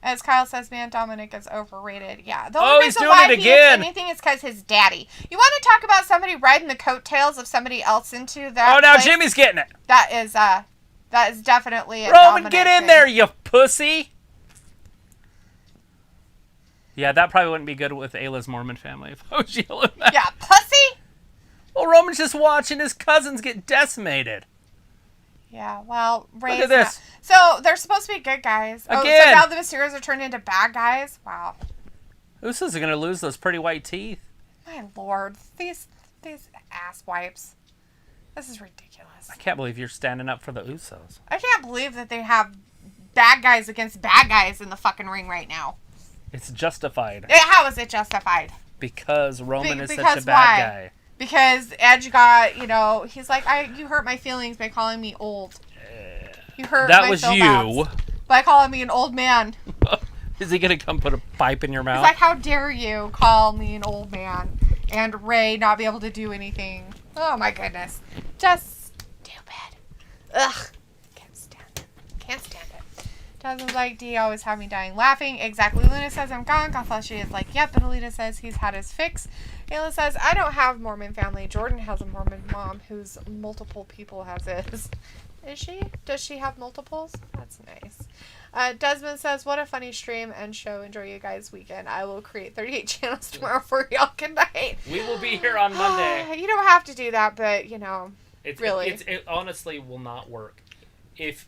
As Kyle says, man, Dominic is overrated. Yeah. The Oh, only he's reason doing why it he again. is anything is because his daddy. You want to talk about somebody riding the coattails of somebody else into that? Oh, now place? Jimmy's getting it. That is definitely a Roman, Dominic get in thing. there, you pussy. Yeah, that probably wouldn't be good with Ayla's Mormon family if I was yelling that. Yeah, pussy. Well, Roman's just watching his cousins get decimated. Yeah, well, Ray's Look at this. So they're supposed to be good guys. Again. Oh, so now the Mysterios are turned into bad guys? Wow. Usos are going to lose those pretty white teeth. My lord. These ass wipes. This is ridiculous. I can't believe you're standing up for the Usos. I can't believe that they have bad guys against bad guys in the fucking ring right now. It's justified. How is it justified? Because Roman is such because a bad why? guy. Because Edge got, he's like, you hurt my feelings by calling me old. You hurt That my was feelings you. by calling me an old man. Is he going to come put a pipe in your mouth? He's like, how dare you call me an old man and Ray not be able to do anything. Oh my goodness. Just stupid. Ugh. Can't stand it. Can't stand it. Jasmine's like, do you always have me dying laughing? Exactly. Luna says, I'm gone. Gothashi is like, yep. And Alita says he's had his fix. Ayla says, I don't have Mormon family. Jordan has a Mormon mom whose multiple people has his. Is she? Does she have multiples? That's nice. Desmond says, what a funny stream and show. Enjoy you guys' weekend. I will create 38 channels tomorrow for y'all. Good night. We will be here on Monday. You don't have to do that, but, really. It honestly will not work. If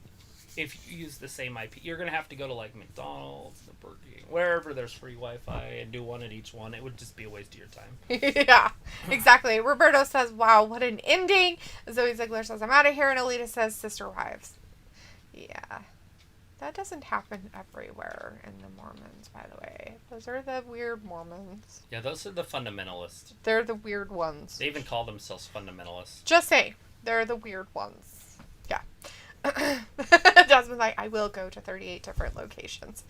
you use the same IP, you're going to have to go to, like, McDonald's, the Burger King, wherever there's free Wi-Fi, and do one at each one. It would just be a waste of your time. Yeah, exactly. Roberto says, wow, what an ending. Zoe Ziegler says, I'm out of here. And Alita says, sister wives. Yeah. That doesn't happen everywhere in the Mormons, by the way. Those are the weird Mormons. Yeah, those are the fundamentalists. They're the weird ones. They even call themselves fundamentalists. Just say, they're the weird ones. Yeah. Jasmine's like, I will go to 38 different locations.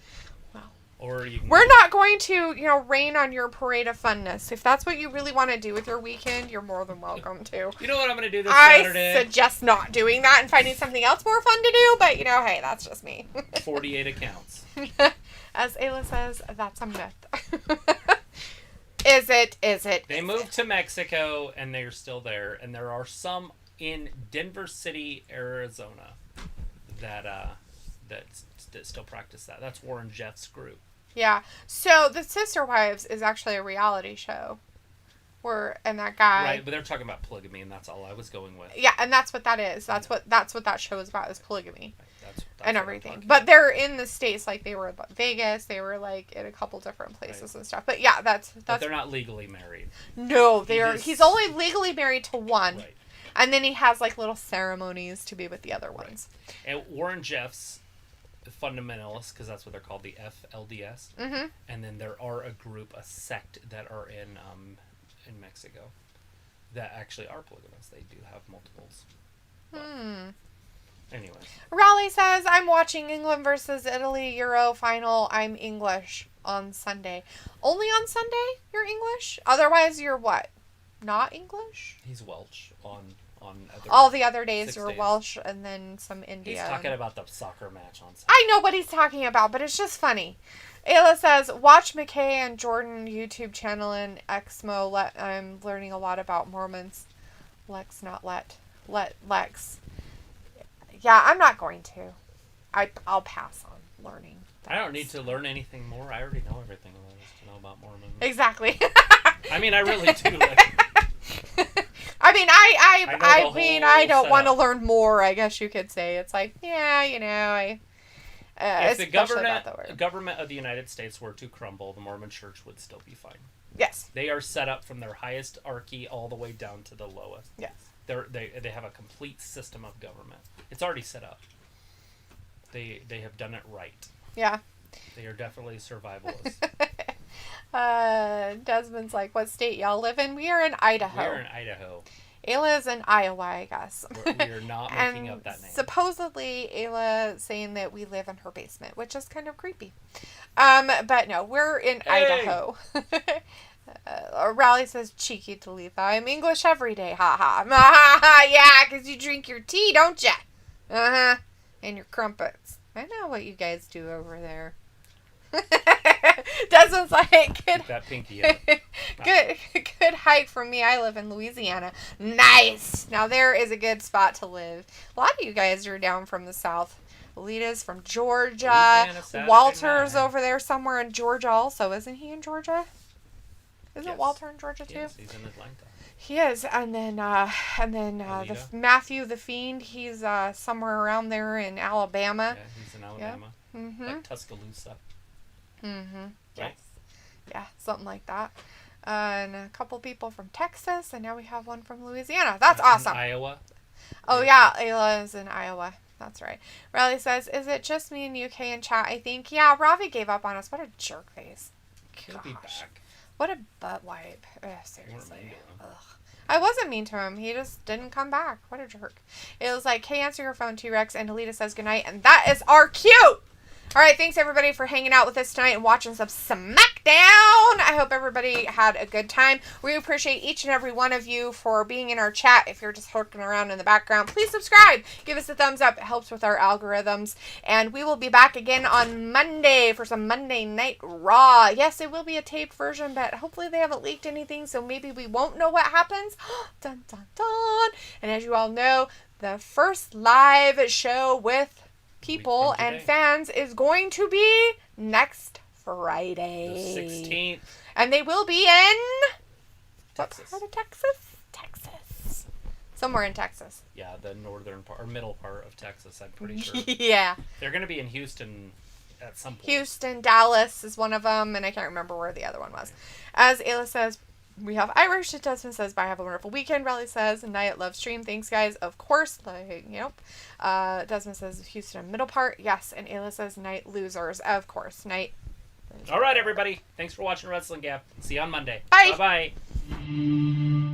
Well, or you can we're not going to, rain on your parade of funness. If that's what you really want to do with your weekend, you're more than welcome to. You know what I'm going to do this Saturday? I suggest not doing that and finding something else more fun to do, but, hey, that's just me. 48 accounts. As Ayla says, that's a myth. Is it? They moved to Mexico, and they're still there, and there are some in Denver City, Arizona, that still practice that. That's Warren Jeff's group. Yeah. So the Sister Wives is actually a reality show. And that guy. Right, but they're talking about polygamy, and that's all I was going with. Yeah, and that's what that is. That's what that show is about, is polygamy. That's and everything. But they're in the States, like they were in Vegas, they were like in a couple different places and stuff. But yeah, that's But they're not legally married. No, he's only legally married to one. Right. And then he has like little ceremonies to be with the other ones. And Warren Jeff's fundamentalists, because that's what they're called, the FLDS. Mm-hmm. And then there are a sect that are in Mexico that actually are polygamous. They do have multiples. Anyways. Raleigh says, I'm watching England versus Italy Euro final. I'm English on Sunday. Only on Sunday you're English? Otherwise you're what? Not English? He's Welsh on other all the other days you're days. Welsh, and then some India. He's talking about the soccer match on Sunday. I know what he's talking about, but it's just funny. Ayla says, watch McKay and Jordan YouTube channel in Exmo. I'm learning a lot about Mormons. Lex, not let. Lex. Yeah, I'm not going to. I'll pass on learning. I don't need to learn anything more. I already know everything there is to know about Mormons. Exactly. I mean, I really do. I mean, I don't want to setup. learn more, I guess you could say. It's like, yeah, if the especially about the government of the United States were to crumble, the Mormon Church would still be fine. Yes. They are set up from their highest hierarchy all the way down to the lowest. Yes. They have a complete system of government. It's already set up. They have done it right. Yeah. They are definitely survivalists. Desmond's like, what state y'all live in? We are in Idaho. We're in Idaho. Ayla is in Iowa, I guess. We are not making up that name. Supposedly, Ayla saying that we live in her basement, which is kind of creepy. But no, we're in Idaho. Raleigh says, cheeky Talitha. I'm English every day. Ha ha. Yeah, because you drink your tea, don't ya? Uh-huh. And your crumpets. I know what you guys do over there. Desmond's like, Keep that pinky up. Good hike from me. I live in Louisiana. Nice. Now there is a good spot to live. A lot of you guys are down from the south. Alita's from Georgia. Walter's over there somewhere in Georgia also. Isn't he in Georgia? Isn't Walter in Georgia too? Yes, he's in Atlanta. He is. And then Matthew the Fiend, he's somewhere around there in Alabama. Yeah, he's in Alabama. Yep. Mm-hmm. Like Tuscaloosa. Mm-hmm. Right? Yes. Yeah, something like that. And a couple people from Texas, and now we have one from Louisiana. That's awesome. Iowa. Oh, yeah, Ayla is in Iowa. That's right. Riley says, is it just me in UK and chat? I think. Yeah, Ravi gave up on us. What a jerk face. He'll be back. What a butt wipe. Ugh, seriously. Ugh. I wasn't mean to him. He just didn't come back. What a jerk. It was like, hey, answer your phone, T-Rex. And Alita says goodnight. And that is our cue. All right, thanks everybody for hanging out with us tonight and watching some SmackDown. I hope everybody had a good time. We appreciate each and every one of you for being in our chat. If you're just lurking around in the background, please subscribe. Give us a thumbs up. It helps with our algorithms. And we will be back again on Monday for some Monday Night Raw. Yes, it will be a taped version, but hopefully they haven't leaked anything, so maybe we won't know what happens. Dun, dun, dun. And as you all know, the first live show with people and fans is going to be next Friday. The 16th. And they will be in Texas. What part of Texas? Texas. Somewhere in Texas. Yeah, the northern part or middle part of Texas, I'm pretty sure. Yeah. They're going to be in Houston at some point. Houston, Dallas is one of them, and I can't remember where the other one was. As Ayla says, we have Irish. Desmond says, bye, have a wonderful weekend. Riley says, night, love stream. Thanks, guys. Of course. Desmond says, Houston, middle part. Yes. And Ayla says, night, losers. Of course. Night. All right, everybody. Thanks for watching Wrestling Gap. See you on Monday. Bye. Bye-bye.